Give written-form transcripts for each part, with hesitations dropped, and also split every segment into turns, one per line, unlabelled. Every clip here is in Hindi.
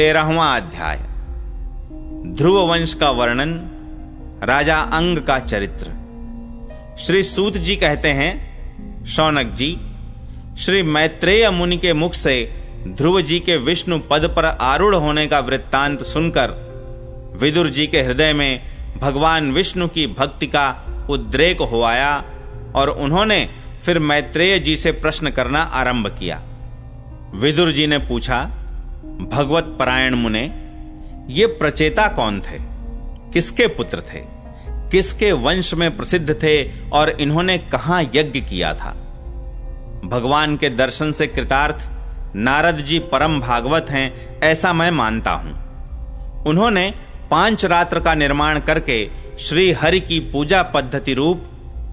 13वां अध्याय। ध्रुव वंश का वर्णन, राजा अंग का चरित्र। श्री सूत जी कहते हैं, शौनक जी, श्री मैत्रेय मुनि के मुख से ध्रुव जी के विष्णु पद पर आरूढ़ होने का वृत्तांत सुनकर विदुर जी के हृदय में भगवान विष्णु की भक्ति का उद्रेक हो आया और उन्होंने फिर मैत्रेय जी से प्रश्न करना आरंभ किया। विदुर जी ने पूछा, भगवत परायण मुने, ये प्रचेता कौन थे? किसके पुत्र थे? किसके वंश में प्रसिद्ध थे और इन्होंने कहां यज्ञ किया था? भगवान के दर्शन से कृतार्थ नारद जी परम भागवत हैं, ऐसा मैं मानता हूं। उन्होंने 5 रात्र का निर्माण करके श्री हरि की पूजा पद्धति रूप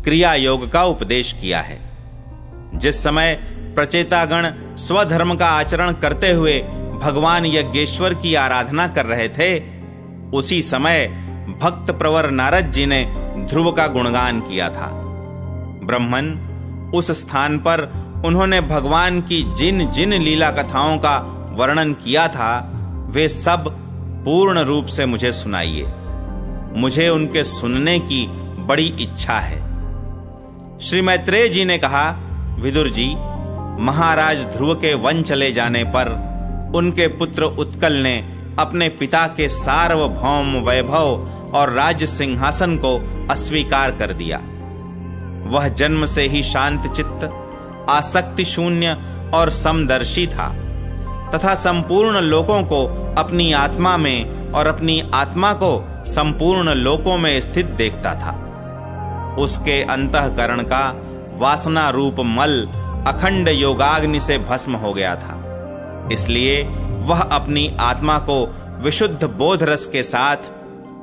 क्रिया योग का उपदेश किया है। जिस समय प्रचेतागण स्वधर्म का आचरण करते हुए भगवान यज्ञेश्वर की आराधना कर रहे थे, उसी समय भक्त प्रवर नारद जी ने ध्रुव का गुणगान किया था। ब्रह्मन, उस स्थान पर उन्होंने भगवान की जिन जिन लीला कथाओं का वर्णन किया था, वे सब पूर्ण रूप से मुझे सुनाइए। मुझे उनके सुनने की बड़ी इच्छा है। श्री मैत्रेय जी ने कहा, विदुर जी, महाराज ध्रुव के वन चले जाने पर उनके पुत्र उत्कल ने अपने पिता के सार्वभौम वैभव और राज्य सिंहासन को अस्वीकार कर दिया। वह जन्म से ही शांत चित्त, आसक्ति शून्य और समदर्शी था तथा संपूर्ण लोकों को अपनी आत्मा में और अपनी आत्मा को संपूर्ण लोकों में स्थित देखता था। उसके अंतःकरण का वासना रूप मल अखंड योगाग्नि से भस्म हो गया था। इसलिए वह अपनी आत्मा को विशुद्ध बोध रस के साथ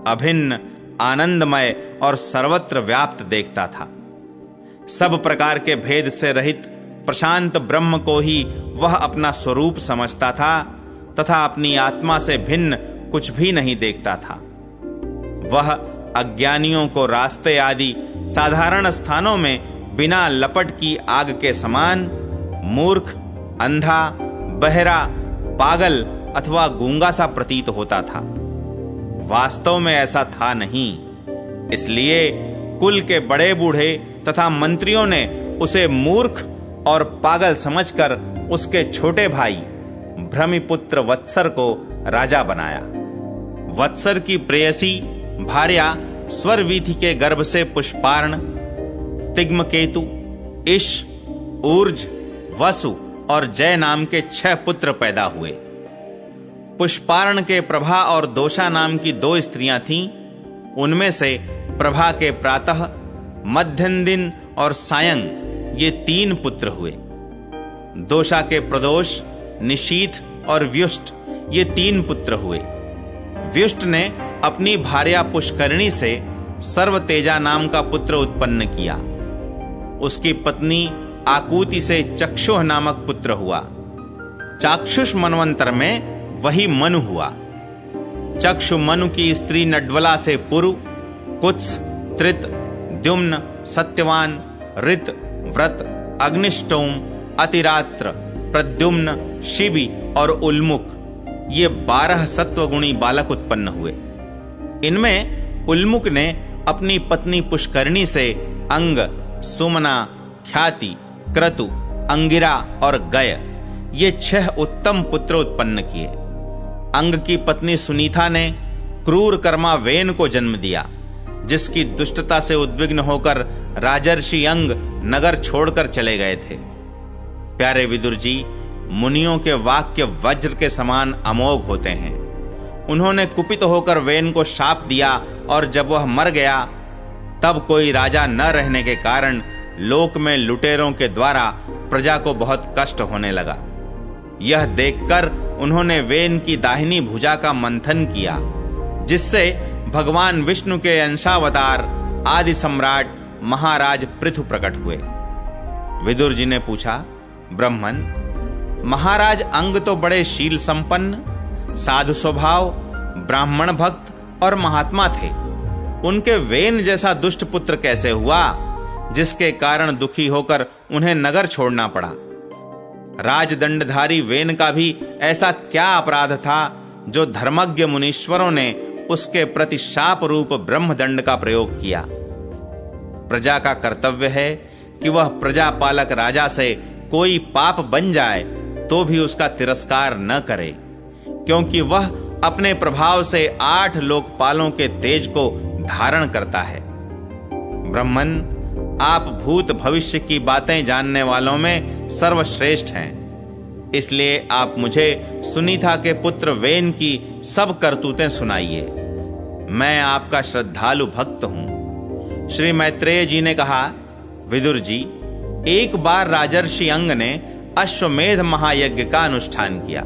अभिन्न, आनंदमय और सर्वत्र व्याप्त देखता था। सब प्रकार के भेद से रहित प्रशांत ब्रह्म को ही वह अपना स्वरूप समझता था तथा अपनी आत्मा से भिन्न कुछ भी नहीं देखता था। वह अज्ञानियों को रास्ते आदि साधारण स्थानों में बिना लपट की आग के समान मूर्ख, अंधा, बहरा, पागल अथवा गूंगा सा प्रतीत होता था। वास्तव में ऐसा था नहीं। इसलिए कुल के बड़े बूढ़े तथा मंत्रियों ने उसे मूर्ख और पागल समझकर उसके छोटे भाई भ्रमिपुत्र वत्सर को राजा बनाया। वत्सर की प्रेयसी भार्या स्वरवीथि के गर्भ से पुष्पार्ण, तिग्मकेतु, इश, ऊर्ज, वसु और जय नाम के 6 पुत्र पैदा हुए। पुष्पार्ण के प्रभा और दोषा नाम की 2 स्त्रियां थीं। उनमें से प्रभा के प्रातः, मध्यम दिन और सायं ये 3 पुत्र हुए। दोषा के प्रदोष, निशीथ और व्युष्ट ये 3 पुत्र हुए। व्युष्ट ने अपनी भार्या पुष्करिणी से सर्वतेजा नाम का पुत्र उत्पन्न किया। उसकी पत्नी आकूति से चक्षुः नामक पुत्र हुआ। चाक्षुष मनवंतर में वही मनु हुआ। चक्षु मनु की स्त्री नड्वला से पुरु, कुत्स, त्रित, द्युम्न, सत्यवान, ऋत, व्रत, अग्निष्टोम, अतिरात्र, प्रद्युम्न, शिबि और उल्मुख ये 12 सत्वगुणी बालक उत्पन्न हुए। इनमें उल्मुख ने अपनी पत्नी पुष्करिणी से अंग, सुमना, ख्याति, क्रतु, अंगिरा और गय ये 6 उत्तम पुत्र उत्पन्न किए। अंग की पत्नी सुनीता ने क्रूर कर्मा वेन को जन्म दिया, जिसकी दुष्टता से उद्विग्न होकर राजर्षि अंग नगर छोड़कर चले गए थे। प्यारे विदुर जी, मुनियों के वाक्य वज्र के समान अमोघ होते हैं। उन्होंने कुपित होकर वेन को शाप दिया और जब वह मर गया तब कोई राजा न रहने के कारण लोक में लुटेरों के द्वारा प्रजा को बहुत कष्ट होने लगा। यह देखकर उन्होंने वेन की दाहिनी भुजा का मंथन किया, जिससे भगवान विष्णु के अंशावतार आदि सम्राट महाराज पृथु प्रकट हुए। विदुर जी ने पूछा, ब्रह्मन, महाराज अंग तो बड़े शील संपन्न, साधु स्वभाव, ब्राह्मण भक्त और महात्मा थे। उनके वेन जैसा दुष्ट पुत्र कैसे हुआ, जिसके कारण दुखी होकर उन्हें नगर छोड़ना पड़ा? राजदंडधारी वेन का भी ऐसा क्या अपराध था जो धर्मज्ञ मुनीश्वरों ने उसके प्रति शाप रूप ब्रह्मदंड का प्रयोग किया। प्रजा का कर्तव्य है कि वह प्रजापालक राजा से कोई पाप बन जाए तो भी उसका तिरस्कार न करे, क्योंकि वह अपने प्रभाव से 8 लोकपालों के तेज को धारण करता है। ब्रह्मन, आप भूत भविष्य की बातें जानने वालों में सर्वश्रेष्ठ हैं, इसलिए आप मुझे सुनीता के पुत्र वेन की सब करतूतें सुनाइए। मैं आपका श्रद्धालु भक्त हूं। श्री मैत्रेय जी ने कहा, विदुर जी, एक बार राजर्षि अंग ने अश्वमेध महायज्ञ का अनुष्ठान किया।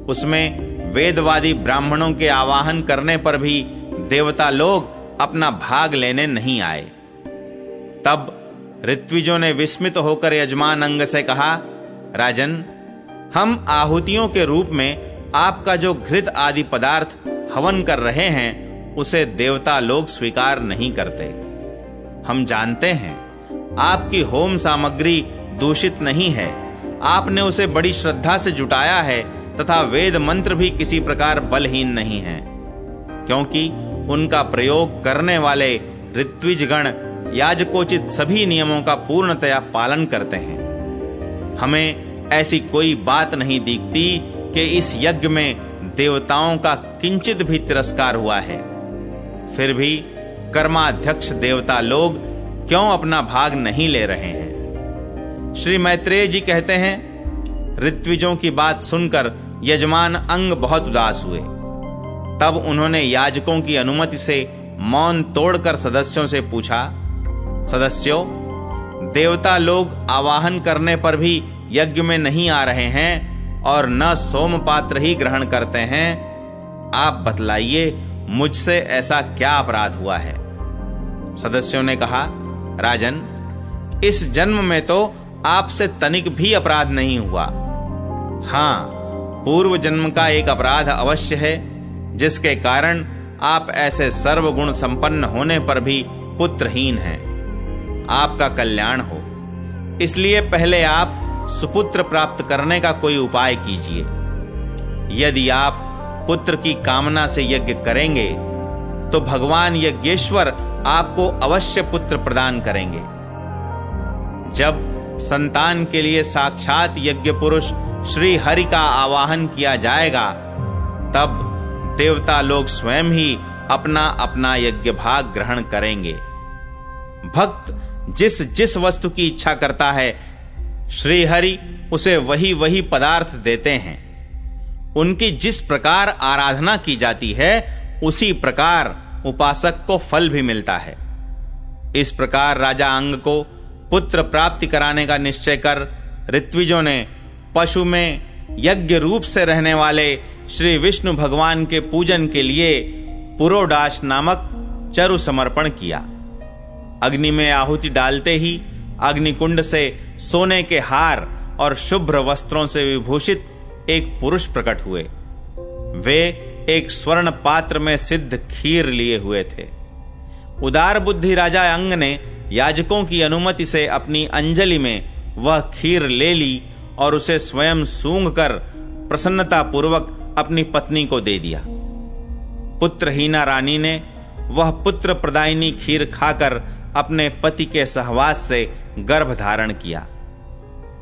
उसमें वेदवादी ब्राह्मणों के आवाहन करने पर भी देवता लोग अपना भाग लेने नहीं आए। तब ऋत्विजों ने विस्मित होकर यजमान अंग से कहा, राजन, हम आहुतियों के रूप में आपका जो घृत आदि पदार्थ हवन कर रहे हैं उसे देवता लोग स्वीकार नहीं करते। हम जानते हैं आपकी होम सामग्री दूषित नहीं है, आपने उसे बड़ी श्रद्धा से जुटाया है तथा वेद मंत्र भी किसी प्रकार बलहीन नहीं है, क्योंकि उनका प्रयोग करने वाले ऋत्विजगण याजकोचित सभी नियमों का पूर्णतया पालन करते हैं। हमें ऐसी कोई बात नहीं दिखती कि इस यज्ञ में देवताओं का किंचित भी तिरस्कार हुआ है। फिर भी कर्माध्यक्ष देवता लोग क्यों अपना भाग नहीं ले रहे हैं? श्री मैत्रेय जी कहते हैं, ऋत्विजों की बात सुनकर यजमान अंग बहुत उदास हुए। तब उन्होंने याजकों की अनुमति से मौन तोड़कर सदस्यों से पूछा, सदस्यों, देवता लोग आवाहन करने पर भी यज्ञ में नहीं आ रहे हैं और न सोमपात्र ही ग्रहण करते हैं। आप बतलाइए, मुझसे ऐसा क्या अपराध हुआ है? सदस्यों ने कहा, राजन, इस जन्म में तो आपसे तनिक भी अपराध नहीं हुआ। हां, पूर्व जन्म का एक अपराध अवश्य है, जिसके कारण आप ऐसे सर्वगुण संपन्न होने पर भी पुत्रहीन हैं। आपका कल्याण हो, इसलिए पहले आप सुपुत्र प्राप्त करने का कोई उपाय कीजिए। यदि आप पुत्र की कामना से यज्ञ करेंगे तो भगवान यज्ञेश्वर आपको अवश्य पुत्र प्रदान करेंगे। जब संतान के लिए साक्षात यज्ञ पुरुष श्री हरि का आवाहन किया जाएगा, तब देवता लोग स्वयं ही अपना अपना यज्ञ भाग ग्रहण करेंगे। भक्त जिस जिस वस्तु की इच्छा करता है, श्री हरि उसे वही वही पदार्थ देते हैं। उनकी जिस प्रकार आराधना की जाती है, उसी प्रकार उपासक को फल भी मिलता है। इस प्रकार राजा अंग को पुत्र प्राप्ति कराने का निश्चय कर ऋत्विजों ने पशु में यज्ञ रूप से रहने वाले श्री विष्णु भगवान के पूजन के लिए पुरोडाश नामक चरु समर्पण किया। अग्नि में आहुति डालते ही अग्निकुंड से सोने के हार और शुभ्र वस्त्रों से विभूषित एक पुरुष प्रकट हुए। वे एक स्वर्ण पात्र में सिद्ध खीर लिए हुए थे। उदार बुद्धि राजा अंग ने याजकों की अनुमति से अपनी अंजलि में वह खीर ले ली और उसे स्वयं सूंघकर प्रसन्नता पूर्वक अपनी पत्नी को दे दिया। पुत्रहीना रानी ने वह पुत्र प्रदायिनी खीर खाकर अपने पति के सहवास से गर्भ धारण किया।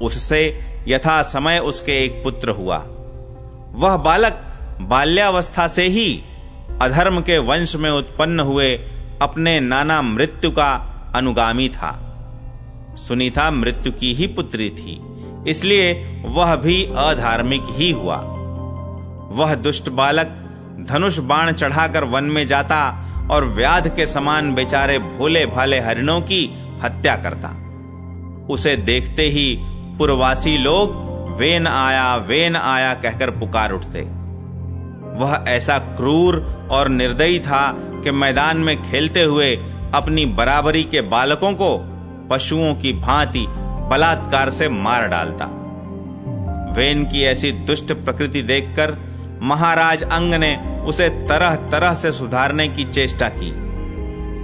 उससे यथा समय उसके एक पुत्र हुआ। वह बालक बाल्यावस्था से ही अधर्म के वंश में उत्पन्न हुए अपने नाना मृत्यु का अनुगामी था। सुनीता मृत्यु की ही पुत्री थी, इसलिए वह भी अधार्मिक ही हुआ। वह दुष्ट बालक धनुष बाण चढ़ाकर वन में जाता और व्याध के समान बेचारे भोले भाले हरिणों की हत्या करता। उसे देखते ही पुरवासी लोग वेन आया कहकर पुकार उठते। वह ऐसा क्रूर और निर्दयी था कि मैदान में खेलते हुए अपनी बराबरी के बालकों को पशुओं की भांति बलात्कार से मार डालता। वेन की ऐसी दुष्ट प्रकृति देखकर महाराज अंग ने उसे तरह तरह से सुधारने की चेष्टा की,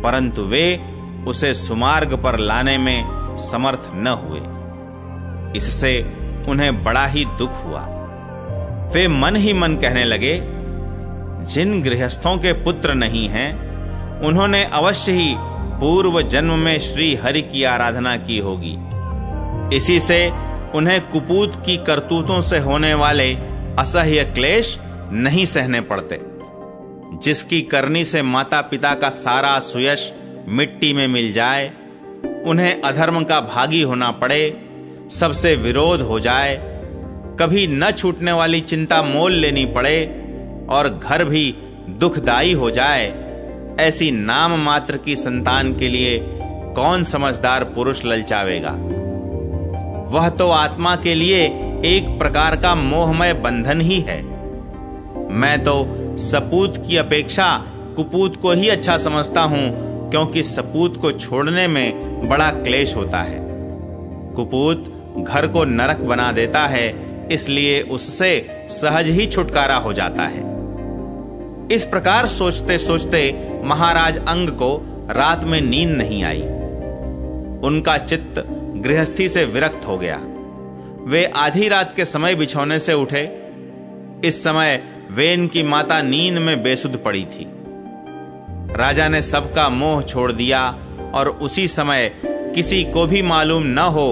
परंतु वे उसे सुमार्ग पर लाने में समर्थ न हुए। इससे उन्हें बड़ा ही दुख हुआ। वे मन ही मन कहने लगे, जिन गृहस्थों के पुत्र नहीं हैं, उन्होंने अवश्य ही पूर्व जन्म में श्री हरि की आराधना की होगी। इसी से उन्हें कुपूत की करतूतों से होने वाले असह्य क्लेश नहीं सहने पड़ते। जिसकी करनी से माता पिता का सारा सुयश मिट्टी में मिल जाए, उन्हें अधर्म का भागी होना पड़े, सबसे विरोध हो जाए, कभी न छूटने वाली चिंता मोल लेनी पड़े और घर भी दुखदाई हो जाए, ऐसी नाम मात्र की संतान के लिए कौन समझदार पुरुष ललचावेगा। वह तो आत्मा के लिए एक प्रकार का मोहमय बंधन ही है। मैं तो सपूत की अपेक्षा कुपूत को ही अच्छा समझता हूं, क्योंकि सपूत को छोड़ने में बड़ा क्लेश होता है। कुपूत घर को नरक बना देता है, इसलिए उससे सहज ही छुटकारा हो जाता है। इस प्रकार सोचते सोचते महाराज अंग को रात में नींद नहीं आई। उनका चित्त गृहस्थी से विरक्त हो गया। वे आधी रात के समय बिछौने से उठे। इस समय वेन की माता नींद में बेसुध पड़ी थी। राजा ने सबका मोह छोड़ दिया और उसी समय किसी को भी मालूम न हो,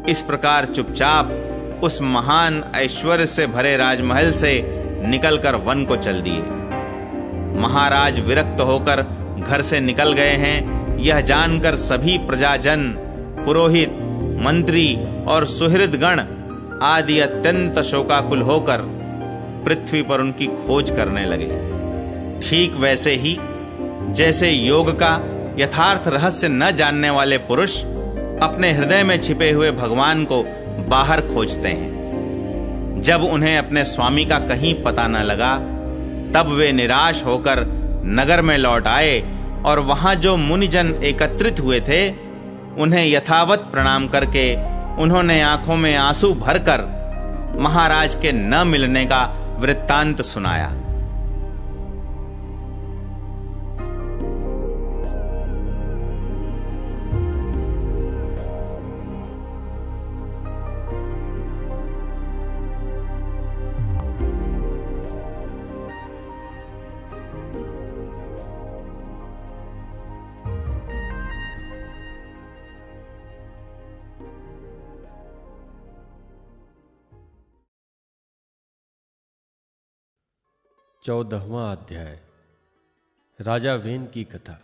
इस प्रकार चुपचाप उस महान ऐश्वर्य से भरे राजमहल से निकलकर वन को चल दिए। महाराज विरक्त होकर घर से निकल गए हैं, यह जानकर सभी प्रजाजन, पुरोहित, मंत्री और सुहृदगण आदि अत्यंत शोकाकुल होकर पृथ्वी पर उनकी खोज करने लगे। ठीक वैसे ही जैसे योग का यथार्थ रहस्य न जानने वाले पुरुष अपने हृदय में छिपे हुए भगवान को बाहर खोजते हैं। जब उन्हें अपने स्वामी का कहीं पता न लगा, तब वे निराश होकर नगर में लौट आए और वहां जो मुनिजन एकत्रित हुए थे, उन्हें यथावत प्रणाम करके उन्होंने आंखों में आंसू भरकर महाराज के न मिलने का वृत्तांत सुनाया।
चौदहवां अध्याय। राजा वेन की कथा।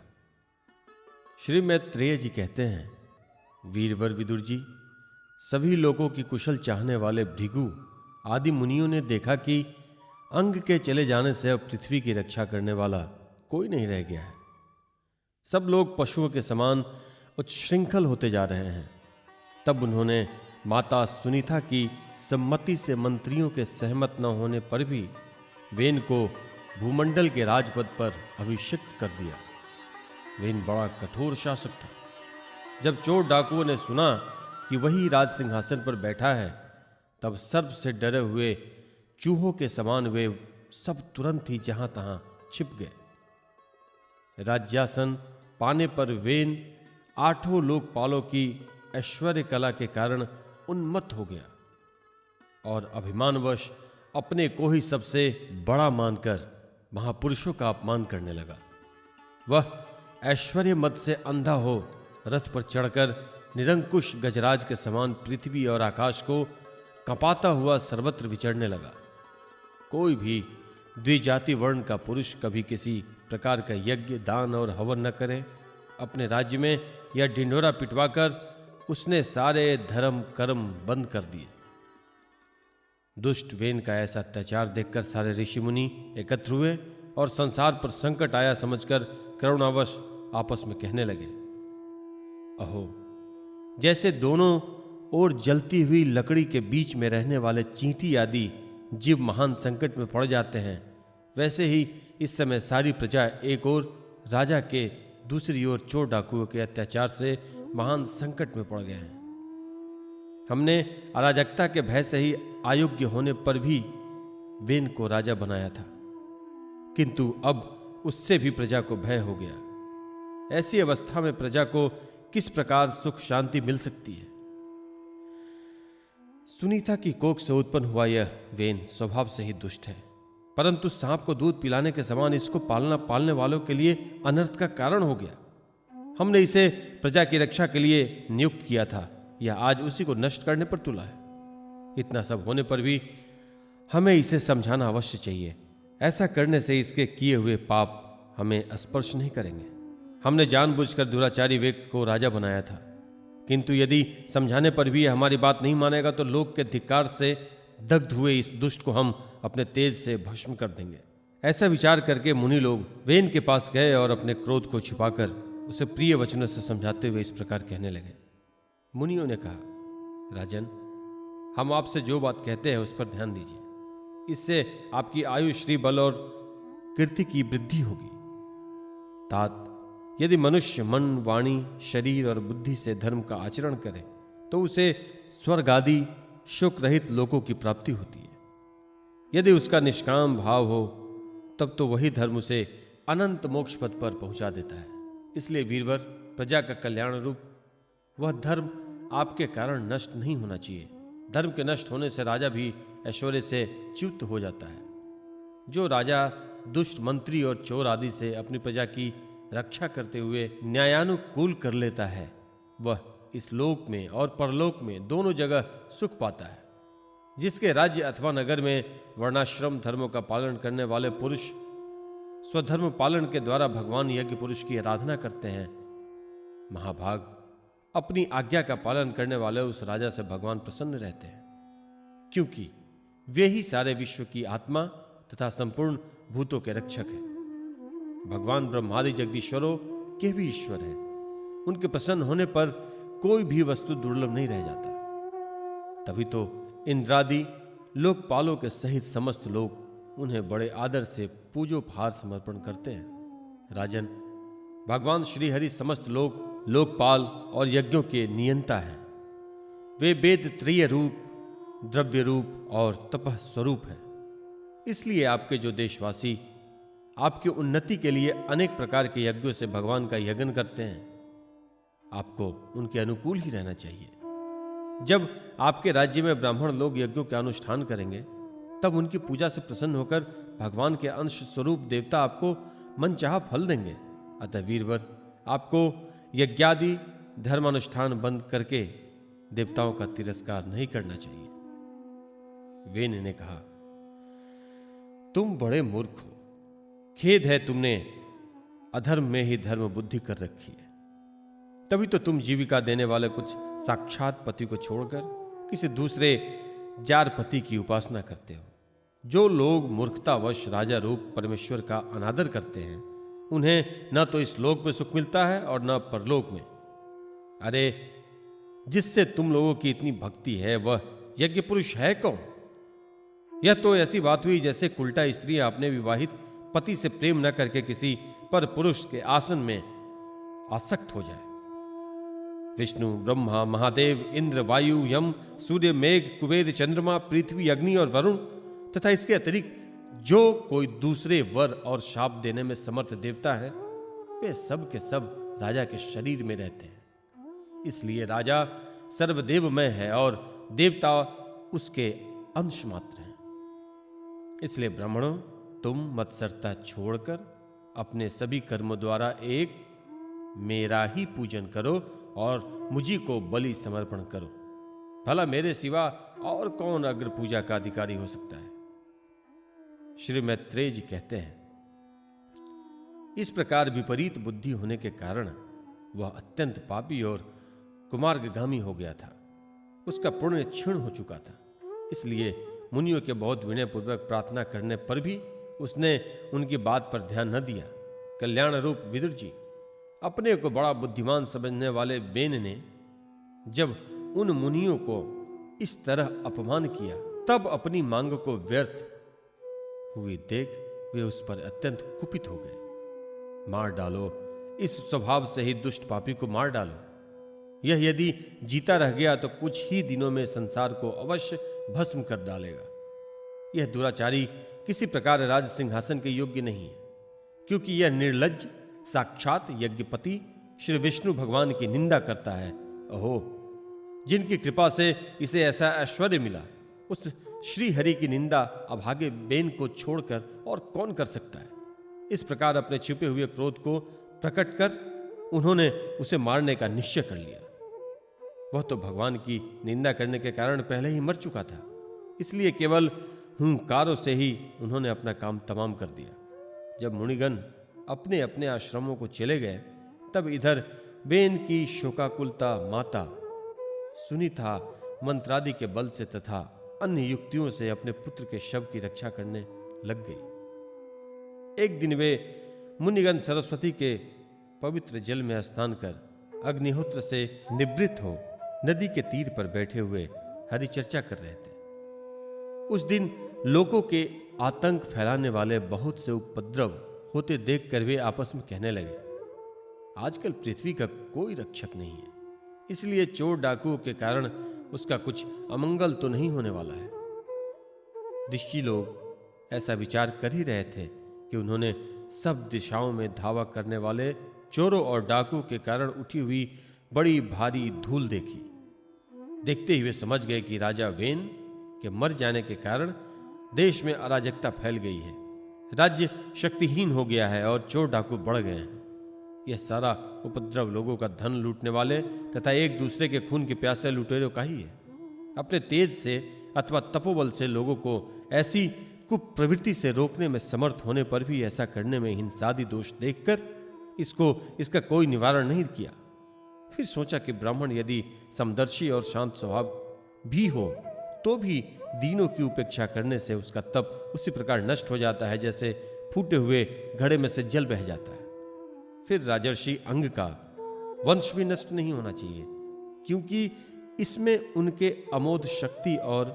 श्री मैत्रेय जी कहते हैं, वीरवर विदुर जी, सभी लोगों की कुशल चाहने वाले भृगु आदि मुनियों ने देखा कि अंग के चले जाने से अब पृथ्वी की रक्षा करने वाला कोई नहीं रह गया है। सब लोग पशुओं के समान उच्छृंखल होते जा रहे हैं। तब उन्होंने माता सुनीता की सम्मति से मंत्रियों के सहमत न होने पर भी वेन को भूमंडल के राजपद पर अभिषिक्त कर दिया। वेन बड़ा कठोर शासक था। जब चोर डाकुओं ने सुना कि वही राज सिंहासन पर बैठा है, तब सर्प से डरे हुए चूहों के समान वे सब तुरंत ही जहां तहां छिप गए। राज्यासन पाने पर वेन 8 लोकपालों की ऐश्वर्य कला के कारण उन्मत्त हो गया और अभिमानवश अपने को ही सबसे बड़ा मानकर महापुरुषों का अपमान करने लगा। वह ऐश्वर्य मद से अंधा हो रथ पर चढ़कर निरंकुश गजराज के समान पृथ्वी और आकाश को कपाता हुआ सर्वत्र विचरने लगा। कोई भी द्विजाति वर्ण का पुरुष कभी किसी प्रकार का यज्ञ, दान और हवन न करे। अपने राज्य में यह ढिंढोरा पिटवाकर उसने सारे धर्म कर्म बंद कर दिए। दुष्ट वेन का ऐसा अत्याचार देखकर सारे ऋषि मुनि एकत्र हुए और संसार पर संकट आया समझकर करुणावश आपस में कहने लगे, अहो, जैसे दोनों ओर जलती हुई लकड़ी के बीच में रहने वाले चींटी आदि जीव महान संकट में पड़ जाते हैं, वैसे ही इस समय सारी प्रजा एक ओर, राजा के दूसरी ओर चोर डाकुओं के अत्याचार से महान संकट में पड़ गए हैं। हमने अराजकता के भय से ही अयोग्य होने पर भी वेन को राजा बनाया था, किंतु अब उससे भी प्रजा को भय हो गया। ऐसी अवस्था में प्रजा को किस प्रकार सुख शांति मिल सकती है? सुनीता की कोख से उत्पन्न हुआ यह वेन स्वभाव से ही दुष्ट है, परंतु सांप को दूध पिलाने के समान इसको पालने वालों के लिए अनर्थ का कारण हो गया। हमने इसे प्रजा की रक्षा के लिए नियुक्त किया था, यह आज उसी को नष्ट करने पर तुला है। इतना सब होने पर भी हमें इसे समझाना अवश्य चाहिए। ऐसा करने से इसके किए हुए पाप हमें स्पर्श नहीं करेंगे। हमने जानबूझकर दुराचारी वेग को राजा बनाया था, किंतु यदि समझाने पर भी यह हमारी बात नहीं मानेगा तो लोक के धिक्कार से दग्ध हुए इस दुष्ट को हम अपने तेज से भस्म कर देंगे। ऐसा विचार करके मुनि लोग वेन के पास गए और अपने क्रोध को छिपाकर उसे प्रिय वचनों से समझाते हुए इस प्रकार कहने लगे। मुनियों ने कहा, राजन, हम आपसे जो बात कहते हैं उस पर ध्यान दीजिए, इससे आपकी आयु, श्री बल और कीर्ति की वृद्धि होगी। तात, यदि मनुष्य मन, वाणी, शरीर और बुद्धि से धर्म का आचरण करे तो उसे स्वर्ग आदि शोक रहित लोकों की प्राप्ति होती है। यदि उसका निष्काम भाव हो तब तो वही धर्म उसे अनंत मोक्ष पद पर पहुंचा देता है। इसलिए वीरवर, प्रजा का कल्याण रूप वह धर्म आपके कारण नष्ट नहीं होना चाहिए। धर्म के नष्ट होने से राजा भी ऐश्वर्य से च्युत हो जाता है। जो राजा दुष्ट मंत्री और चोर आदि से अपनी प्रजा की रक्षा करते हुए न्यायानुकूल कर लेता है, वह इस लोक में और परलोक में दोनों जगह सुख पाता है। जिसके राज्य अथवा नगर में वर्णाश्रम धर्मों का पालन करने वाले पुरुष स्वधर्म पालन के द्वारा भगवान यज्ञ पुरुष की आराधना करते हैं, महाभाग, अपनी आज्ञा का पालन करने वाले उस राजा से भगवान प्रसन्न रहते हैं, क्योंकि वे ही सारे विश्व की आत्मा तथा संपूर्ण भूतों के रक्षक हैं। भगवान ब्रह्मादि जगदीश्वरों के भी ईश्वर हैं। उनके प्रसन्न होने पर कोई भी वस्तु दुर्लभ नहीं रह जाता। तभी तो इंद्रादि लोकपालों के सहित समस्त लोग उन्हें बड़े आदर से पूजो फार समर्पण करते हैं। राजन, भगवान श्री हरि समस्त लोकपाल और यज्ञों के नियंता हैं। वे वेद त्रय रूप, द्रव्य रूप और तपः स्वरूप हैं। इसलिए आपके जो देशवासी आपकी उन्नति के लिए अनेक प्रकार के यज्ञों से भगवान का यज्ञ करते हैं, आपको उनके अनुकूल ही रहना चाहिए। जब आपके राज्य में ब्राह्मण लोग यज्ञों का अनुष्ठान करेंगे तब उनकी पूजा से प्रसन्न होकर भगवान के अंश स्वरूप देवता आपको मनचाहा फल देंगे। अतः वीरवर, आपको यज्ञादि धर्मानुष्ठान बंद करके देवताओं का तिरस्कार नहीं करना चाहिए। वेन ने कहा, तुम बड़े मूर्ख हो, खेद है तुमने अधर्म में ही धर्म बुद्धि कर रखी है। तभी तो तुम जीविका देने वाले कुछ साक्षात पति को छोड़कर किसी दूसरे जार पति की उपासना करते हो। जो लोग मूर्खतावश राजा रूप परमेश्वर का अनादर करते हैं, उन्हें न तो इस लोक में सुख मिलता है और न परलोक में। अरे, जिससे तुम लोगों की इतनी भक्ति है वह यज्ञ पुरुष है कौन? यह तो ऐसी बात हुई जैसे उल्टा स्त्री अपने विवाहित पति से प्रेम न करके किसी पर पुरुष के आसन में आसक्त हो जाए। विष्णु, ब्रह्मा, महादेव, इंद्र, वायु, यम, सूर्य, मेघ, कुबेर, चंद्रमा, पृथ्वी, अग्नि और वरुण तथा इसके अतिरिक्त जो कोई दूसरे वर और शाप देने में समर्थ देवता है, वे सब के सब राजा के शरीर में रहते हैं। इसलिए राजा सर्वदेवमय है और देवता उसके अंश मात्र हैं। इसलिए ब्राह्मणों, तुम मत्सरता छोड़कर अपने सभी कर्मों द्वारा एक मेरा ही पूजन करो और मुझी को बलि समर्पण करो। भला मेरे सिवा और कौन अग्र पूजा का अधिकारी हो सकता है? श्री मैत्रेय जी कहते हैं, इस प्रकार विपरीत बुद्धि होने के कारण वह अत्यंत पापी और कुमार्गगामी हो गया था। उसका पुण्य क्षीण हो चुका था। इसलिए मुनियों के बहुत विनयपूर्वक प्रार्थना करने पर भी उसने उनकी बात पर ध्यान न दिया। कल्याण रूप विदुर जी, अपने को बड़ा बुद्धिमान समझने वाले वेन ने जब उन मुनियों को इस तरह अपमान किया, तब अपनी मांग को व्यर्थ हुई देख वे उस पर अत्यंत कुपित हो गए। मार डालो, इस स्वभाव से ही दुष्ट पापी को मार डालो। यह यदि जीता रह गया तो कुछ ही दिनों में संसार को अवश्य भस्म कर डालेगा। यह दुराचारी किसी प्रकार राज सिंहासन के योग्य नहीं है, क्योंकि यह निर्लज्ज साक्षात यज्ञपति श्री विष्णु भगवान की निंदा करता है। अहो, जिनकी कृपा से इसे ऐसा ऐश्वर्य मिला, उस श्री हरि की निंदा अभागे बेन को छोड़कर और कौन कर सकता है। इस प्रकार अपने छिपे हुए क्रोध को प्रकट कर उन्होंने उसे मारने का निश्चय कर लिया। वह तो भगवान की निंदा करने के कारण पहले ही मर चुका था, इसलिए केवल हुंकारों से ही उन्होंने अपना काम तमाम कर दिया। जब मुनिगण अपने अपने आश्रमों को चले गए, तब इधर बेन की शोकाकुलता माता सुनीता मंत्रादि के बल से तथा अन्य युक्तियों से अपने पुत्र के शव की रक्षा करने लग गई। एक दिन वे मुनिगण सरस्वती के पवित्र जल में स्नान कर अग्निहोत्र से निवृत्त हो नदी के तीर पर बैठे हुए हरि चर्चा कर रहे थे। उस दिन लोगों के आतंक फैलाने वाले बहुत से उपद्रव होते देखकर वे आपस में कहने लगे, आजकल पृथ्वी का कोई रक्षक नहीं है, इसलिए चोर डाकुओं के कारण उसका कुछ अमंगल तो नहीं होने वाला है। ऋषि लोग ऐसा विचार कर ही रहे थे कि उन्होंने सब दिशाओं में धावा करने वाले चोरों और डाकुओं के कारण उठी हुई बड़ी भारी धूल देखी। देखते ही वे समझ गए कि राजा वेन के मर जाने के कारण देश में अराजकता फैल गई है, राज्य शक्तिहीन हो गया है और चोर डाकू बढ़ गए हैं। यह सारा उपद्रव लोगों का धन लूटने वाले तथा एक दूसरे के खून के प्यासे लुटेरों का ही है। अपने तेज से अथवा तपोबल से लोगों को ऐसी कुप्रवृत्ति से रोकने में समर्थ होने पर भी ऐसा करने में हिंसादि दोष देखकर इसका कोई निवारण नहीं किया। फिर सोचा कि ब्राह्मण यदि समदर्शी और शांत स्वभाव भी हो तो भी दीनों की उपेक्षा करने से उसका तप उसी प्रकार नष्ट हो जाता है जैसे फूटे हुए घड़े में से जल बह जाता है। फिर राजर्षि अंग का वंश भी नष्ट नहीं होना चाहिए, क्योंकि इसमें उनके अमोघ शक्ति और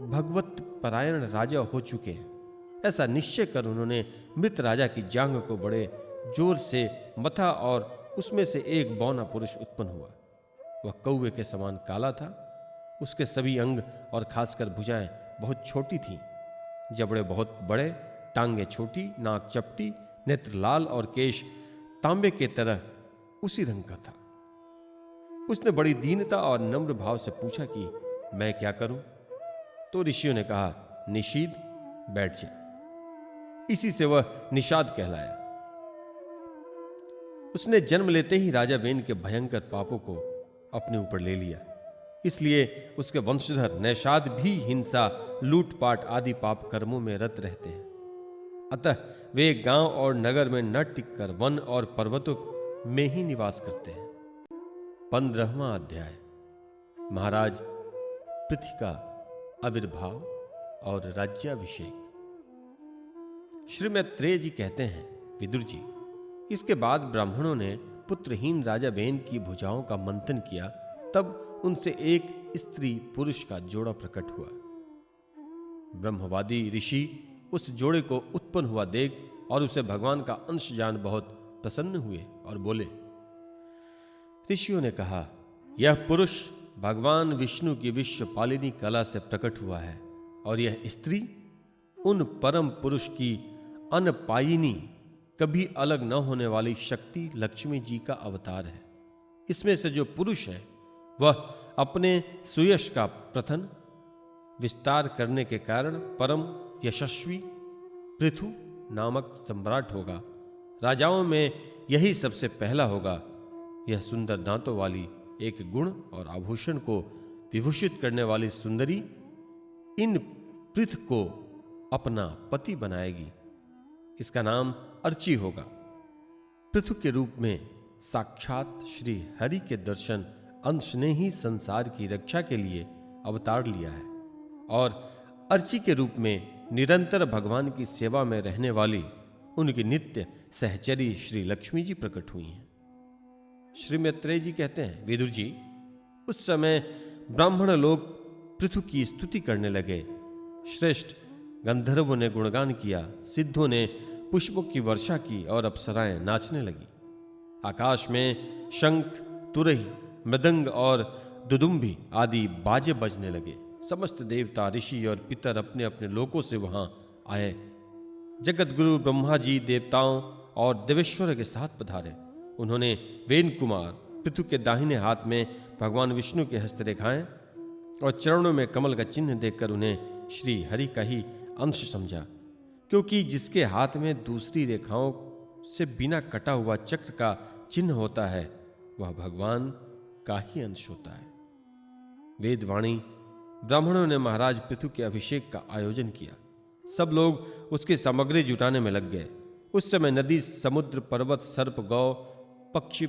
भगवत परायण राजा हो चुके हैं। ऐसा निश्चय कर उन्होंने मृत राजा की जांघ को बड़े जोर से मथा और उसमें से एक बौना पुरुष उत्पन्न हुआ। वह कौवे के समान काला था। उसके सभी अंग और खासकर भुजाएं बहुत छोटी थीं, जबड़े बहुत बड़े, टांगे छोटी, नाक चपटी, नेत्र लाल और केश तांबे के तरह उसी रंग का था। उसने बड़ी दीनता और नम्र भाव से पूछा कि मैं क्या करूं? तो ऋषियों ने कहा, निषीद, बैठ जा। इसी से वह निषाद कहलाया। उसने जन्म लेते ही राजा वेन के भयंकर पापों को अपने ऊपर ले लिया, इसलिए उसके वंशधर नैषाद भी हिंसा, लूटपाट आदि पाप कर्मों में रत रहते हैं। अतः वे गांव और नगर में न टिककर वन और पर्वतों में ही निवास करते हैं। 15वां अध्याय, महाराज पृथ्वी का आविर्भाव और राज्याभिषेक। श्री मैत्रेय जी कहते हैं, विदुर जी, इसके बाद ब्राह्मणों ने पुत्रहीन राजा वेन की भुजाओं का मंथन किया, तब उनसे एक स्त्री पुरुष का जोड़ा प्रकट हुआ। ब्रह्मवादी ऋषि उस जोड़े को उत्पन्न हुआ देख और उसे भगवान का अंश जान बहुत प्रसन्न हुए और बोले। ऋषियों ने कहा, यह पुरुष भगवान विष्णु की विश्वपालिनी कला से प्रकट हुआ है और यह स्त्री उन परम पुरुष की अनपायिनी, कभी अलग न होने वाली शक्ति लक्ष्मी जी का अवतार है। इसमें से जो पुरुष है वह अपने सुयश का प्रथन विस्तार करने के कारण परम यशस्वी पृथु नामक सम्राट होगा। राजाओं में यही सबसे पहला होगा। यह सुंदर दांतों वाली, एक गुण और आभूषण को विभूषित करने वाली सुंदरी इन पृथु को अपना पति बनाएगी। इसका नाम अर्ची होगा। पृथु के रूप में साक्षात श्री हरि के दर्शन अंश ने ही संसार की रक्षा के लिए अवतार लिया है और अर्ची के रूप में निरंतर भगवान की सेवा में रहने वाली उनकी नित्य सहचरी श्री लक्ष्मी जी प्रकट हुई हैं। श्री मैत्रेय जी कहते हैं, विदुर जी, उस समय ब्राह्मण लोग पृथु की स्तुति करने लगे। श्रेष्ठ गंधर्वों ने गुणगान किया, सिद्धों ने पुष्पों की वर्षा की और अप्सराएं नाचने लगी। आकाश में शंख, तुरही, मृदंग और दुदुम्भी आदि बाजे बजने लगे। समस्त देवता, ऋषि और पितर अपने अपने लोकों से वहां आए। जगत गुरु ब्रह्मा जी देवताओं और देवेश्वर के साथ पधारे। उन्होंने वेन कुमार पृथु के दाहिने हाथ में भगवान विष्णु के हस्तरेखाएं और चरणों में कमल का चिन्ह देखकर उन्हें श्री हरि का ही अंश समझा, क्योंकि जिसके हाथ में दूसरी रेखाओं से बिना कटा हुआ चक्र का चिन्ह होता है वह भगवान का ही अंश होता है। वेदवाणी ब्राह्मणों ने महाराज पृथु के अभिषेक का आयोजन किया। सब लोग उसकी सामग्री जुटाने में लग गए। उस समय नदी, समुद्र, पर्वत, सर्प, गौ, पक्षी,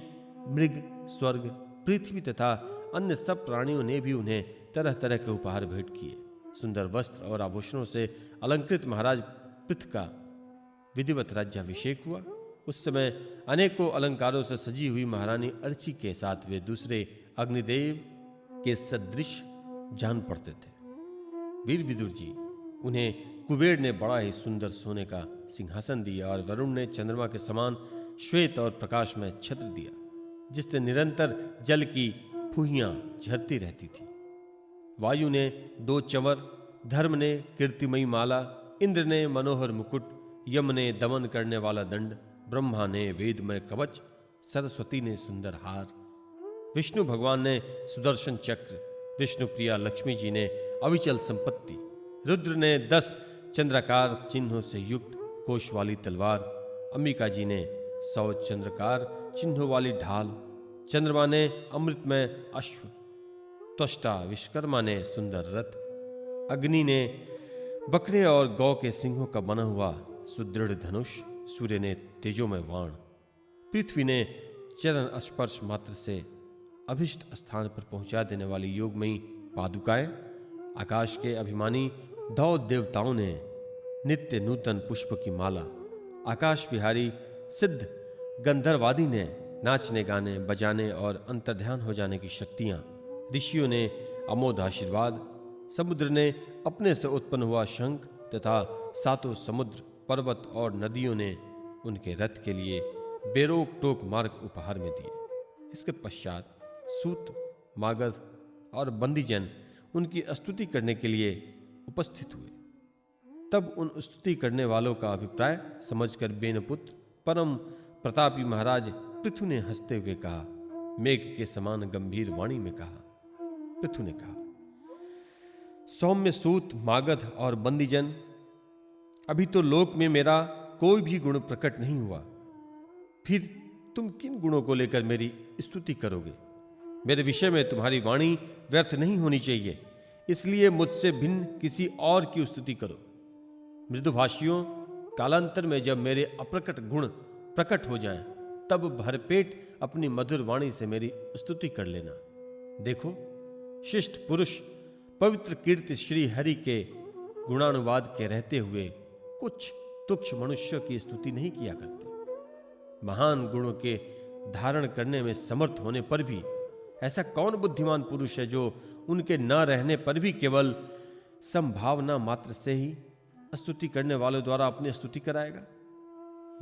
मृग, स्वर्ग, पृथ्वी तथा अन्य सब प्राणियों ने भी उन्हें तरह तरह के उपहार भेंट किए। सुंदर वस्त्र और आभूषणों से अलंकृत महाराज पृथु का विधिवत राज्याभिषेक हुआ। उस समय अनेकों अलंकारों से सजी हुई महारानी अर्ची के साथ वे दूसरे अग्निदेव के सदृश जान पड़ते थे। वीर विदुर जी, उन्हें कुबेर ने बड़ा ही सुंदर सोने का सिंहासन दिया और वरुण ने चंद्रमा के समान श्वेत और प्रकाश में छत्र दिया, जिससे निरंतर जल की फुहियां झरती रहती थी। वायु ने 2 चंवर, धर्म ने कीर्तिमयी माला, इंद्र ने मनोहर मुकुट, यम ने दमन करने वाला दंड, ब्रह्मा ने वेदमय कवच, सरस्वती ने सुंदर हार, विष्णु भगवान ने सुदर्शन चक्र, विष्णु प्रिया लक्ष्मी जी ने अविचल संपत्ति, रुद्र ने 10 चंद्राकार चिन्हों से युक्त कोश वाली तलवार, अंबिका जी ने 100 चंद्रकार चिन्हों वाली ढाल, चंद्रमा ने अमृतमय अश्व, त्वष्टा विश्वकर्मा ने सुंदर रथ, अग्नि ने बकरे और गौ के सिंहों का बना हुआ सुदृढ़ धनुष, सूर्य ने तेजोमय वाण, पृथ्वी ने चरण स्पर्श मात्र से अभिष्ट स्थान पर पहुंचा देने वाली योगमयी पादुकाएं, आकाश के अभिमानी 9 देवताओं ने नित्य नूतन पुष्प की माला, आकाश विहारी सिद्ध गंधर्वादी ने नाचने, गाने, बजाने और अंतर्ध्यान हो जाने की शक्तियां, ऋषियों ने अमोघ आशीर्वाद, समुद्र ने अपने से उत्पन्न हुआ शंख तथा 7 समुद्र, पर्वत और नदियों ने उनके रथ के लिए बेरोक टोक मार्ग उपहार में दिए। इसके पश्चात सूत, मागध और बंदीजन उनकी स्तुति करने के लिए उपस्थित हुए। तब उन स्तुति करने वालों का अभिप्राय समझकर बेनपुत्र परम प्रतापी महाराज पृथु ने हंसते हुए कहा, मेघ के समान गंभीर वाणी में कहा। पृथु ने कहा, सौम्य सूत, मागध और बंदीजन, अभी तो लोक में मेरा कोई भी गुण प्रकट नहीं हुआ, फिर तुम किन गुणों को लेकर मेरी स्तुति करोगे? मेरे विषय में तुम्हारी वाणी व्यर्थ नहीं होनी चाहिए, इसलिए मुझसे भिन्न किसी और की स्तुति करो। मृदुभाषियों, कालांतर में जब मेरे अप्रकट गुण प्रकट हो जाएं, तब भरपेट अपनी मधुर वाणी से मेरी स्तुति कर लेना। देखो, शिष्ट पुरुष पवित्र कीर्ति श्री हरि के गुणानुवाद के रहते हुए कुछ तुच्छ मनुष्यों की स्तुति नहीं किया करते। महान गुणों के धारण करने में समर्थ होने पर भी ऐसा कौन बुद्धिमान पुरुष है जो उनके न रहने पर भी केवल संभावना मात्र से ही स्तुति करने वालों द्वारा अपनी स्तुति कराएगा?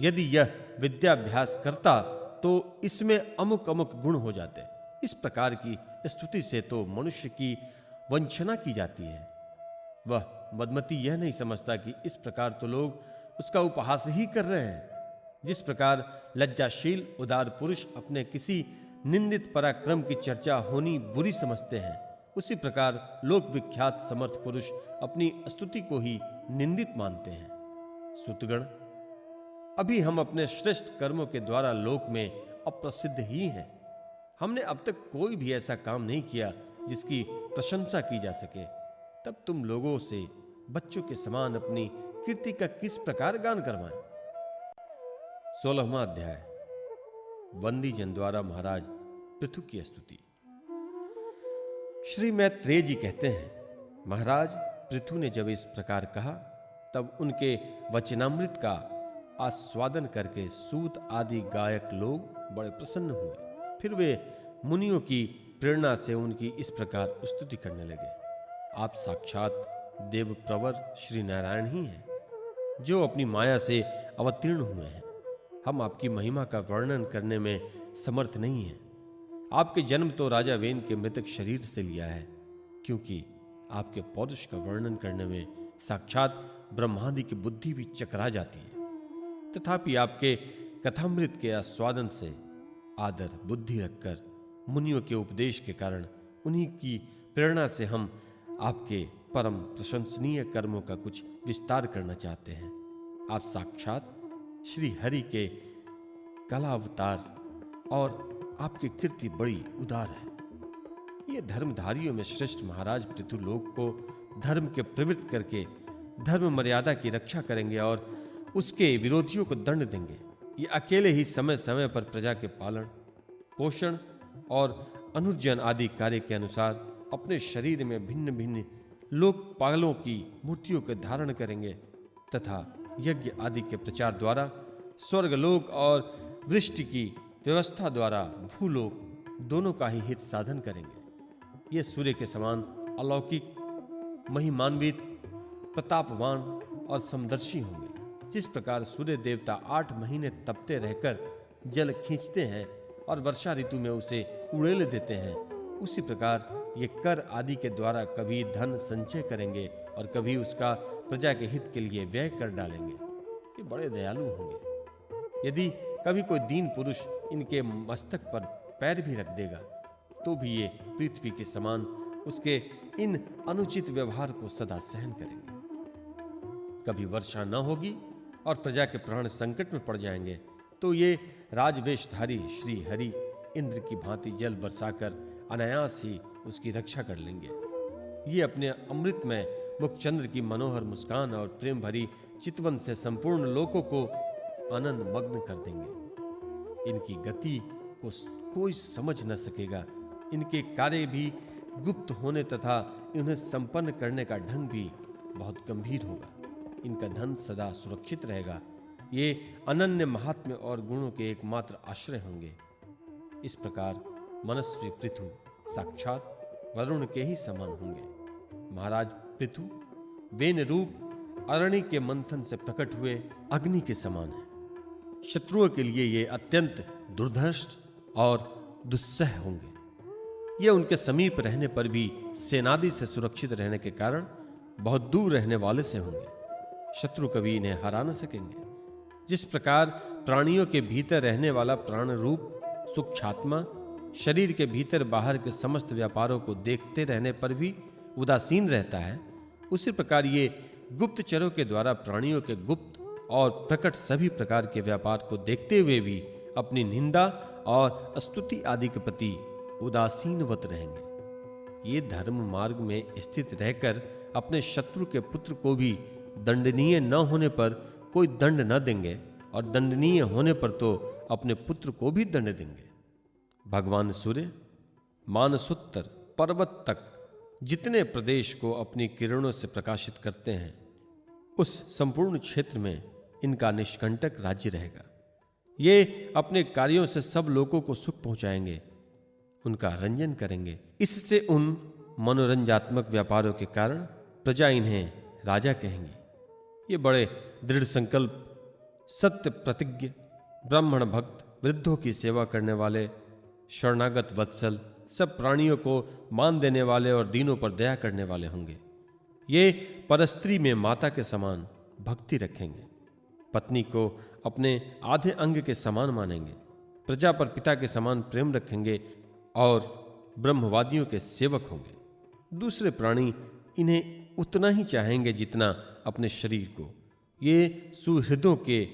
यदि यह विद्याभ्यास करता तो इसमें अमुक अमुक गुण हो जाते। इस प्रकार की स्तुति से तो मनुष्य की वंचना की जाती है। वह मदमती यह नहीं समझता कि इस प्रकार तो लोग उसका उपहास ही कर रहे हैं। जिस प्रकार लज्जाशील उदार पुरुष अपने किसी निंदित पराक्रम की चर्चा होनी बुरी समझते हैं, उसी प्रकार लोक विख्यात समर्थ पुरुष अपनी स्तुति को ही निंदित मानते हैं। सुतगण, अभी हम अपने श्रेष्ठ कर्मों के द्वारा लोक में अप्रसिद्ध ही हैं। हमने अब तक कोई भी ऐसा काम नहीं किया जिसकी प्रशंसा की जा सके। तब तुम लोगों से बच्चों के समान अपनी कीर्ति का किस प्रकार गान करवाएं? 16वां अध्याय, वंदीजन द्वारा महाराज पृथु की स्तुति। श्री मैत्रेय जी कहते हैं, महाराज पृथु ने जब इस प्रकार कहा, तब उनके वचनामृत का आस्वादन करके सूत आदि गायक लोग बड़े प्रसन्न हुए। फिर वे मुनियों की प्रेरणा से उनकी इस प्रकार स्तुति करने लगे। आप साक्षात देव प्रवर श्री नारायण ही हैं, जो अपनी माया से अवतीर्ण हुए हैं। हम आपकी महिमा का वर्णन करने में समर्थ नहीं हैं। आपके जन्म तो राजा वेन के मृतक शरीर से लिया है, क्योंकि आपके पौरुष का वर्णन करने में साक्षात ब्रह्मादि की बुद्धि भी चकरा जाती है। तथापि आपके कथामृत के आस्वादन से आदर बुद्धि रखकर मुनियों के उपदेश के कारण, उन्हीं की प्रेरणा से हम आपके परम प्रशंसनीय कर्मों का कुछ विस्तार करना चाहते हैं। आप साक्षात श्री हरि के कला अवतार और आपकी कीर्ति बड़ी उदार है। ये धर्मधारियों में श्रेष्ठ महाराज पृथुलोक को धर्म के प्रवृत्त करके धर्म मर्यादा की रक्षा करेंगे और उसके विरोधियों को दंड देंगे। ये अकेले ही समय समय पर प्रजा के पालन पोषण और अनुर्जन आदि कार्य के अनुसार अपने शरीर में भिन्न भिन्न लोकपालों की मूर्तियों के धारण करेंगे तथा यज्ञ आदि के प्रचार द्वारा स्वर्गलोक और वृष्टि की व्यवस्था द्वारा भूलोक दोनों का ही हित साधन करेंगे। ये सूर्य के समान अलौकिक, महिमान्वित, प्रतापवान और समदर्शी होंगे। जिस प्रकार सूर्य देवता 8 महीने तपते रहकर जल खींचते हैं और वर्षा ऋतु में उसे उड़ेल देते हैं, उसी प्रकार ये कर आदि के द्वारा कभी धन संचय करेंगे और कभी उसका प्रजा के हित के लिए व्यय कर डालेंगे। ये बड़े दयालु होंगे। यदि कभी कोई दीन पुरुष इनके मस्तक पर पैर भी रख देगा तो भी ये पृथ्वी के समान उसके इन अनुचित व्यवहार को सदा सहन करेंगे। कभी वर्षा न होगी और प्रजा के प्राण संकट में पड़ जाएंगे तो ये राजवेशधारी श्री हरि इंद्र की भांति जल बरसाकर अनायास ही उसकी रक्षा कर लेंगे। ये अपने अमृत में मुखचंद्र की मनोहर मुस्कान और प्रेम भरी चितवन से संपूर्ण लोकों को आनंद मग्न कर देंगे। इनकी गति को कोई समझ न सकेगा। इनके कार्य भी गुप्त होने तथा इन्हें संपन्न करने का ढंग भी बहुत गंभीर होगा। इनका धन सदा सुरक्षित रहेगा। ये अनन्य महात्म्य और गुणों के एकमात्र आश्रय होंगे। इस प्रकार मनस्वी पृथु साक्षात वरुण के ही समान होंगे। महाराज पृथु वेन रूप अरणि के मंथन से प्रकट हुए अग्नि के समान है। शत्रुओं के लिए ये अत्यंत दुर्धर्ष और दुस्सह होंगे। ये उनके समीप रहने पर भी सेनादि से सुरक्षित रहने के कारण बहुत दूर रहने वाले से होंगे। शत्रु कभी इन्हें हरा न सकेंगे। जिस प्रकार प्राणियों के भीतर रहने वाला प्राण रूप सूक्ष्मात्मा शरीर के भीतर बाहर के समस्त व्यापारों को देखते रहने पर भी उदासीन रहता है, उसी प्रकार ये गुप्तचरों के द्वारा प्राणियों के गुप्त और प्रकट सभी प्रकार के व्यापार को देखते हुए भी अपनी निंदा और स्तुति आदि के प्रति उदासीनवत रहेंगे। ये धर्म मार्ग में स्थित रहकर अपने शत्रु के पुत्र को भी दंडनीय न होने पर कोई दंड न देंगे और दंडनीय होने पर तो अपने पुत्र को भी दंड देंगे। भगवान सूर्य मानसोत्तर पर्वत तक जितने प्रदेश को अपनी किरणों से प्रकाशित करते हैं, उस संपूर्ण क्षेत्र में इनका निष्कंटक राज्य रहेगा। ये अपने कार्यों से सब लोगों को सुख पहुंचाएंगे, उनका रंजन करेंगे। इससे उन मनोरंजात्मक व्यापारों के कारण प्रजा इन्हें राजा कहेंगी। ये बड़े दृढ़ संकल्प, सत्य प्रतिज्ञ, ब्राह्मण भक्त, वृद्धों की सेवा करने वाले, शरणागत वत्सल, सब प्राणियों को मान देने वाले और दीनों पर दया करने वाले होंगे। ये परस्त्री में माता के समान भक्ति रखेंगे, पत्नी को अपने आधे अंग के समान मानेंगे, प्रजा पर पिता के समान प्रेम रखेंगे और ब्रह्मवादियों के सेवक होंगे। दूसरे प्राणी इन्हें उतना ही चाहेंगे जितना अपने शरीर को। ये सुहृदों के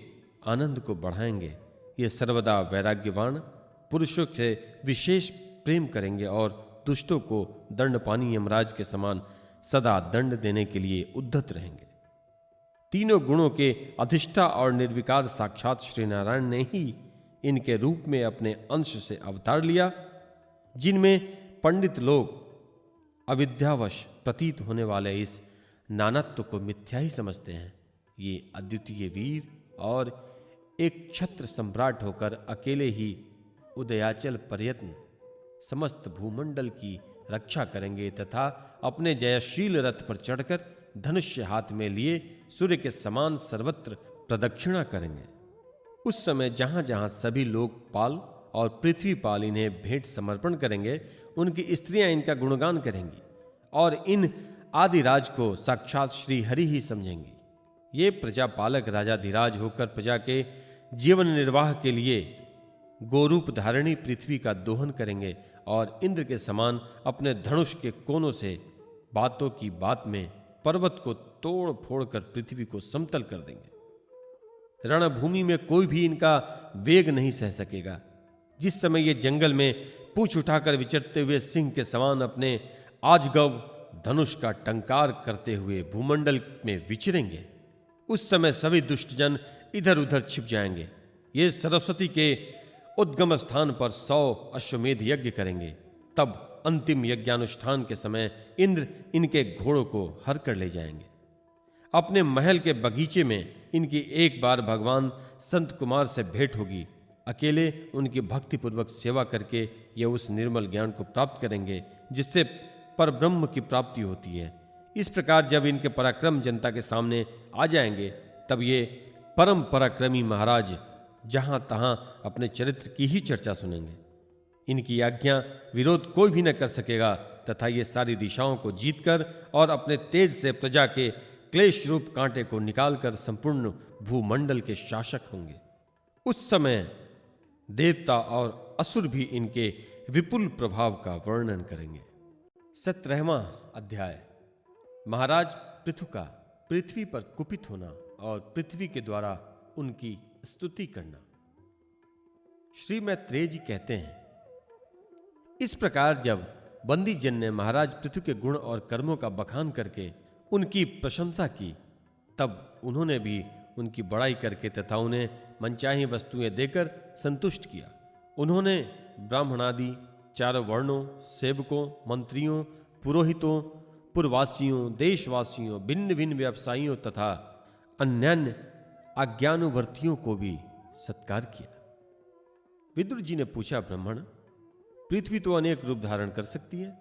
आनंद को बढ़ाएंगे। ये सर्वदा वैराग्यवान पुरुषों से विशेष प्रेम करेंगे और दुष्टों को दंडपानी यमराज के समान सदा दंड देने के लिए उद्धत रहेंगे। तीनों गुणों के अधिष्ठा और निर्विकार साक्षात श्री नारायण ने ही इनके रूप में अपने अंश से अवतार लिया, जिनमें पंडित लोग अविद्यावश प्रतीत होने वाले इस नानत्व को मिथ्या ही समझते हैं। ये अद्वितीय वीर और एक छत्र सम्राट होकर अकेले ही उदयाचल पर्यटन समस्त भूमंडल की रक्षा करेंगे तथा अपने जयशील रथ पर चढ़कर धनुष्य हाथ में लिए सूर्य के समान सर्वत्र प्रदक्षिणा करेंगे। उस समय जहां जहां सभी लोकपाल और पृथ्वीपाल इन्हें भेंट समर्पण करेंगे, उनकी स्त्रियां इनका गुणगान करेंगी और इन आदिराज को साक्षात श्री हरि ही समझेंगी। ये प्रजापालक राजाधिराज होकर प्रजा के जीवन निर्वाह के लिए गोरूप धारणी पृथ्वी का दोहन करेंगे और इंद्र के समान अपने धनुष के कोनों से बातों की बात में पर्वत को तोड़ फोड़ कर पृथ्वी को समतल कर देंगे। रणभूमि में कोई भी इनका वेग नहीं सह सकेगा। जिस समय ये जंगल में पूंछ उठाकर विचरते हुए सिंह के समान अपने आजगव धनुष का टंकार करते हुए भूमंडल में विचरेंगे, उस समय सभी दुष्टजन इधर उधर छिप जाएंगे। ये सरस्वती के उद्गम स्थान पर 100 अश्वमेध यज्ञ करेंगे। तब अंतिम यज्ञानुष्ठान के समय इंद्र इनके घोड़ों को हर कर ले जाएंगे। अपने महल के बगीचे में इनकी एक बार भगवान संत कुमार से भेंट होगी। अकेले उनकी भक्तिपूर्वक सेवा करके ये उस निर्मल ज्ञान को प्राप्त करेंगे जिससे परब्रह्म की प्राप्ति होती है। इस प्रकार जब इनके पराक्रम जनता के सामने आ जाएंगे, तब ये परम पराक्रमी महाराज जहां तहां अपने चरित्र की ही चर्चा सुनेंगे। इनकी आज्ञा विरोध कोई भी न कर सकेगा तथा ये सारी दिशाओं को जीतकर और अपने तेज से प्रजा के क्लेश रूप कांटे को निकालकर संपूर्ण भूमंडल के शासक होंगे। उस समय देवता और असुर भी इनके विपुल प्रभाव का वर्णन करेंगे। 17वां अध्याय, महाराज पृथु का पृथ्वी पर कुपित होना और पृथ्वी के द्वारा उनकी स्तुति करना। श्री मैत्रेय जी कहते हैं, इस प्रकार जब बंदी जन ने महाराज पृथु के गुण और कर्मों का बखान करके उनकी प्रशंसा की, तब उन्होंने भी उनकी बड़ाई करके तथा उन्हें मनचाही वस्तुएं देकर संतुष्ट किया। उन्होंने ब्राह्मणादि चारों वर्णों, सेवकों, मंत्रियों, पुरोहितों, पुरवासियों, देशवासियों, भिन्न भिन्न व्यवसायियों तथा अन्यान्य आज्ञानुवर्तियों को भी सत्कार किया। विदुर जी ने पूछा, ब्राह्मण, पृथ्वी तो अनेक रूप धारण कर सकती है,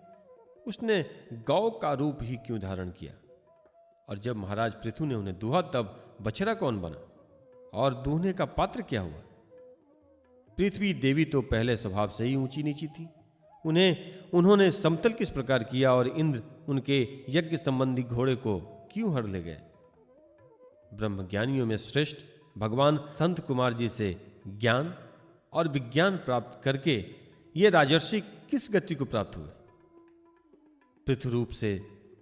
उसने गौ का रूप ही क्यों धारण किया? और जब महाराज पृथु ने उन्हें दुहा, तब बछड़ा कौन बना और दूहने का पात्र क्या हुआ? पृथ्वी देवी तो पहले स्वभाव से ही ऊंची नीची थी, उन्होंने समतल किस प्रकार किया और इंद्र उनके यज्ञ संबंधी घोड़े को क्यों हर ले गए? ब्रह्मज्ञानियों में श्रेष्ठ भगवान संत कुमार जी से ज्ञान और विज्ञान प्राप्त करके ये राजर्षि किस गति को प्राप्त हुए? पृथु रूप से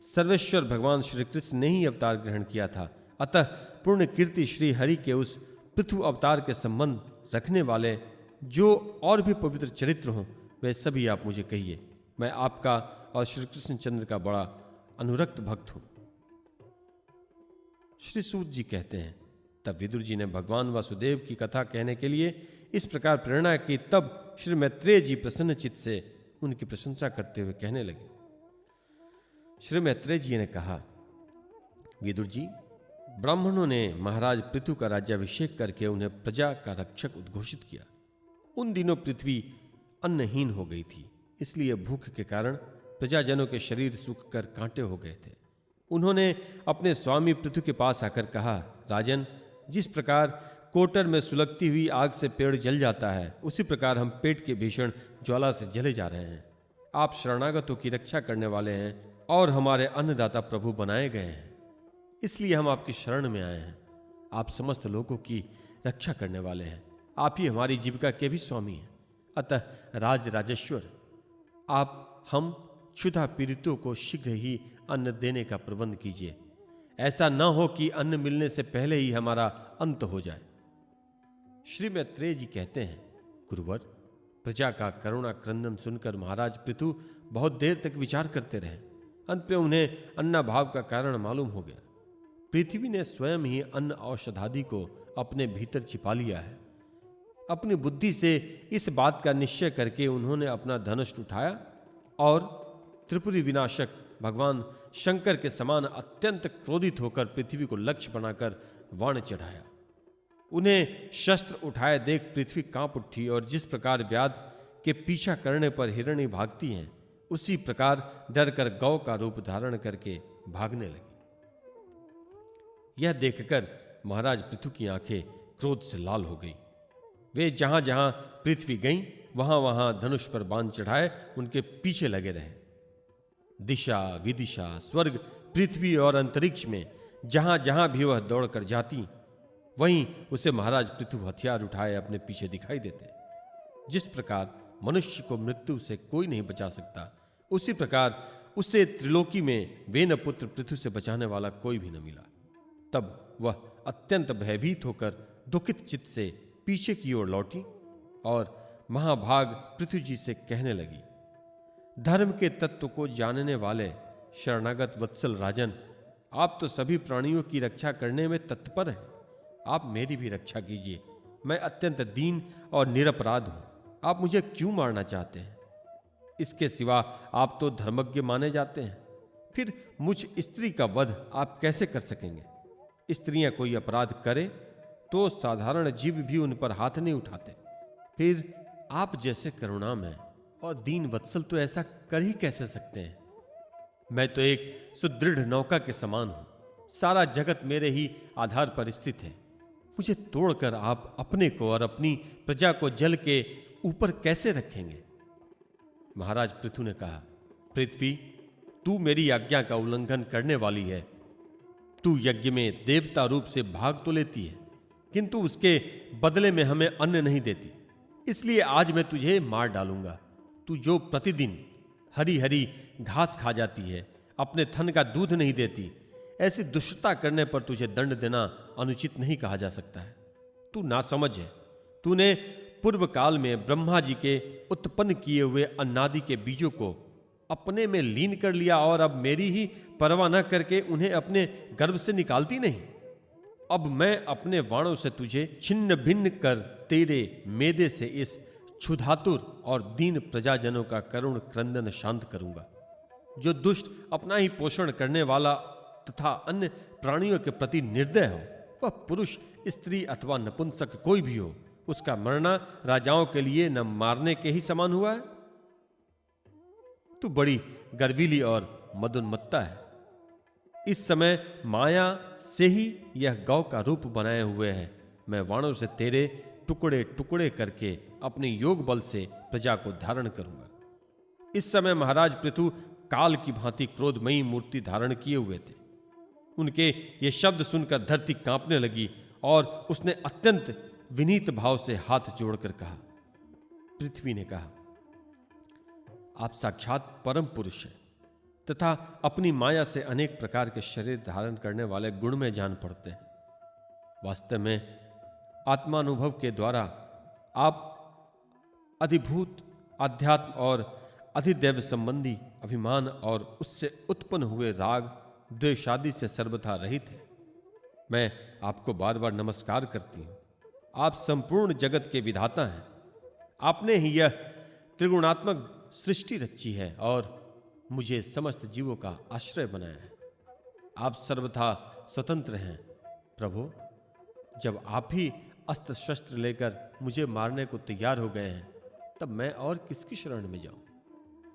सर्वेश्वर भगवान श्री कृष्ण ने ही अवतार ग्रहण किया था। अतः पूर्ण कीर्ति श्री हरि के उस पृथु अवतार के संबंध रखने वाले जो और भी पवित्र चरित्र हों, वे सभी आप मुझे कहिए। मैं आपका और श्री कृष्ण चंद्र का बड़ा अनुरक्त भक्त हूं। श्री सूत जी कहते हैं, तब विदुर जी ने भगवान वासुदेव की कथा कहने के लिए इस प्रकार प्रेरणा की। तब श्री मैत्रेय जी प्रसन्न चित्त से उनकी प्रशंसा करते हुए कहने लगे। श्री मैत्रेय जी ने कहा, विदुर जी, ब्राह्मणों ने महाराज पृथु का राज्याभिषेक करके उन्हें प्रजा का रक्षक उद्घोषित किया। उन दिनों पृथ्वी अन्नहीन हो गई थी, इसलिए भूख के कारण प्रजाजनों के शरीर सूख कर कांटे हो गए थे। उन्होंने अपने स्वामी पृथु के पास आकर कहा, राजन, जिस प्रकार कोटर में सुलगती हुई आग से पेड़ जल जाता है, उसी प्रकार हम पेट के भीषण ज्वाला से जले जा रहे हैं। आप शरणागतों की रक्षा करने वाले हैं और हमारे अन्नदाता प्रभु बनाए गए हैं, इसलिए हम आपकी शरण में आए हैं। आप समस्त लोगों की रक्षा करने वाले हैं, आप ही हमारी जीविका के भी स्वामी हैं। अतः राजेश्वर, आप हम क्षुधा पीड़ितों को शीघ्र ही अन्न देने का प्रबंध कीजिए। ऐसा न हो कि अन्न मिलने से पहले ही हमारा अंत हो जाए। श्री मैत्रेय जी कहते हैं, गुरुवर, प्रजा का करुणा क्रंदन सुनकर महाराज पृथु बहुत देर तक विचार करते रहे। अंत में उन्हें अन्नाभाव का कारण मालूम हो गया। पृथ्वी ने स्वयं ही अन्न औषधादि को अपने भीतर छिपा लिया है। अपनी बुद्धि से इस बात का निश्चय करके उन्होंने अपना धनुष उठाया और त्रिपुरी विनाशक भगवान शंकर के समान अत्यंत क्रोधित होकर पृथ्वी को लक्ष्य बनाकर वाण चढ़ाया। उन्हें शस्त्र उठाए देख पृथ्वी कांप उठी और जिस प्रकार व्याध के पीछा करने पर हिरणी भागती हैं, उसी प्रकार डरकर गौ का रूप धारण करके भागने लगी। यह देखकर महाराज पृथु की आंखें क्रोध से लाल हो गई। वे जहां जहां पृथ्वी गईं, वहां वहां धनुष पर बाण चढ़ाए उनके पीछे लगे रहे। दिशा विदिशा, स्वर्ग, पृथ्वी और अंतरिक्ष में जहां जहां भी वह दौड़कर जाती, वहीं उसे महाराज पृथु हथियार उठाए अपने पीछे दिखाई देते। जिस प्रकार मनुष्य को मृत्यु से कोई नहीं बचा सकता, उसी प्रकार उसे त्रिलोकी में वेन पुत्र पृथु से बचाने वाला कोई भी न मिला। तब वह अत्यंत भयभीत होकर दुखित चित्त से पीछे की ओर लौटी और महाभाग पृथु जी से कहने लगी, धर्म के तत्व को जानने वाले शरणागत वत्सल राजन, आप तो सभी प्राणियों की रक्षा करने में तत्पर हैं, आप मेरी भी रक्षा कीजिए। मैं अत्यंत दीन और निरपराध हूं, आप मुझे क्यों मारना चाहते हैं? इसके सिवा आप तो धर्मज्ञ माने जाते हैं, फिर मुझ स्त्री का वध आप कैसे कर सकेंगे? स्त्रियां कोई अपराध करे तो साधारण जीव भी उन पर हाथ नहीं उठाते, फिर आप जैसे करुणामय और दीन वत्सल तो ऐसा कर ही कैसे सकते हैं? मैं तो एक सुदृढ़ नौका के समान हूं, सारा जगत मेरे ही आधार पर स्थित है, मुझे तोड़कर आप अपने को और अपनी प्रजा को जल के ऊपर कैसे रखेंगे? महाराज पृथु ने कहा, पृथ्वी, तू मेरी आज्ञा का उल्लंघन करने वाली है। तू यज्ञ में देवता रूप से भाग तो लेती है, किंतु उसके बदले में हमें अन्न नहीं देती, इसलिए आज मैं तुझे मार डालूंगा। तू जो प्रतिदिन हरी हरी घास खा जाती है, अपने थन का दूध नहीं देती, ऐसी दुष्टता करने पर तुझे दंड देना अनुचित नहीं कहा जा सकता है। तू नासमझ है। तूने पूर्व काल में ब्रह्मा जी के उत्पन्न किए हुए अन्नादि के बीजों को अपने में लीन कर लिया और अब मेरी ही परवाह न करके उन्हें अपने गर्भ से निकालती नहीं। अब मैं अपने वाणों से तुझे छिन्न भिन्न कर तेरे मेदे से इस क्षुधातुर और दीन प्रजाजनों का करुण क्रंदन शांत करूंगा। जो दुष्ट अपना ही पोषण करने वाला तथा अन्य प्राणियों के प्रति निर्दय हो, वह पुरुष, स्त्री अथवा नपुंसक कोई भी हो, उसका मरना राजाओं के लिए न मारने के ही समान हुआ है। तू बड़ी गर्वीली और मदोन्मत्ता है। इस समय माया से ही यह गौ का रूप बनाए हुए है। मैं वाणों से तेरे टुकड़े टुकड़े करके अपने योग बल से प्रजा को धारण करूंगा। इस समय महाराज पृथु काल की भांति क्रोधमयी मूर्ति धारण किए हुए थे। उनके ये शब्द सुनकर धरती कांपने लगी और उसने अत्यंत विनीत भाव से हाथ जोड़कर कहा। पृथ्वी ने कहा, आप साक्षात परम पुरुष हैं तथा अपनी माया से अनेक प्रकार के शरीर धारण करने वाले गुण में जान पड़ते हैं। वास्तव में आत्मानुभव के द्वारा आप अधिभूत, आध्यात्म और अधिदैव संबंधी अभिमान और उससे उत्पन्न हुए राग, द्वेषादि से सर्वथा रहित है। मैं आपको बार बार नमस्कार करती हूं। आप संपूर्ण जगत के विधाता हैं। आपने ही यह त्रिगुणात्मक सृष्टि रची है और मुझे समस्त जीवों का आश्रय बनाया है। आप सर्वथा स्वतंत्र हैं। प्रभु, जब आप ही अस्त्र शस्त्र लेकर मुझे मारने को तैयार हो गए हैं, तब मैं और किसकी शरण में जाऊं?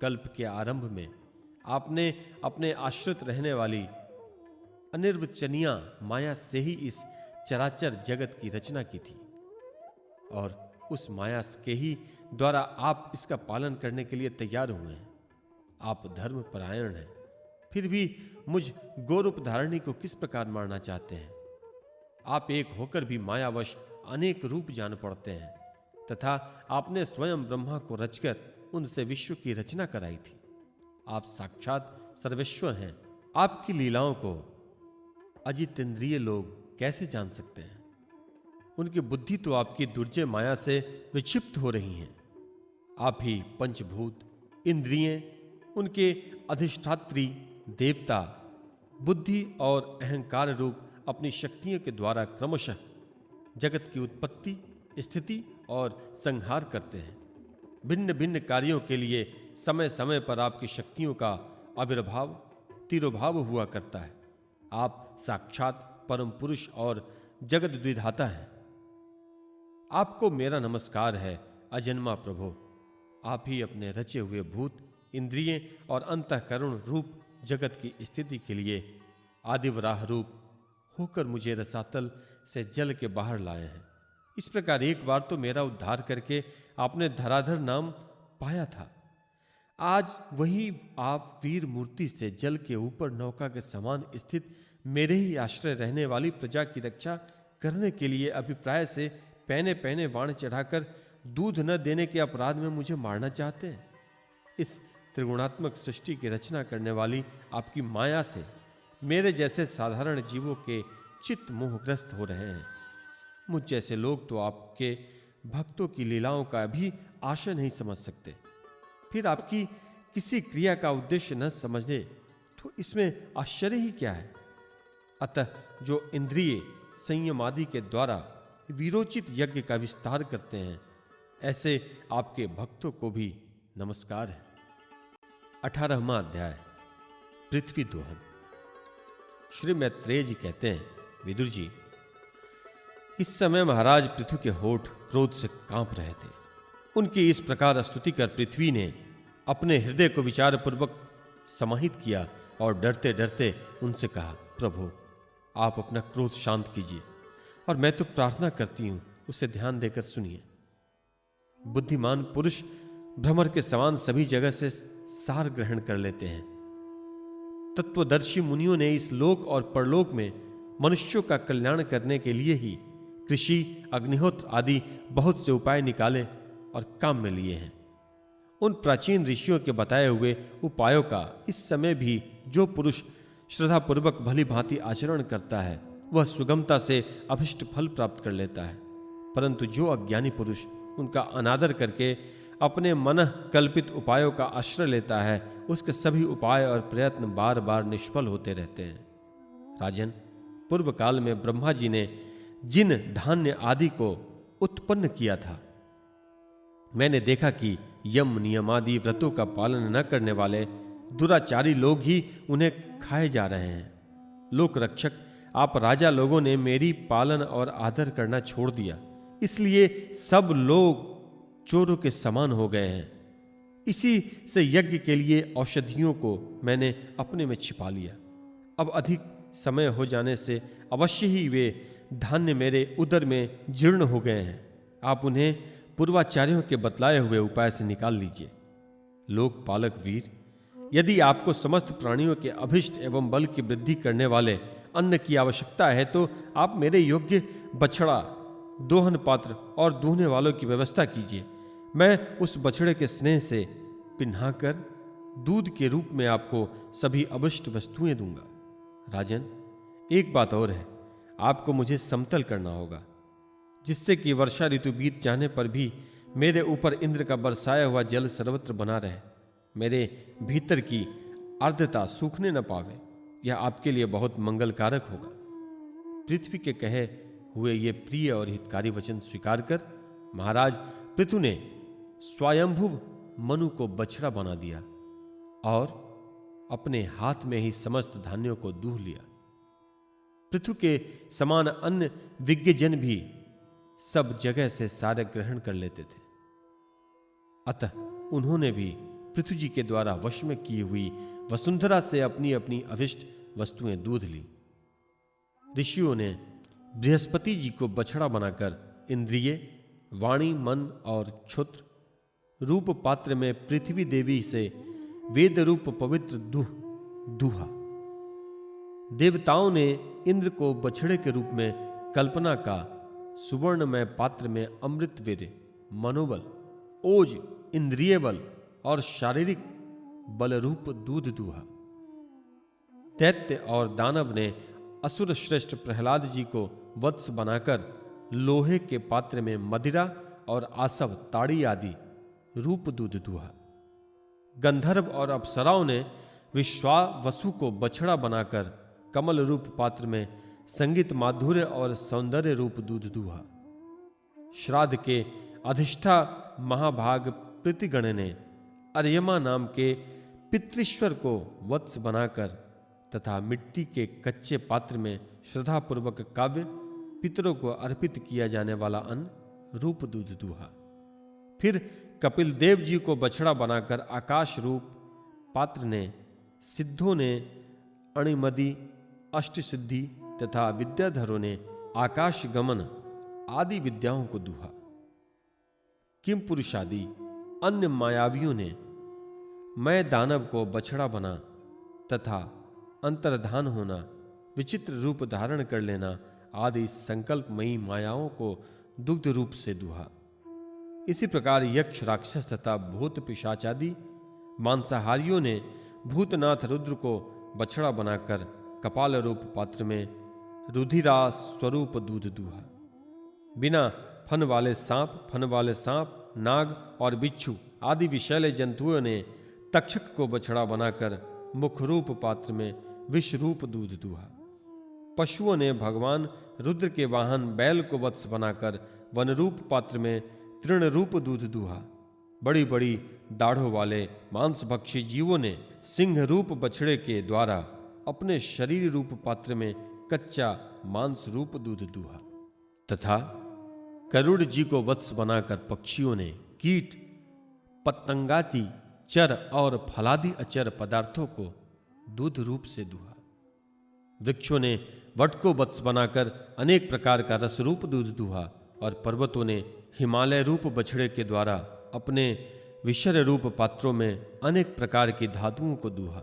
कल्प के आरंभ में आपने अपने आश्रित रहने वाली अनिर्वचनीय माया से ही इस चराचर जगत की रचना की थी और उस माया के ही द्वारा आप इसका पालन करने के लिए तैयार हुए हैं। आप धर्म परायण हैं, फिर भी मुझ गोरूप धारणी को किस प्रकार मारना चाहते हैं? आप एक होकर भी मायावश अनेक रूप जान पड़ते हैं तथा आपने स्वयं ब्रह्मा को रचकर उनसे विश्व की रचना कराई थी। आप साक्षात सर्वेश्वर हैं। आपकी लीलाओं को अजितेंद्रिय लोग कैसे जान सकते हैं? उनकी बुद्धि तो आपकी दुर्जय माया से विक्षिप्त हो रही हैं। आप ही पंचभूत, इंद्रियें, उनके अधिष्ठात्री देवता, बुद्धि और अहंकार रूप अपनी शक्तियों के द्वारा क्रमशः जगत की उत्पत्ति, स्थिति और संहार करते हैं। भिन्न भिन्न कार्यों के लिए समय समय पर आपकी शक्तियों का आविर्भाव, तिरोभाव हुआ करता है। आप साक्षात परम पुरुष और जगत द्विधाता हैं। आपको मेरा नमस्कार है अजन्मा प्रभु। आप ही अपने रचे हुए भूत, इंद्रियें और अंतःकरण रूप जगत की स्थिति के लिए आदिवराह रूप होकर मुझे रसातल से जल के बाहर लाए हैं। इस प्रकार एक बार तो मेरा उद्धार करके आपने धराधर नाम पाया था। आज वही आप वीर मूर्ति से जल के ऊपर नौका के समान स्थित मेरे ही आश्रय रहने वाली प्रजा की रक्षा करने के लिए अभिप्राय से पहने पहने वाण चढ़ाकर दूध न देने के अपराध में मुझे मारना चाहते हैं? इस त्रिगुणात्मक सृष्टि की रचना करने वाली आपकी माया से मेरे जैसे साधारण जीवों के चित्त मोहग्रस्त हो रहे हैं। मुझ जैसे लोग तो आपके भक्तों की लीलाओं का भी आशय नहीं समझ सकते। फिर आपकी किसी क्रिया का उद्देश्य न समझे तो इसमें आश्चर्य ही क्या है? अतः जो इंद्रिय संयम आदि के द्वारा वीरोचित यज्ञ का विस्तार करते हैं, ऐसे आपके भक्तों को भी नमस्कार है। 18वां अध्याय, पृथ्वी दोहन। श्री मैत्रेय जी कहते हैं, विदुर जी, इस समय महाराज पृथु के होठ क्रोध से कांप रहे थे। उनकी इस प्रकार स्तुति कर पृथ्वी ने अपने हृदय को विचारपूर्वक समाहित किया और डरते डरते उनसे कहा, प्रभु आप अपना क्रोध शांत कीजिए और मैं तो प्रार्थना करती हूं, उसे ध्यान देकर सुनिए। बुद्धिमान पुरुष भ्रमर के समान सभी जगह से सार ग्रहण कर लेते हैं। तत्वदर्शी मुनियों ने इस लोक और परलोक में मनुष्यों का कल्याण करने के लिए ही कृषि, अग्निहोत्र आदि बहुत से उपाय निकाले और काम में लिए हैं। उन प्राचीन ऋषियों के बताए हुए उपायों का इस समय भी जो पुरुष श्रद्धापूर्वक भली भांति आचरण करता है, वह सुगमता से अभिष्ट फल प्राप्त कर लेता है। परंतु जो अज्ञानी पुरुष उनका अनादर करके अपने मन कल्पित उपायों का आश्रय लेता है, उसके सभी उपाय और प्रयत्न बार बार निष्फल होते रहते हैं। राजन, पूर्व काल में ब्रह्मा जी ने जिन धान्य आदि को उत्पन्न किया था, मैंने देखा कि यम नियम आदि व्रतों का पालन न करने वाले दुराचारी लोग ही उन्हें खाए जा रहे हैं। लोक रक्षक, आप राजा लोगों ने मेरी पालन और आदर करना छोड़ दिया, इसलिए सब लोग चोरों के समान हो गए हैं। इसी से यज्ञ के लिए औषधियों को मैंने अपने में छिपा लिया। अब अधिक समय हो जाने से अवश्य ही वे धान्य मेरे उदर में जीर्ण हो गए हैं। आप उन्हें पूर्वाचार्यों के बतलाए हुए उपाय से निकाल लीजिए। लोकपालक वीर, यदि आपको समस्त प्राणियों के अभिष्ट एवं बल की वृद्धि करने वाले अन्न की आवश्यकता है, तो आप मेरे योग्य बछड़ा, दोहन पात्र और दूहने वालों की व्यवस्था कीजिए। मैं उस बछड़े के स्नेह से पिन्हाकर दूध के रूप में आपको सभी अभिष्ट वस्तुएं दूंगा। राजन, एक बात और है, आपको मुझे समतल करना होगा, जिससे कि वर्षा ऋतु बीत जाने पर भी मेरे ऊपर इंद्र का बरसाया हुआ जल सर्वत्र बना रहे, मेरे भीतर की आर्द्रता सूखने न पावे। यह आपके लिए बहुत मंगलकारक होगा। पृथ्वी के कहे हुए ये प्रिय और हितकारी वचन स्वीकार कर महाराज पृथु ने स्वयंभुव मनु को बछड़ा बना दिया और अपने हाथ में ही समस्त धान्यों को दूह लिया। पृथु के समान अन्य विज्ञजन भी सब जगह से सारे ग्रहण कर लेते थे। अतः उन्होंने भी पृथु जी के द्वारा वश में की हुई वसुंधरा से अपनी अपनी अभिष्ट वस्तुएं दूध ली। ऋषियों ने बृहस्पति जी को बछड़ा बनाकर इंद्रिय, वाणी, मन और क्षुत्र रूप पात्र में पृथ्वी देवी से वेद रूप पवित्र दूहा। देवताओं ने इंद्र को बछड़े के रूप में कल्पना का सुवर्णमय पात्र में अमृत वीर्य, मनोबल, ओज, इंद्रिय बल और शारीरिक बल रूप दूध दूहा। दैत्य और दानव ने असुर श्रेष्ठ प्रहलाद जी को वत्स बनाकर लोहे के पात्र में मदिरा और आसव, ताड़ी आदि रूप दूध दूहा। गंधर्व और अप्सराओं ने विश्वावसु को बछड़ा बनाकर कमल रूप पात्र में संगीत, माधुर्य और सौंदर्य रूप दूध दूहा। श्राद्ध के अधिष्ठा महाभाग प्रतिगण ने अर्यमा नाम के पितृश्वर को वत्स बनाकर तथा मिट्टी के कच्चे पात्र में श्रद्धापूर्वक काव्य पितरों को अर्पित किया जाने वाला अन्न रूप दूध दूहा। फिर कपिल देव जी को बछड़ा बनाकर आकाश रूप पात्र ने सिद्धों ने अणिमदि, अष्टसिद्धि तथा विद्याधरों ने आकाश गमन आदि विद्याओं को दूहा। किम पुरुषादि अन्य मायावियों ने मैं दानव को बछड़ा बना तथा अंतर्धान होना, विचित्र रूप धारण कर लेना आदि संकल्पमयी मायाओं को दुग्ध रूप से दूहा। इसी प्रकार यक्ष, राक्षस तथा भूत पिशाच आदि मांसाहारियों ने भूतनाथ रुद्र को बछड़ा बनाकर कपाल रूप पात्र में रुधिरा स्वरूप दूध दूहा। बिना फन वाले सांप, नाग और बिच्छू आदि विषैले जंतुओं ने तक्षक को बछड़ा बनाकर मुख रूप पात्र में विष रूप दूध दूहा। पशुओं ने भगवान रुद्र के वाहन बैल को वत्स बनाकर वन रूप पात्र में तृण रूप दूध दूहा। बड़ी बड़ी दाढ़ों वाले मांसभक्षी जीवों ने सिंह रूप बछड़े के द्वारा अपने शरीर रूप पात्र में कच्चा मांस रूप दूध दूहा। तथा गरुड़ जी को वत्स बनाकर पक्षियों ने कीट, पतंगादि चर और फलादि अचर पदार्थों को दूध रूप से दूहा। वृक्षों ने वट को वत्स बनाकर अनेक प्रकार का रस रूप दूध दूहा और पर्वतों ने हिमालय रूप बछड़े के द्वारा अपने विषर रूप पात्रों में अनेक प्रकार की धातुओं को दूहा।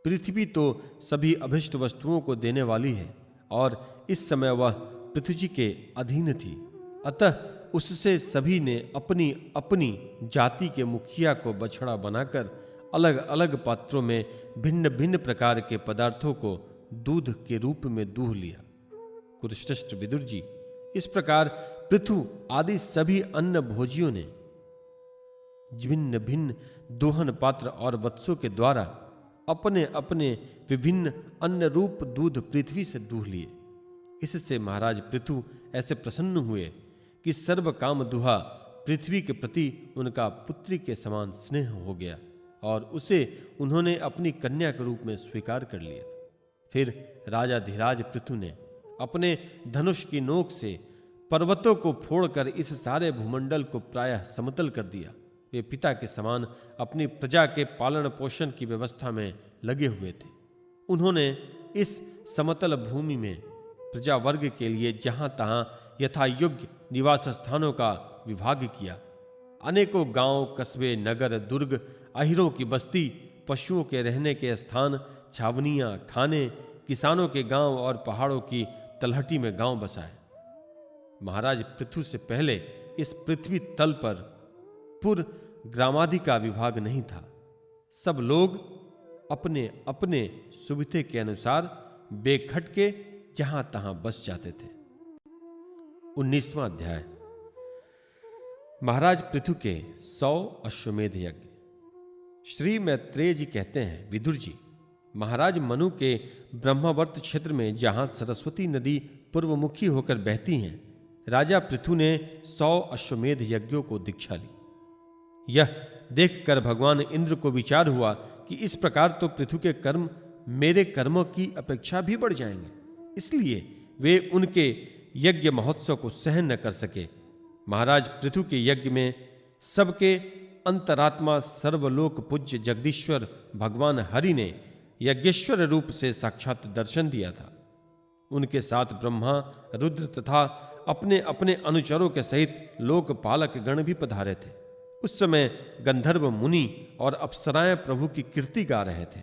पृथ्वी तो सभी अभिष्ट वस्तुओं को देने वाली है और इस समय वह पृथ्वी जी के अधीन थी, अतः उससे सभी ने अपनी अपनी जाति के मुखिया को बछड़ा बनाकर अलग अलग पात्रों में भिन्न भिन्न प्रकार के पदार्थों को दूध के रूप में दूह लिया। कुरुश्रेष्ठ विदुर जी, इस प्रकार पृथु आदि सभी अन्न भोजियों ने भिन्न भिन्न दोहन पात्र और वत्सों के द्वारा अपने अपने विभिन्न अन्न रूप दूध पृथ्वी से दूह लिए। इससे महाराज पृथु ऐसे प्रसन्न हुए कि सर्व काम दुहा पृथ्वी के प्रति उनका पुत्री के समान स्नेह हो गया और उसे उन्होंने अपनी कन्या के रूप में स्वीकार कर लिया। फिर राजा धीराज पृथु ने अपने धनुष की नोक से पर्वतों को फोड़कर इस सारे भूमंडल को प्रायः समतल कर दिया। वे पिता के समान अपनी प्रजा के पालन पोषण की व्यवस्था में लगे हुए थे। उन्होंने इस समतल भूमि में प्रजा वर्ग के लिए जहां तहां यथा योग्य निवास स्थानों का विभाग किया। अनेकों गांव, कस्बे, नगर, दुर्ग, अहिरों की बस्ती, पशुओं के रहने के स्थान, छावनियां, खाने, किसानों के गांव और पहाड़ों की तलहटी में गांव बसाए। महाराज पृथु से पहले इस पृथ्वी तल पर पुर ग्रामादि का विभाग नहीं था। सब लोग अपने अपने सुविधे के अनुसार बेखटके जहां तहां बस जाते थे। 19वां अध्याय। महाराज पृथु के 100 अश्वमेध यज्ञ। श्री मैत्रेय जी कहते हैं, विदुर जी, महाराज मनु के ब्रह्मावर्त क्षेत्र में जहां सरस्वती नदी पूर्वमुखी होकर बहती हैं, राजा पृथु ने 100 अश्वमेध यज्ञों को दीक्षा ली। यह देखकर भगवान इंद्र को विचार हुआ कि इस प्रकार तो पृथु के कर्म मेरे कर्मों की अपेक्षा भी बढ़ जाएंगे, इसलिए वे उनके यज्ञ महोत्सव को सहन न कर सके। महाराज पृथु के यज्ञ में सबके अंतरात्मा सर्वलोक पूज्य जगदीश्वर भगवान हरि ने यज्ञेश्वर रूप से साक्षात दर्शन दिया था। उनके साथ ब्रह्मा, रुद्र तथा अपने अपने अनुचरों के सहित लोकपालक गण भी पधारे थे। उस समय गंधर्व मुनि और अप्सराएं प्रभु की कीर्ति गा रहे थे।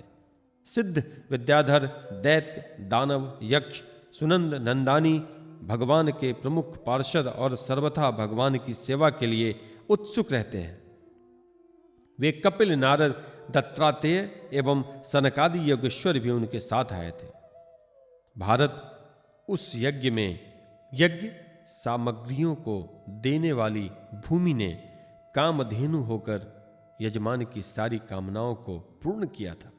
सिद्ध, विद्याधर, दैत्य, दानव, यक्ष, सुनंद, नंदानी भगवान के प्रमुख पार्षद और सर्वथा भगवान की सेवा के लिए उत्सुक रहते हैं। वे कपिल, नारद, दत्तात्रेय एवं सनकादि योगेश्वर भी उनके साथ आए थे। भारत उस यज्ञ में यज्ञ सामग्रियों को देने वाली भूमि ने कामधेनु होकर यजमान की सारी कामनाओं को पूर्ण किया था।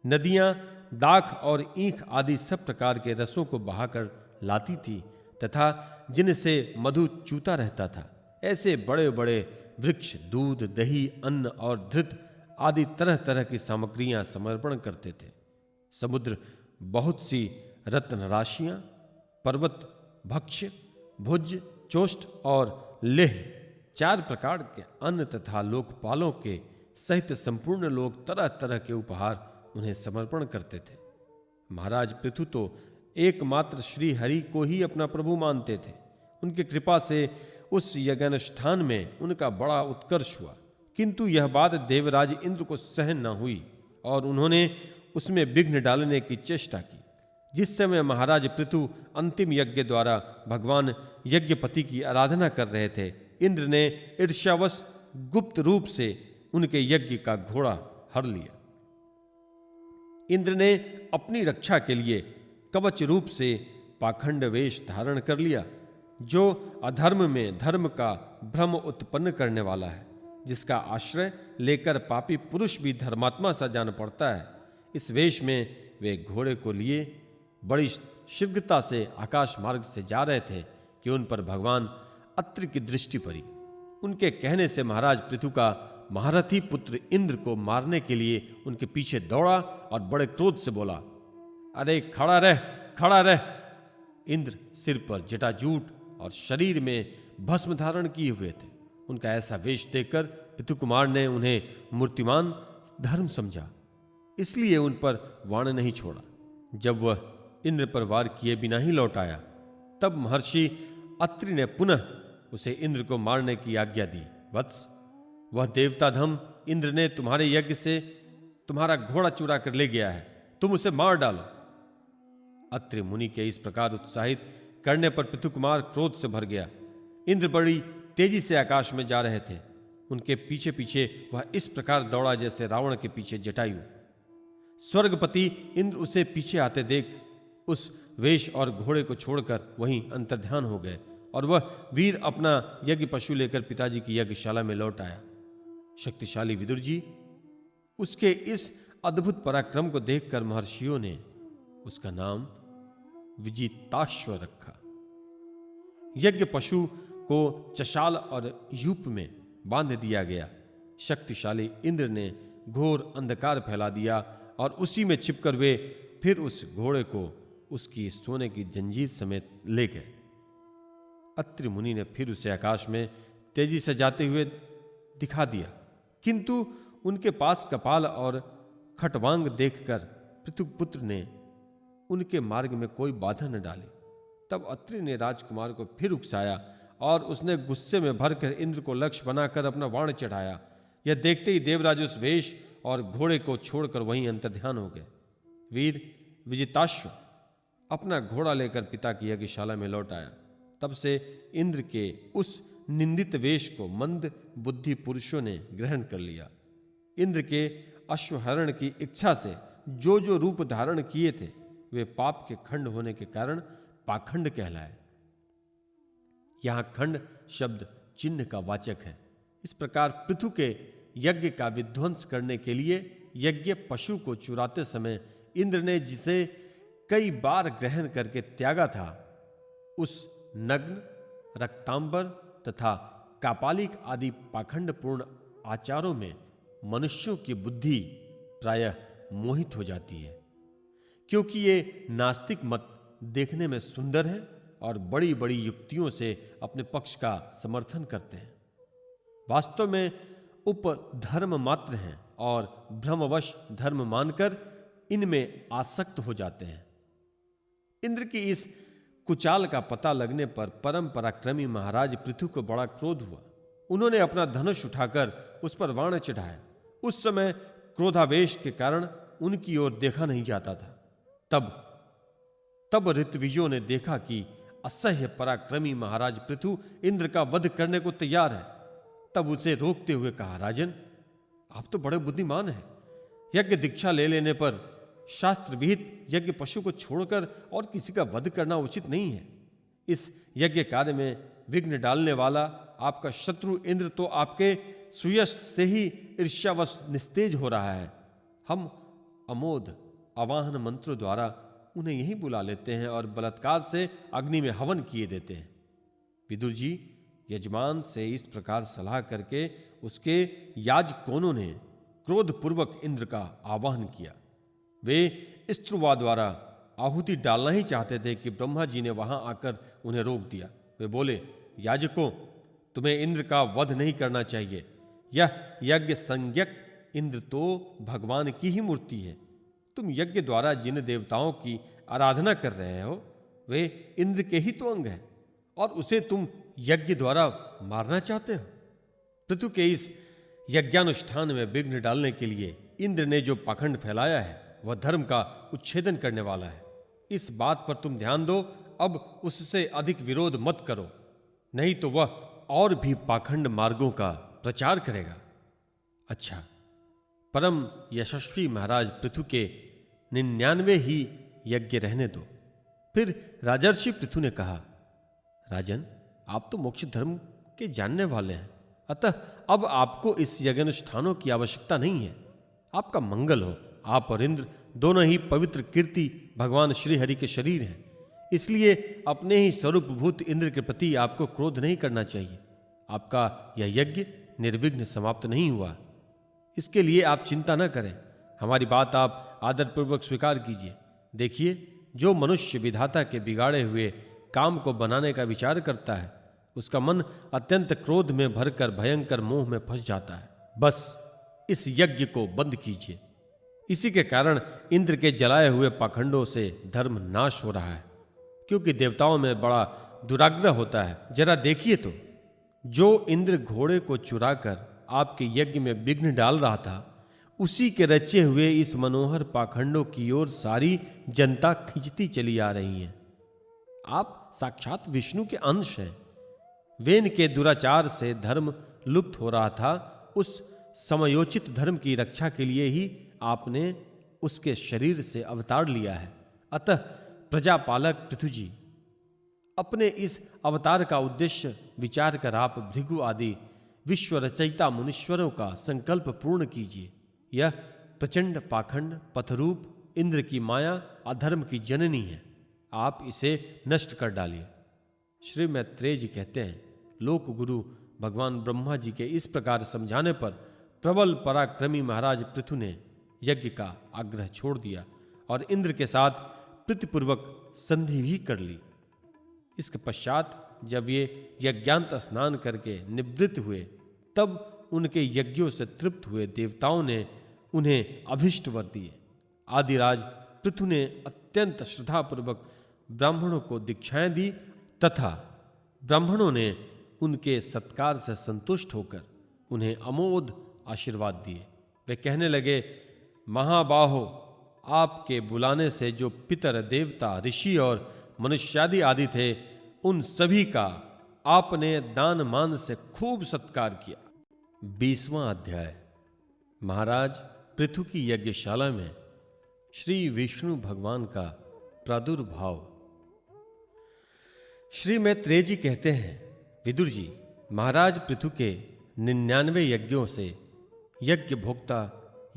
नदियां दाख और ईख आदि सब प्रकार के रसों को बहाकर लाती थी तथा जिनसे मधु चूता रहता था। ऐसे बड़े बड़े वृक्ष दूध, दही, अन्न और धृत आदि तरह तरह की सामग्रियां समर्पण करते थे। समुद्र बहुत सी रत्न राशियां, पर्वत, भक्ष्य, भुज, चोष्ट और लेह 4 प्रकार के अन्न तथा लोकपालों के सहित संपूर्ण लोग तरह तरह के उपहार उन्हें समर्पण करते थे। महाराज पृथु तो एकमात्र श्री हरि को ही अपना प्रभु मानते थे। उनकी कृपा से उस यज्ञानुष्ठान में उनका बड़ा उत्कर्ष हुआ, किंतु यह बात देवराज इंद्र को सहन न हुई और उन्होंने उसमें विघ्न डालने की चेष्टा की। जिस समय महाराज पृथु अंतिम यज्ञ द्वारा भगवान यज्ञपति की आराधना कर रहे थे, इंद्र ने ईर्ष्यावश गुप्त रूप से उनके यज्ञ का घोड़ा हर लिया। इंद्र ने अपनी रक्षा के लिए कवच रूप से पाखंड वेश धारण कर लिया, जो अधर्म में धर्म का भ्रम उत्पन्न करने वाला है, जिसका आश्रय लेकर पापी पुरुष भी धर्मात्मा सा जान पड़ता है। इस वेश में वे घोड़े को लिए बड़ी शीघ्रता से आकाश मार्ग से जा रहे थे कि उन पर भगवान अत्रि की दृष्टि पड़ी। उनके कहने से महाराज पृथु का महारथी पुत्र इंद्र को मारने के लिए उनके पीछे दौड़ा और बड़े क्रोध से बोला, अरे खड़ा रह, खड़ा रह। इंद्र सिर पर जटाजूट और शरीर में भस्म धारण किए हुए थे। उनका ऐसा वेश देखकर पृथु कुमार ने उन्हें मूर्तिमान धर्म समझा, इसलिए उन पर वाण नहीं छोड़ा। जब वह इंद्र पर वार किए बिना ही लौट आया, तब महर्षि अत्रि ने पुनः उसे इंद्र को मारने की आज्ञा दी। वत्स, वह देवताधम इंद्र ने तुम्हारे यज्ञ से तुम्हारा घोड़ा चुरा कर ले गया है, तुम उसे मार डालो। अत्रि मुनि के इस प्रकार उत्साहित करने पर पृथु कुमार क्रोध से भर गया। इंद्र बड़ी तेजी से आकाश में जा रहे थे। उनके पीछे पीछे वह इस प्रकार दौड़ा जैसे रावण के पीछे जटायु। स्वर्गपति इंद्र उसे पीछे आते देख उस वेश और घोड़े को छोड़कर वहीं अंतर्ध्यान हो गए और वह वीर अपना यज्ञ पशु लेकर पिताजी की यज्ञशाला में लौट आया। शक्तिशाली विदुर जी उसके इस अद्भुत पराक्रम को देखकर महर्षियों ने उसका नाम विजिताश्व रखा। यज्ञ पशु को चशाल और यूप में बांध दिया गया। शक्तिशाली इंद्र ने घोर अंधकार फैला दिया और उसी में छिपकर वे फिर उस घोड़े को उसकी सोने की जंजीर समेत ले गए। अत्रि मुनि ने फिर उसे आकाश में तेजी से जाते हुए दिखा दिया, किंतु उनके पास कपाल और खटवांग देखकर पृथुपुत्र ने उनके मार्ग में कोई बाधा न डाली। तब अत्रि ने राजकुमार को फिर उकसाया और उसने गुस्से में भरकर इंद्र को लक्ष्य बनाकर अपना बाण चढ़ाया। यह देखते ही देवराज उस वेश और घोड़े को छोड़कर वहीं अंतर्ध्यान हो गए। वीर विजिताश्व अपना घोड़ा लेकर पिता की यज्ञशाला में लौट आया। तब से इंद्र के उस निंदित वेश को मंद बुद्धि पुरुषों ने ग्रहण कर लिया। इंद्र के अश्वहरण की इच्छा से जो जो रूप धारण किए थे वे पाप के खंड होने के कारण पाखंड कहलाए। यहां खंड शब्द चिन्ह का वाचक है। इस प्रकार पृथु के यज्ञ का विध्वंस करने के लिए यज्ञ पशु को चुराते समय इंद्र ने जिसे कई बार ग्रहण करके त्यागा था, उस नग्न, रक्तांबर तथा कापालिक आदि पाखंडपूर्ण आचारों में मनुष्यों की बुद्धि प्रायः मोहित हो जाती है, क्योंकि ये नास्तिक मत देखने में सुंदर है और बड़ी बड़ी युक्तियों से अपने पक्ष का समर्थन करते हैं। वास्तव में उपधर्म मात्र हैं और भ्रमवश धर्म मानकर इनमें आसक्त हो जाते हैं। इंद्र की इस कुचाल का पता लगने पर परम पराक्रमी महाराज पृथु को बड़ा क्रोध हुआ। उन्होंने अपना धनुष उठाकर उस पर बाण चढ़ाया। उस समय क्रोधावेश के कारण उनकी ओर देखा नहीं जाता था। तब ऋत्विजों ने देखा कि असह्य पराक्रमी महाराज पृथु इंद्र का वध करने को तैयार है। तब उसे रोकते हुए कहा, राजन, आप तो बड़े बुद्धिमान हैं। यज्ञ दीक्षा ले लेने पर शास्त्र विहित यज्ञ पशु को छोड़कर और किसी का वध करना उचित नहीं है। इस यज्ञ कार्य में विघ्न डालने वाला आपका शत्रु इंद्र तो आपके सुयश से ही ईर्ष्यावश निस्तेज हो रहा है। हम अमोद आवाहन मंत्रों द्वारा उन्हें यहीं बुला लेते हैं और बलात्कार से अग्नि में हवन किए देते हैं। विदुर जी, यजमान से इस प्रकार सलाह करके उसके याजकोनों ने क्रोधपूर्वक इंद्र का आवाहन किया। वे स्त्रुवा द्वारा आहुति डालना ही चाहते थे कि ब्रह्मा जी ने वहां आकर उन्हें रोक दिया। वे बोले, याजकों, तुम्हें इंद्र का वध नहीं करना चाहिए। यह यज्ञ संज्ञक इंद्र तो भगवान की ही मूर्ति है। तुम यज्ञ द्वारा जिन देवताओं की आराधना कर रहे हो वे इंद्र के ही तो अंग हैं और उसे तुम यज्ञ द्वारा मारना चाहते हो। पृथु के इस यज्ञानुष्ठान में विघ्न डालने के लिए इंद्र ने जो पाखंड फैलाया है वह धर्म का उच्छेदन करने वाला है। इस बात पर तुम ध्यान दो। अब उससे अधिक विरोध मत करो, नहीं तो वह और भी पाखंड मार्गों का प्रचार करेगा। अच्छा, परम यशस्वी महाराज पृथु के 99 ही यज्ञ रहने दो। फिर राजर्षि पृथु ने कहा, राजन, आप तो मोक्ष धर्म के जानने वाले हैं, अतः अब आपको इस यज्ञानुष्ठानों की आवश्यकता नहीं है। आपका मंगल हो। आप और इंद्र दोनों ही पवित्र कीर्ति भगवान श्री हरि के शरीर हैं, इसलिए अपने ही स्वरूप भूत इंद्र के प्रति आपको क्रोध नहीं करना चाहिए। आपका यह यज्ञ निर्विघ्न समाप्त नहीं हुआ, इसके लिए आप चिंता न करें। हमारी बात आप आदरपूर्वक स्वीकार कीजिए। देखिए, जो मनुष्य विधाता के बिगाड़े हुए काम को बनाने का विचार करता है, उसका मन अत्यंत क्रोध में भरकर भयंकर मोह में फंस जाता है। बस इस यज्ञ को बंद कीजिए। इसी के कारण इंद्र के जलाए हुए पाखंडों से धर्म नाश हो रहा है, क्योंकि देवताओं में बड़ा दुराग्रह होता है। जरा देखिए तो, जो इंद्र घोड़े को चुराकर आपके यज्ञ में विघ्न डाल रहा था, उसी के रचे हुए इस मनोहर पाखंडों की ओर सारी जनता खिंचती चली आ रही है। आप साक्षात विष्णु के अंश हैं। वेन के दुराचार से धर्म लुप्त हो रहा था, उस समयोचित धर्म की रक्षा के लिए ही आपने उसके शरीर से अवतार लिया है। अतः प्रजापालक पृथु जी, अपने इस अवतार का उद्देश्य विचार कर आप भृगु आदि विश्व रचयिता मुनीश्वरों का संकल्प पूर्ण कीजिए। यह प्रचंड पाखंड पथरूप इंद्र की माया अधर्म की जननी है, आप इसे नष्ट कर डालिए। श्री मैत्रेय जी कहते हैं, लोक गुरु भगवान ब्रह्मा जी के इस प्रकार समझाने पर प्रबल पराक्रमी महाराज पृथु ने यज्ञ का आग्रह छोड़ दिया और इंद्र के साथ प्रीतिपूर्वक संधि भी कर ली। इसके पश्चात जब ये यज्ञांत स्नान करके निवृत्त हुए, तब उनके यज्ञों से तृप्त हुए देवताओं ने उन्हें अभिष्ट वर दिए। आदिराज पृथु ने अत्यंत श्रद्धापूर्वक ब्राह्मणों को दीक्षाएं दी तथा ब्राह्मणों ने उनके सत्कार से संतुष्ट होकर उन्हें अमोद आशीर्वाद दिए। वे कहने लगे, महाबाहो, आपके बुलाने से जो पितर देवता ऋषि और मनुष्यादि आदि थे, उन सभी का आपने दान मान से खूब सत्कार किया। 20वां अध्याय। महाराज पृथु की यज्ञशाला में श्री विष्णु भगवान का प्रादुर्भाव। श्री मैत्रेय जी कहते हैं, विदुर जी, महाराज पृथु के 99 यज्ञों से यज्ञ भोक्ता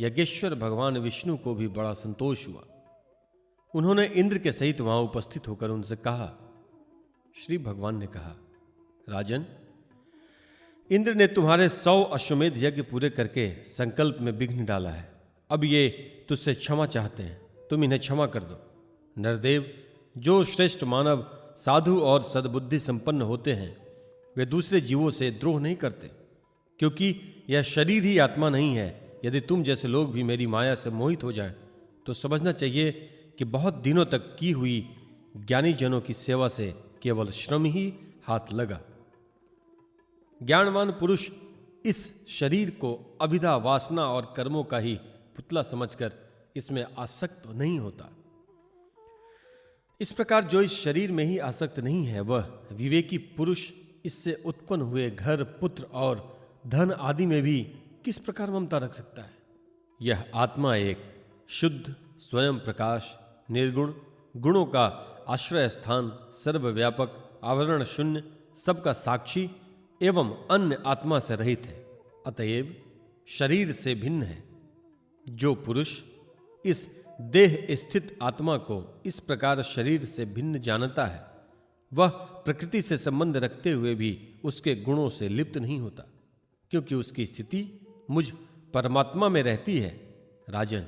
यज्ञेश्वर भगवान विष्णु को भी बड़ा संतोष हुआ। उन्होंने इंद्र के सहित वहां उपस्थित होकर उनसे कहा। श्री भगवान ने कहा, राजन, इंद्र ने तुम्हारे 100 अश्वमेध यज्ञ पूरे करके संकल्प में विघ्न डाला है। अब ये तुझसे क्षमा चाहते हैं, तुम इन्हें क्षमा कर दो। नरदेव, जो श्रेष्ठ मानव साधु और सद्बुद्धि संपन्न होते हैं, वे दूसरे जीवों से द्रोह नहीं करते, क्योंकि यह शरीर ही आत्मा नहीं है। यदि तुम जैसे लोग भी मेरी माया से मोहित हो जाएं, तो समझना चाहिए कि बहुत दिनों तक की हुई ज्ञानी जनों की सेवा से केवल श्रम ही हाथ लगा। ज्ञानवान पुरुष इस शरीर को अविद्या, वासना और कर्मों का ही पुतला समझकर इसमें आसक्त नहीं होता। इस प्रकार जो इस शरीर में ही आसक्त नहीं है, वह विवेकी पुरुष इससे उत्पन्न हुए घर, पुत्र और धन आदि में भी किस प्रकार ममता रख सकता है। यह आत्मा एक शुद्ध, स्वयं प्रकाश, निर्गुण, गुणों का आश्रय स्थान, सर्वव्यापक, आवरण शून्य, सबका साक्षी एवं अन्य आत्मा से रहित है। अतएव शरीर से भिन्न है। जो पुरुष इस देह स्थित आत्मा को इस प्रकार शरीर से भिन्न जानता है, वह प्रकृति से संबंध रखते हुए भी उसके गुणों से लिप्त नहीं होता, क्योंकि उसकी स्थिति मुझ परमात्मा में रहती है। राजन,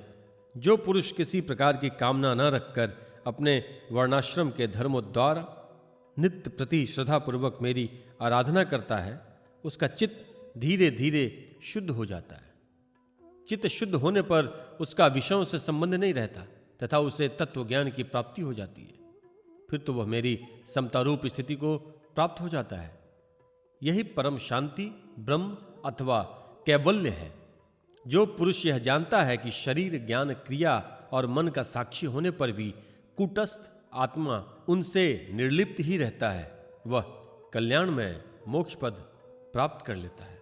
जो पुरुष किसी प्रकार की कामना न रखकर अपने वर्णाश्रम के धर्मों द्वारा नित्य प्रति श्रद्धापूर्वक मेरी आराधना करता है, उसका चित्त धीरे धीरे शुद्ध हो जाता है। चित्त शुद्ध होने पर उसका विषयों से संबंध नहीं रहता तथा उसे तत्व ज्ञान की प्राप्ति हो जाती है। फिर तो वह मेरी समतारूप स्थिति को प्राप्त हो जाता है। यही परम शांति, ब्रह्म अथवा कैवल्य है। जो पुरुष यह जानता है कि शरीर, ज्ञान, क्रिया और मन का साक्षी होने पर भी कूटस्थ आत्मा उनसे निर्लिप्त ही रहता है, वह कल्याण में मोक्ष पद प्राप्त कर लेता है।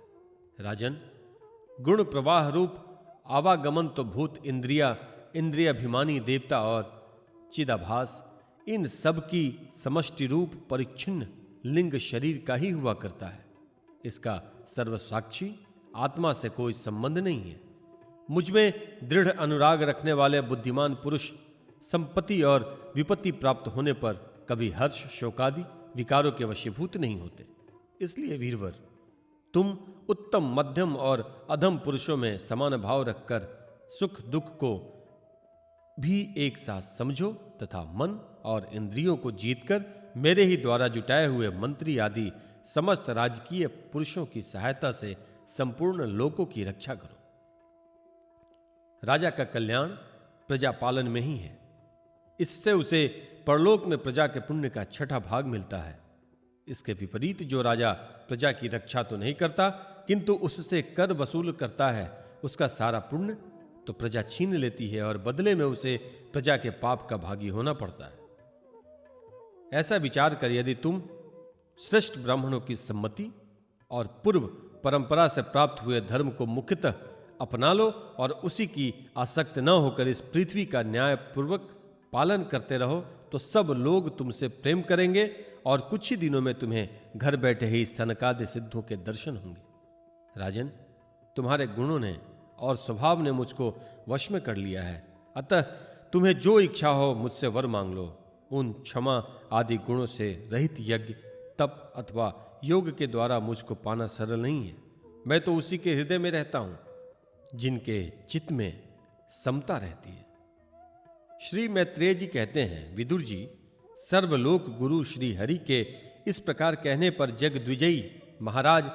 राजन, गुण प्रवाह रूप आवागमन तो भूत इंद्रिया, इंद्रियाभिमानी देवता और चिदाभास, इन सब की समष्टि रूप परिच्छिन्न लिंग शरीर का ही हुआ करता है। इसका सर्वसाक्षी आत्मा से कोई संबंध नहीं है। मुझ में दृढ़ अनुराग रखने वाले बुद्धिमान पुरुष संपत्ति और विपत्ति प्राप्त होने पर कभी हर्ष शोकादि विकारों के वशीभूत नहीं होते। इसलिए वीरवर, तुम उत्तम मध्यम और अधम पुरुषों में समान भाव रखकर सुख दुख को भी एक साथ समझो तथा मन और इंद्रियों को जीतकर मेरे ही द्वारा जुटाए हुए मंत्री आदि समस्त राजकीय पुरुषों की सहायता से संपूर्ण लोकों की रक्षा करो। राजा का कल्याण प्रजा पालन में ही है। इससे उसे परलोक में प्रजा के पुण्य का छठा भाग मिलता है। इसके विपरीत जो राजा प्रजा की रक्षा तो नहीं करता किंतु उससे कर वसूल करता है, उसका सारा पुण्य तो प्रजा छीन लेती है और बदले में उसे प्रजा के पाप का भागी होना पड़ता है। ऐसा विचार कर यदि तुम श्रेष्ठ ब्राह्मणों की सम्मति और पूर्व परंपरा से प्राप्त हुए धर्म को मुख्यतः अपना लो और उसी की आसक्त न होकर इस पृथ्वी का न्याय पूर्वक पालन करते रहो तो सब लोग तुमसे प्रेम करेंगे और कुछ ही दिनों में तुम्हें घर बैठे ही सनकादि सिद्धों के दर्शन होंगे। राजन, तुम्हारे गुणों ने और स्वभाव ने मुझको वश में कर लिया है, अतः तुम्हें जो इच्छा हो मुझसे वर मांग लो। उन क्षमा आदि गुणों से रहित यज्ञ, तप अथवा योग के द्वारा मुझको पाना सरल नहीं है। मैं तो उसी के हृदय में रहता हूं जिनके चित्त में समता रहती है। श्री मैत्रेय जी कहते हैं, विदुर जी, सर्वलोक गुरु श्री हरि के इस प्रकार कहने पर जगद्विजयी महाराज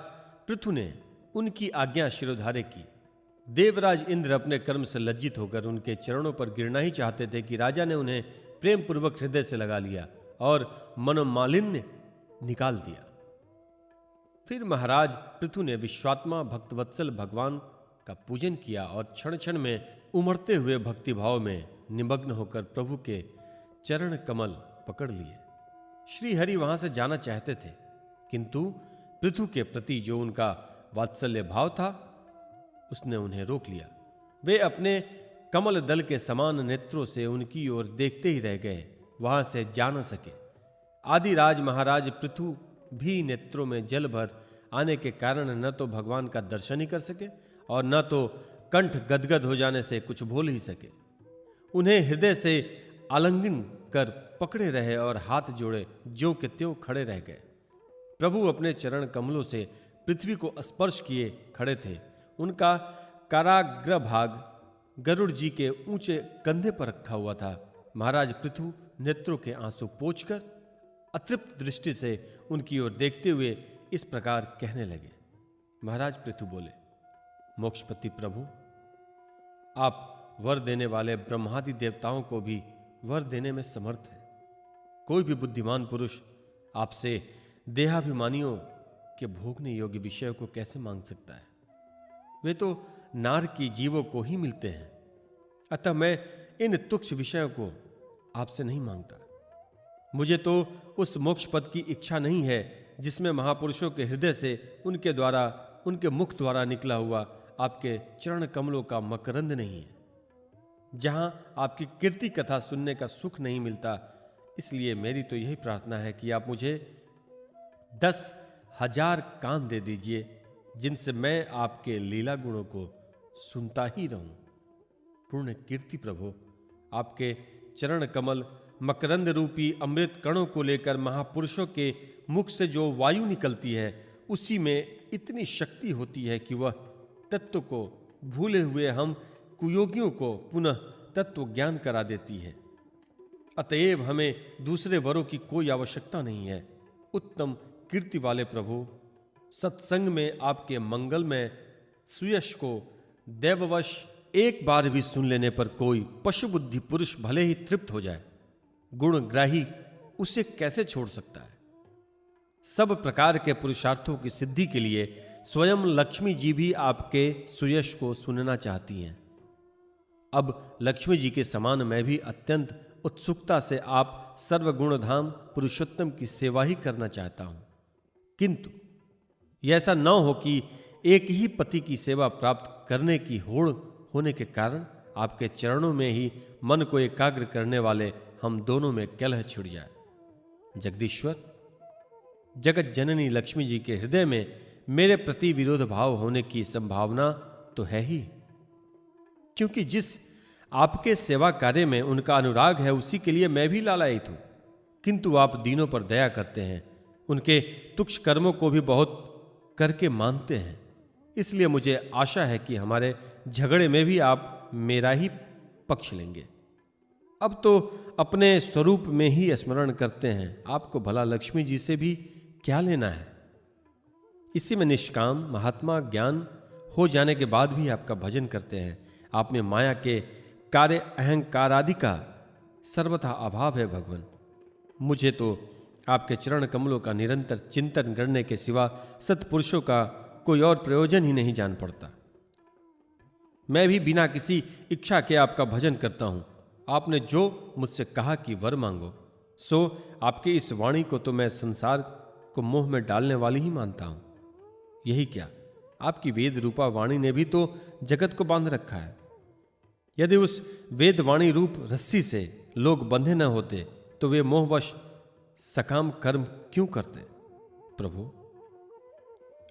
पृथु ने उनकी आज्ञा शिरोधार्य की। देवराज इंद्र अपने कर्म से लज्जित होकर उनके चरणों पर गिरना ही चाहते थे कि राजा ने उन्हें प्रेम पूर्वक हृदय से लगा लिया और मनोमालिन्य निकाल दिया। फिर महाराज पृथु ने विश्वात्मा भक्तवत्सल भगवान का पूजन किया और क्षण क्षण में उमड़ते हुए भक्तिभाव में निमग्न होकर प्रभु के चरण कमल पकड़ लिए। श्री हरि वहां से जाना चाहते थे किंतु पृथु के प्रति जो उनका वात्सल्य भाव था उसने उन्हें रोक लिया। वे अपने कमल दल के समान नेत्रों से उनकी ओर देखते ही रह गए, वहां से जा न सके। आदिराज महाराज पृथु भी नेत्रों में जल भर आने के कारण न तो भगवान का दर्शन ही कर सके और न तो कंठ गदगद हो जाने से कुछ बोल ही सके। उन्हें हृदय से आलिंगन कर पकड़े रहे और हाथ जोड़े ज्यों के त्यों खड़े रह गए। प्रभु अपने चरण कमलों से पृथ्वी को स्पर्श किए खड़े थे। उनका काराग्र भाग गरुड़ जी के ऊंचे कंधे पर रखा हुआ था। महाराज पृथु नेत्रों के आंसू पोंछकर अतृप्त दृष्टि से उनकी ओर देखते हुए इस प्रकार कहने लगे। महाराज पृथु बोले, मोक्षपति प्रभु, आप वर देने वाले ब्रह्मादि देवताओं को भी वर देने में समर्थ हैं। कोई भी बुद्धिमान पुरुष आपसे देहाभिमानियों के भोगने योग्य विषय को कैसे मांग सकता है? वे तो नार की जीवों को ही मिलते हैं। अतः मैं इन तुच्छ विषयों को आपसे नहीं मांगता। मुझे तो उस मोक्ष पद की इच्छा नहीं है जिसमें महापुरुषों के हृदय से उनके द्वारा, उनके मुख द्वारा निकला हुआ आपके चरण कमलों का मकरंद नहीं है, जहां आपकी कीर्ति कथा सुनने का सुख नहीं मिलता। इसलिए मेरी तो यही प्रार्थना है कि आप मुझे 10,000 कान दे दीजिए जिनसे मैं आपके लीला गुणों को सुनता ही रहूं। पूर्ण कीर्ति प्रभु, आपके चरण कमल मकरंद रूपी अमृत कणों को लेकर महापुरुषों के मुख से जो वायु निकलती है उसी में इतनी शक्ति होती है कि वह तत्व को भूले हुए हम कुयोगियों को पुनः तत्व ज्ञान करा देती है। अतएव हमें दूसरे वरों की कोई आवश्यकता नहीं है। उत्तम कीर्ति वाले प्रभु, सत्संग में आपके मंगल में सुयश को दैववश एक बार भी सुन लेने पर कोई पशु बुद्धि पुरुष भले ही तृप्त हो जाए, गुणग्राही उसे कैसे छोड़ सकता है? सब प्रकार के पुरुषार्थों की सिद्धि के लिए स्वयं लक्ष्मी जी भी आपके सुयश को सुनना चाहती हैं। अब लक्ष्मी जी के समान मैं भी अत्यंत उत्सुकता से आप सर्वगुणधाम पुरुषोत्तम की सेवा ही करना चाहता हूं, किंतु यह ऐसा न हो कि एक ही पति की सेवा प्राप्त करने की होड़ होने के कारण आपके चरणों में ही मन को एकाग्र करने वाले हम दोनों में कलह छिड़ जाए। जगदीश्वर, जगत जननी लक्ष्मी जी के हृदय में मेरे प्रति विरोध भाव होने की संभावना तो है ही, क्योंकि जिस आपके सेवा कार्य में उनका अनुराग है उसी के लिए मैं भी लालायित हूं। किंतु आप दीनों पर दया करते हैं, उनके तुच्छ कर्मों को भी बहुत करके मानते हैं, इसलिए मुझे आशा है कि हमारे झगड़े में भी आप मेरा ही पक्ष लेंगे। अब तो अपने स्वरूप में ही स्मरण करते हैं, आपको भला लक्ष्मी जी से भी क्या लेना है। इसी में निष्काम महात्मा ज्ञान हो जाने के बाद भी आपका भजन करते हैं। आप में माया के कार्य अहंकार आदि का सर्वथा अभाव है भगवान। मुझे तो आपके चरण कमलों का निरंतर चिंतन करने के सिवा सत्पुरुषों का कोई और प्रयोजन ही नहीं जान पड़ता। मैं भी बिना किसी इच्छा के आपका भजन करता हूं। आपने जो मुझसे कहा कि वर मांगो, सो आपकी इस वाणी को तो मैं संसार को मोह में डालने वाली ही मानता हूं। यही क्या, आपकी वेद रूपा वाणी ने भी तो जगत को बांध रखा है। यदि उस वेद वाणी रूप रस्सी से लोग बंधे न होते तो वे मोहवश सकाम कर्म क्यों करते। प्रभु,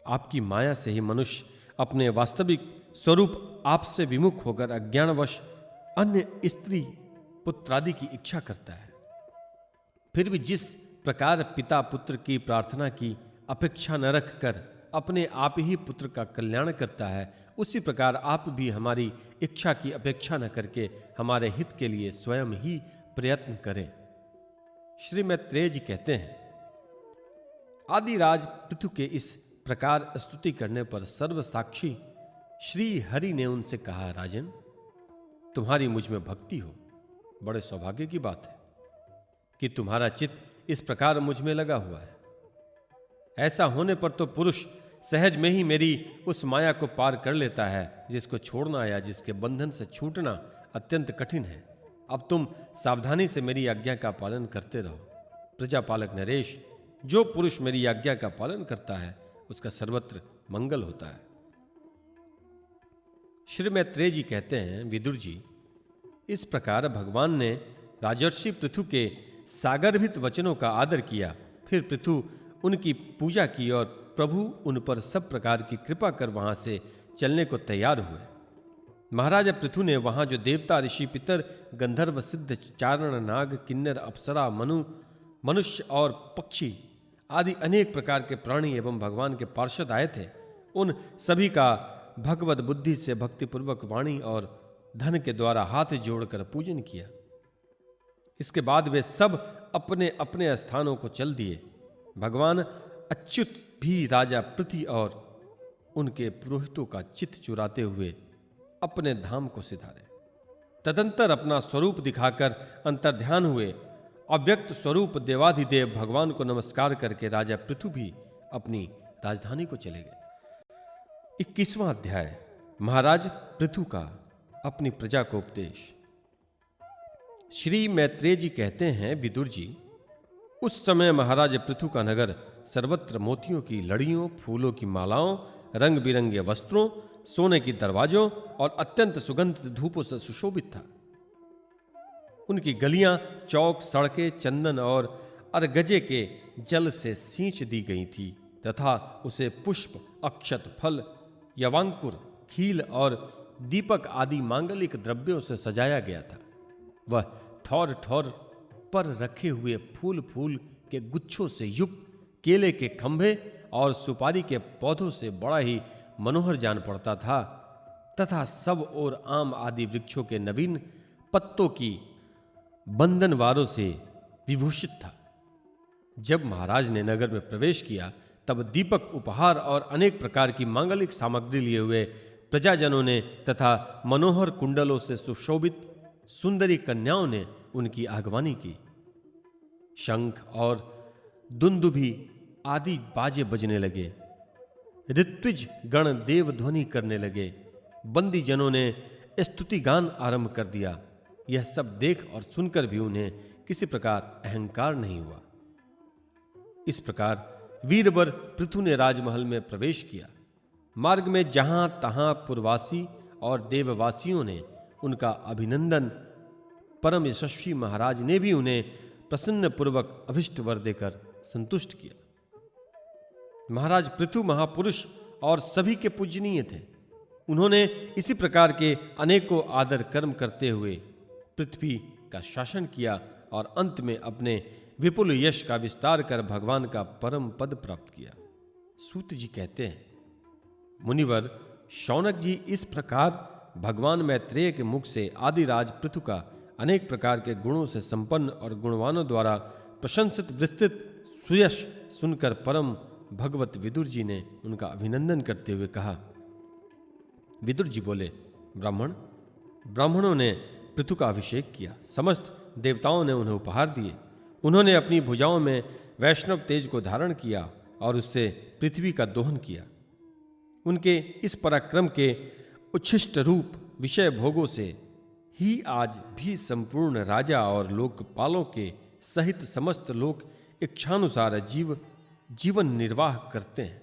आपकी माया से ही मनुष्य अपने वास्तविक स्वरूप आपसे विमुख होकर अज्ञानवश अन्य स्त्री पुत्रादि की इच्छा करता है। फिर भी जिस प्रकार पिता पुत्र की प्रार्थना की अपेक्षा न रखकर अपने आप ही पुत्र का कल्याण करता है, उसी प्रकार आप भी हमारी इच्छा की अपेक्षा न करके हमारे हित के लिए स्वयं ही प्रयत्न करें। श्री मैत्रेय जी कहते हैं, आदिराज पृथु के इस प्रकार स्तुति करने पर सर्व साक्षी श्री हरि ने उनसे कहा, राजन, तुम्हारी मुझ में भक्ति हो, बड़े सौभाग्य की बात है कि तुम्हारा चित्त इस प्रकार मुझ में लगा हुआ है। ऐसा होने पर तो पुरुष सहज में ही मेरी उस माया को पार कर लेता है, जिसको छोड़ना या जिसके बंधन से छूटना अत्यंत कठिन है। अब तुम सावधानी से मेरी आज्ञा का पालन करते रहो। प्रजापालक नरेश, जो पुरुष मेरी आज्ञा का पालन करता है उसका सर्वत्र मंगल होता है। श्री मैत्रेय जी कहते हैं, विदुर जी, इस प्रकार भगवान ने राजर्षि पृथु के सागरभित वचनों का आदर किया। फिर पृथु उनकी पूजा की और प्रभु उन पर सब प्रकार की कृपा कर वहां से चलने को तैयार हुए। महाराजा पृथु ने वहां जो देवता, ऋषि, पितर, गंधर्व, सिद्ध, चारण, नाग, किन्नर, अप्सरा, मनुष्य और पक्षी आदि अनेक प्रकार के प्राणी एवं भगवान के पार्षद आए थे, उन सभी का भगवत बुद्धि से भक्तिपूर्वक वाणी और धन के द्वारा हाथ जोड़कर पूजन किया। इसके बाद वे सब अपने अपने स्थानों को चल दिए। भगवान अच्युत भी राजा पृथ्वी और उनके पुरोहितों का चित्त चुराते हुए अपने धाम को सिधारे। तदंतर अपना स्वरूप दिखाकर अंतर्ध्यान हुए। अव्यक्त स्वरूप देवाधिदेव भगवान को नमस्कार करके राजा पृथु भी अपनी राजधानी को चले गए। 21वां अध्याय, महाराज पृथु का अपनी प्रजा को उपदेश। श्री मैत्रेय जी कहते हैं, विदुर जी, उस समय महाराज पृथु का नगर सर्वत्र मोतियों की लड़ियों, फूलों की मालाओं, रंग बिरंगे वस्त्रों, सोने की दरवाजों और अत्यंत सुगंधित धूपों से सुशोभित था। उनकी गलियां, चौक, सड़कें चंदन और अरगजे के जल से सींच दी गई थी तथा उसे पुष्प, अक्षत, फल, यवांकुर, खील और दीपक आदि मांगलिक द्रव्यों से सजाया गया था। वह ठौर ठौर पर रखे हुए फूल के गुच्छों से युक्त केले के खंभे और सुपारी के पौधों से बड़ा ही मनोहर जान पड़ता था तथा सब ओर आम आदि वृक्षों के नवीन पत्तों की बंधनवारों से विभूषित था। जब महाराज ने नगर में प्रवेश किया तब दीपक, उपहार और अनेक प्रकार की मांगलिक सामग्री लिए हुए प्रजाजनों ने तथा मनोहर कुंडलों से सुशोभित सुंदरी कन्याओं ने उनकी आगवानी की। शंख और दुंदुभी आदि बाजे बजने लगे। ऋत्विज गण देव ध्वनि करने लगे। बंदी जनों ने स्तुति गान आरंभ कर दिया। यह सब देख और सुनकर भी उन्हें किसी प्रकार अहंकार नहीं हुआ। इस प्रकार वीरवर पृथु ने राजमहल में प्रवेश किया। मार्ग में जहां तहां पुरवासी और देववासियों ने उनका अभिनंदन, परम यशस्वी महाराज ने भी उन्हें प्रसन्न पूर्वक अभिष्ट वर देकर संतुष्ट किया। महाराज पृथु महापुरुष और सभी के पूजनीय थे। उन्होंने इसी प्रकार के अनेकों आदर कर्म करते हुए पृथ्वी का शासन किया और अंत में अपने विपुल यश का विस्तार कर भगवान का परम पद प्राप्त किया। सूत जी कहते हैं, मुनिवर शौनक जी इस प्रकार भगवान मैत्रेय के मुख से आदिराज पृथु का अनेक प्रकार के गुणों से संपन्न और गुणवानों द्वारा प्रशंसित विस्तृत सुयश सुनकर परम भगवत विदुर जी ने उनका अभिनंदन करते हुए कहा। विदुर जी बोले, ब्राह्मणों ने पृथु का अभिषेक किया, समस्त देवताओं ने उन्हें उपहार दिए। उन्होंने अपनी भुजाओं में वैष्णव तेज को धारण किया और उससे पृथ्वी का दोहन किया। उनके इस पराक्रम के उच्छिष्ट रूप विषय भोगों से ही आज भी संपूर्ण राजा और लोकपालों के सहित समस्त लोक इच्छानुसार जीवन निर्वाह करते हैं।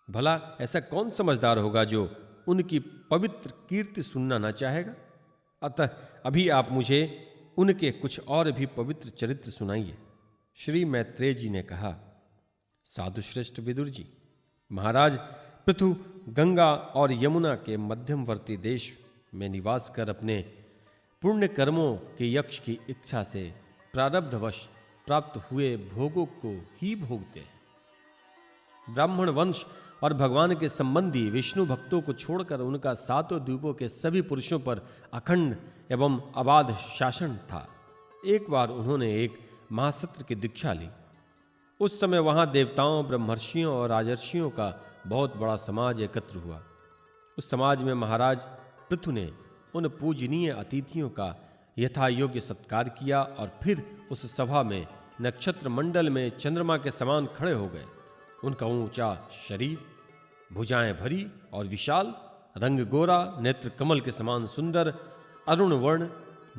भला ऐसा कौन समझदार होगा जो उनकी पवित्र कीर्ति सुनना न चाहेगा? अतः अभी आप मुझे उनके कुछ और भी पवित्र चरित्र सुनाइए। श्री मैत्रेय जी ने कहा, साधु श्रेष्ठ विदुर जी, महाराज पृथु गंगा और यमुना के मध्यमवर्ती देश में निवास कर अपने पुण्य कर्मों के यक्ष की इच्छा से प्रारब्धवश प्राप्त हुए भोगों को ही भोगते हैं। ब्राह्मण वंश और भगवान के संबंधी विष्णु भक्तों को छोड़कर उनका सातों द्वीपों के सभी पुरुषों पर अखंड एवं अबाध शासन था। एक बार उन्होंने एक महासत्र की दीक्षा ली। उस समय वहां देवताओं, ब्रह्मर्षियों और राजर्षियों का बहुत बड़ा समाज एकत्र हुआ। उस समाज में महाराज पृथु ने उन पूजनीय अतिथियों का यथा योग्य सत्कार किया और फिर उस सभा में नक्षत्र मंडल में चंद्रमा के समान खड़े हो गए। उनका ऊंचा शरीर, भुजाएं भरी और विशाल, रंग गोरा, नेत्र कमल के समान सुंदर, अरुण वर्ण,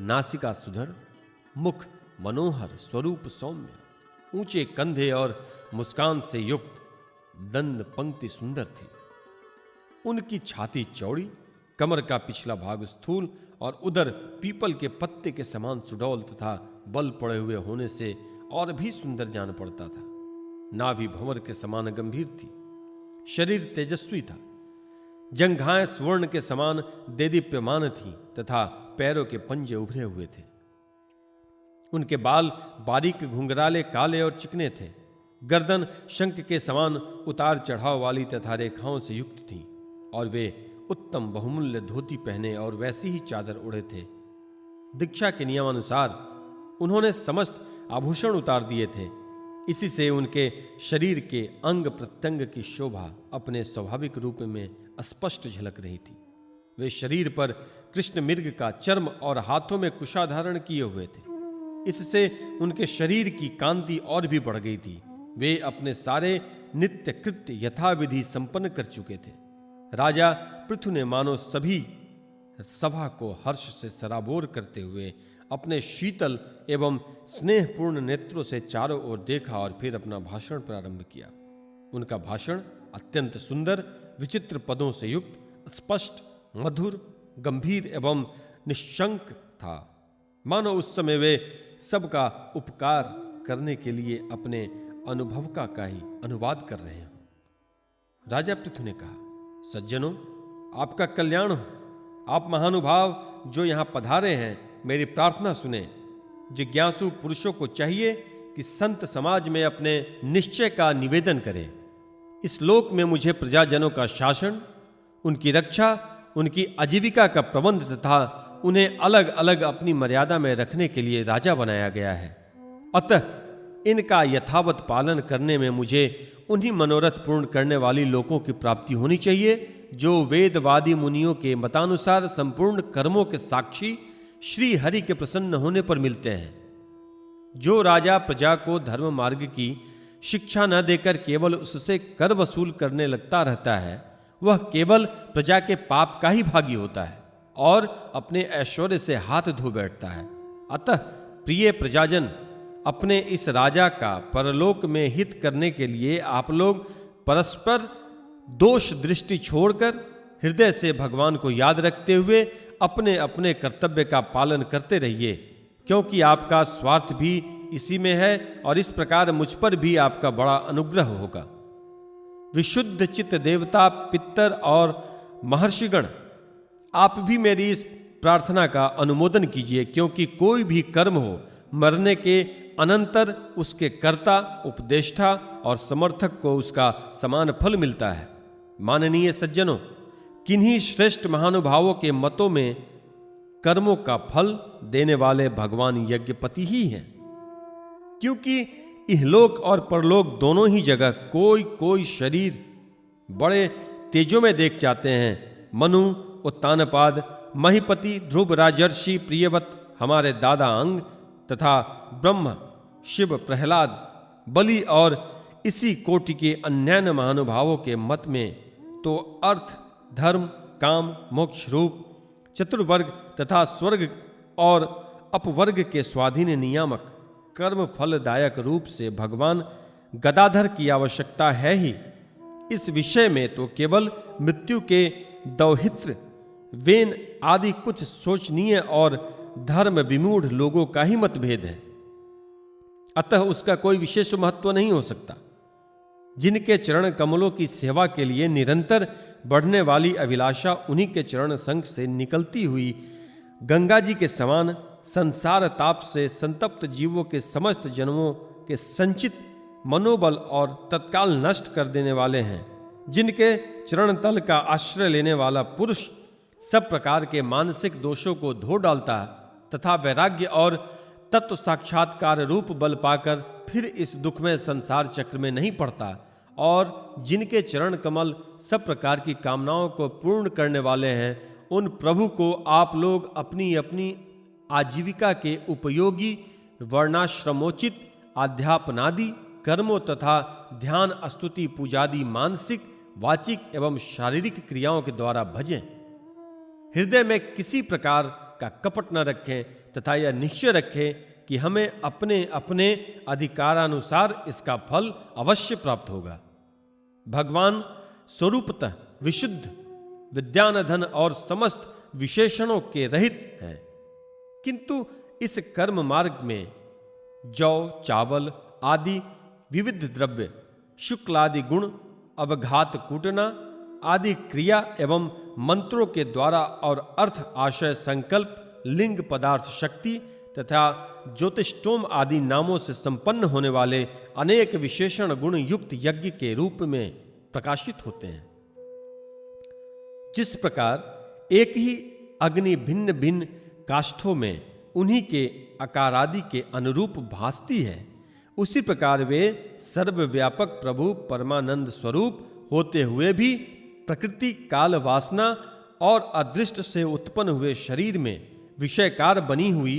नासिका सुधर, मुख मनोहर, स्वरूप सौम्य, ऊंचे कंधे और मुस्कान से युक्त, दंड पंक्ति सुंदर थी। उनकी छाती चौड़ी, कमर का पिछला भाग स्थूल और उदर पीपल के पत्ते के समान सुडौल तथा बल पड़े हुए होने से और भी सुंदर जान पड़ता था। नाभि भंवर के समान गंभीर थी। शरीर तेजस्वी था। जंघाएं स्वर्ण के समान देदीप्यमान थीं तथा पैरों के पंजे उभरे हुए थे। उनके बाल बारीक, घुंघराले, काले और चिकने थे। गर्दन शंख के समान उतार चढ़ाव वाली तथा रेखाओं से युक्त थी और वे उत्तम बहुमूल्य धोती पहने और वैसी ही चादर ओढ़े थे। दीक्षा के नियमानुसार उन्होंने समस्त आभूषण उतार दिए थे। इसी से उनके शरीर के अंग प्रत्यंग की शोभा अपने स्वाभाविक रूप में स्पष्ट झलक रही थी। वे शरीर पर कृष्ण मृग का चर्म और हाथों में कुशा धारण किए हुए थे। इससे उनके शरीर की कांति और भी बढ़ गई थी। वे अपने सारे नित्य कृत्य यथाविधि संपन्न कर चुके थे। राजा पृथु ने मानो सभी सभा को हर्ष से सराबोर करते हुए अपने शीतल एवं स्नेहपूर्ण नेत्रों से चारों ओर देखा और फिर अपना भाषण प्रारंभ किया। उनका भाषण अत्यंत सुंदर, विचित्र पदों से युक्त, स्पष्ट, मधुर, गंभीर एवं निशंक था। मानो उस समय वे सबका उपकार करने के लिए अपने अनुभव का ही अनुवाद कर रहे हों। राजा पृथु ने कहा, सज्जनों, आपका कल्याण हो। आप महानुभाव जो यहां पधारे हैं, मेरी प्रार्थना सुने। जिज्ञासु पुरुषों को चाहिए कि संत समाज में अपने निश्चय का निवेदन करें। इस लोक में मुझे प्रजाजनों का शासन, उनकी रक्षा, उनकी आजीविका का प्रबंध तथा उन्हें अलग अलग अपनी मर्यादा में रखने के लिए राजा बनाया गया है। अतः इनका यथावत पालन करने में मुझे उन्हीं मनोरथ पूर्ण करने वाली लोगों की प्राप्ति होनी चाहिए जो वेदवादी मुनियों के मतानुसार संपूर्ण कर्मों के साक्षी श्री हरि के प्रसन्न होने पर मिलते हैं। जो राजा प्रजा को धर्म मार्ग की शिक्षा न देकर केवल उससे कर वसूल करने लगता रहता है, वह केवल प्रजा के पाप का ही भागी होता है और अपने ऐश्वर्य से हाथ धो बैठता है। अतः प्रिय प्रजाजन, अपने इस राजा का परलोक में हित करने के लिए आप लोग परस्पर दोष दृष्टि छोड़कर हृदय से भगवान को याद रखते हुए अपने अपने कर्तव्य का पालन करते रहिए, क्योंकि आपका स्वार्थ भी इसी में है और इस प्रकार मुझ पर भी आपका बड़ा अनुग्रह होगा। विशुद्ध चित्त देवता, पितर और महर्षिगण, आप भी मेरी इस प्रार्थना का अनुमोदन कीजिए, क्योंकि कोई भी कर्म हो, मरने के अनंतर उसके कर्ता, उपदेष्टा और समर्थक को उसका समान फल मिलता है। माननीय सज्जनों, किन्हीं श्रेष्ठ महानुभावों के मतों में कर्मों का फल देने वाले भगवान यज्ञपति ही हैं, क्योंकि इहलोक और परलोक दोनों ही जगह कोई कोई शरीर बड़े तेजों में देख जाते हैं। मनु, उत्तानपाद, महीपति, ध्रुव राजर्षि, प्रियवत, हमारे दादा अंग तथा ब्रह्म, शिव, प्रहलाद, बलि और इसी कोटि के अन्य महानुभावों के मत में तो अर्थ, धर्म, काम, मोक्ष रूप चतुर्वर्ग तथा स्वर्ग और अपवर्ग के स्वाधीन नियामक कर्म फलदायक रूप से भगवान गदाधर की आवश्यकता है ही। इस विषय में तो केवल मृत्यु के दौहित्र, वेन आदि कुछ सोचनीय और धर्म विमूढ़ लोगों का ही मतभेद है, अतः उसका कोई विशेष महत्व नहीं हो सकता। जिनके चरण कमलों की सेवा के लिए निरंतर बढ़ने वाली अभिलाषा उन्हीं के चरण संग से निकलती हुई गंगा जी के समान संसार ताप से संतप्त जीवों के समस्त जन्मों के संचित मनोबल और तत्काल नष्ट कर देने वाले हैं। जिनके चरण तल का आश्रय लेने वाला पुरुष सब प्रकार के मानसिक दोषों को धो डालता तथा वैराग्य और तत्व साक्षात्कार रूप बल पाकर फिर इस दुखमय संसार चक्र में नहीं पड़ता, और जिनके चरण कमल सब प्रकार की कामनाओं को पूर्ण करने वाले हैं, उन प्रभु को आप लोग अपनी अपनी आजीविका के उपयोगी वर्णाश्रमोचित अध्यापनादि कर्मों तथा ध्यान, स्तुति, पूजादि मानसिक, वाचिक एवं शारीरिक क्रियाओं के द्वारा भजें। हृदय में किसी प्रकार का कपट न रखें तथा यह निश्चय रखें कि हमें अपने अपने अधिकारानुसार इसका फल अवश्य प्राप्त होगा। भगवान स्वरूपतः विशुद्ध, विद्यानधन और समस्त विशेषणों के रहित हैं, किंतु इस कर्म मार्ग में जौ, चावल आदि विविध द्रव्य, शुक्ल आदि गुण, अवघात कूटना आदि क्रिया एवं मंत्रों के द्वारा और अर्थ, आशय, संकल्प, लिंग, पदार्थ, शक्ति तथा ज्योतिष्टोम आदि नामों से संपन्न होने वाले अनेक विशेषण गुण युक्त यज्ञ के रूप में प्रकाशित होते हैं। जिस प्रकार एक ही अग्नि भिन्न भिन्न काष्ठों में उन्हीं के आकारादि के अनुरूप भासती है, उसी प्रकार वे सर्वव्यापक प्रभु परमानंद स्वरूप होते हुए भी प्रकृति, काल, वासना और अदृष्ट से उत्पन्न हुए शरीर में विषयकार बनी हुई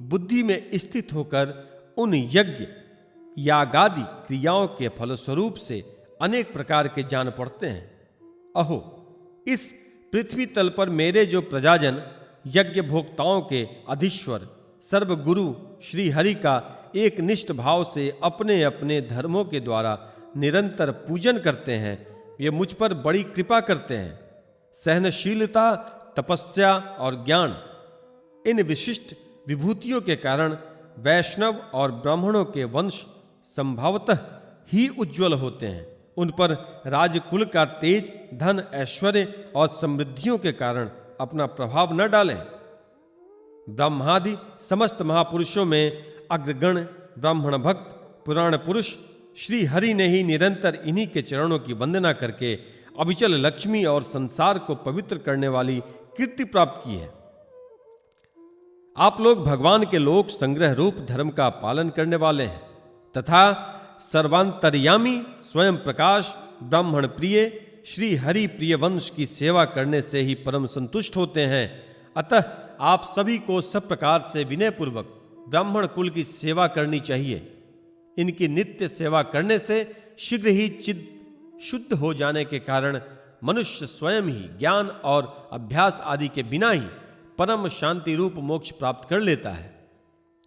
बुद्धि में स्थित होकर उन यज्ञ यागादि क्रियाओं के फलस्वरूप से अनेक प्रकार के जान पड़ते हैं। अहो, इस पृथ्वी तल पर मेरे जो प्रजाजन यज्ञ भोक्ताओं के अधीश्वर सर्वगुरु श्री हरि का एक निष्ठ भाव से अपने अपने धर्मों के द्वारा निरंतर पूजन करते हैं, ये मुझ पर बड़ी कृपा करते हैं। सहनशीलता, तपस्या और ज्ञान, इन विशिष्ट विभूतियों के कारण वैष्णव और ब्राह्मणों के वंश संभवतः ही उज्जवल होते हैं। उन पर राजकुल का तेज, धन, ऐश्वर्य और समृद्धियों के कारण अपना प्रभाव न डालें। ब्रह्मादि समस्त महापुरुषों में अग्रगण ब्राह्मण भक्त पुराण पुरुष श्री हरि ने ही निरंतर इन्हीं के चरणों की वंदना करके अविचल लक्ष्मी और संसार को पवित्र करने वाली कीर्ति प्राप्त की है। आप लोग भगवान के लोक संग्रह रूप धर्म का पालन करने वाले हैं तथा सर्वांतर्यामी स्वयं प्रकाश ब्राह्मण प्रिय श्री हरि प्रिय वंश की सेवा करने से ही परम संतुष्ट होते हैं। अतः आप सभी को सब प्रकार से विनय पूर्वक ब्राह्मण कुल की सेवा करनी चाहिए। इनकी नित्य सेवा करने से शीघ्र ही चित्त शुद्ध हो जाने के कारण मनुष्य स्वयं ही ज्ञान और अभ्यास आदि के बिना ही परम शांति रूप मोक्ष प्राप्त कर लेता है।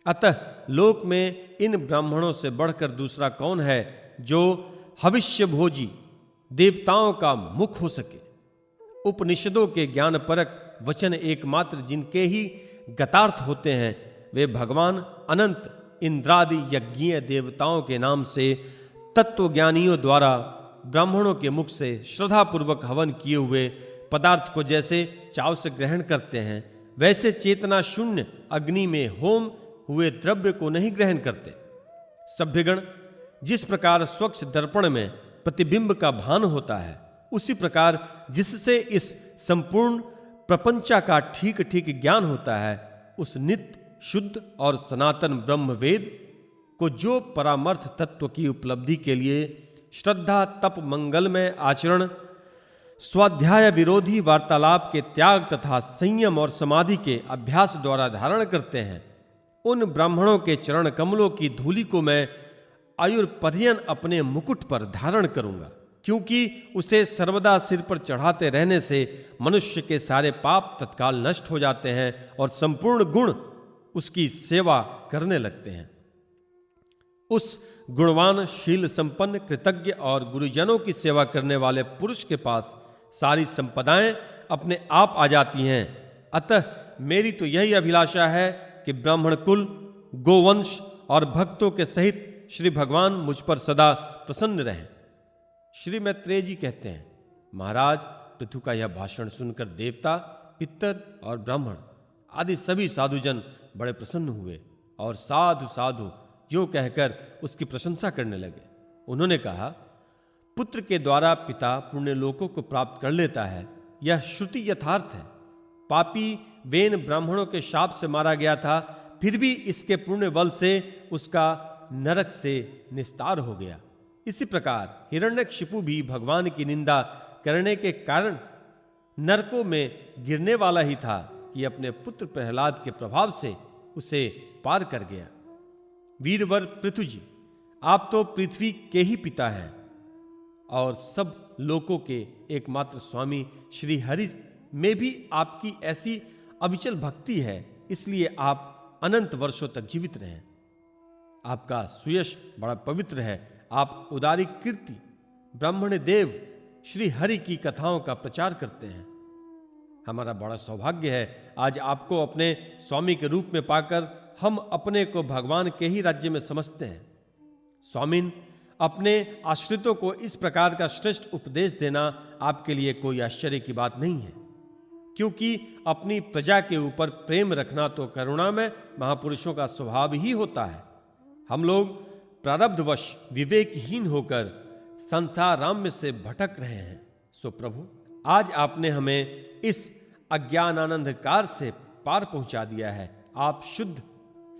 अतः लोक में इन ब्राह्मणों से बढ़कर दूसरा कौन है जो हविष्य भोजी देवताओं का मुख हो सके। उपनिषदों के ज्ञान परक वचन एकमात्र जिनके ही गतार्थ होते हैं, वे भगवान अनंत इंद्रादि यज्ञीय देवताओं के नाम से तत्वज्ञानियों द्वारा ब्राह्मणों के मुख से श्रद्धापूर्वक हवन किए हुए पदार्थ को जैसे चाव से ग्रहण करते हैं, वैसे चेतना शून्य अग्नि में होम हुए द्रव्य को नहीं ग्रहण करते। सभ्यगण, जिस प्रकार स्वच्छ दर्पण में प्रतिबिंब का भान होता है, उसी प्रकार जिससे इस संपूर्ण प्रपंचा का ठीक ठीक ज्ञान होता है, उस नित्य शुद्ध और सनातन ब्रह्म वेद को जो परामर्थ तत्व की उपलब्धि के लिए श्रद्धा, तप, मंगलमय आचरण, स्वाध्याय विरोधी वार्तालाप के त्याग तथा संयम और समाधि के अभ्यास द्वारा धारण करते हैं, उन ब्राह्मणों के चरण कमलों की धूलि को मैं आयुर्पर्यन अपने मुकुट पर धारण करूंगा, क्योंकि उसे सर्वदा सिर पर चढ़ाते रहने से मनुष्य के सारे पाप तत्काल नष्ट हो जाते हैं और संपूर्ण गुण उसकी सेवा करने लगते हैं। उस गुणवान, शील संपन्न, कृतज्ञ और गुरुजनों की सेवा करने वाले पुरुष के पास सारी संपदाएं अपने आप आ जाती हैं। अतः मेरी तो यही अभिलाषा है कि ब्राह्मण कुल, गोवंश और भक्तों के सहित श्री भगवान मुझ पर सदा प्रसन्न रहें। श्री मैत्रेय जी कहते हैं, महाराज, पृथु का यह भाषण सुनकर देवता, पितर और ब्राह्मण आदि सभी साधुजन बड़े प्रसन्न हुए और साधु साधु यो कहकर उसकी प्रशंसा करने लगे। उन्होंने कहा, पुत्र के द्वारा पिता पुण्य लोकों को प्राप्त कर लेता है, यह श्रुति यथार्थ है। पापी वेन ब्राह्मणों के शाप से मारा गया था, फिर भी इसके पुण्य बल से उसका नरक से निस्तार हो गया। इसी प्रकार हिरण्यकशिपु भी भगवान की निंदा करने के कारण नरकों में गिरने वाला ही था कि अपने पुत्र प्रहलाद के प्रभाव से उसे पार कर गया। वीरवर पृथु जी, आप तो पृथ्वी के ही पिता हैं और सब लोकों के एकमात्र स्वामी श्री हरि में भी आपकी ऐसी अविचल भक्ति है, इसलिए आप अनंत वर्षों तक जीवित रहें। आपका सुयश बड़ा पवित्र है। आप उदारी कीर्ति ब्राह्मण देव श्री हरि की कथाओं का प्रचार करते हैं। हमारा बड़ा सौभाग्य है आज आपको अपने स्वामी के रूप में पाकर हम अपने को भगवान के ही राज्य में समझते हैं। स्वामिन, अपने आश्रितों को इस प्रकार का श्रेष्ठ उपदेश देना आपके लिए कोई आश्चर्य की बात नहीं है, क्योंकि अपनी प्रजा के ऊपर प्रेम रखना तो करुणा में महापुरुषों का स्वभाव ही होता है। हम लोग प्रारब्धवश विवेकहीन होकर संसाराम्य से भटक रहे हैं। सो प्रभु, आज आपने हमें इस अज्ञानानंधकार से पार पहुंचा दिया है। आप शुद्ध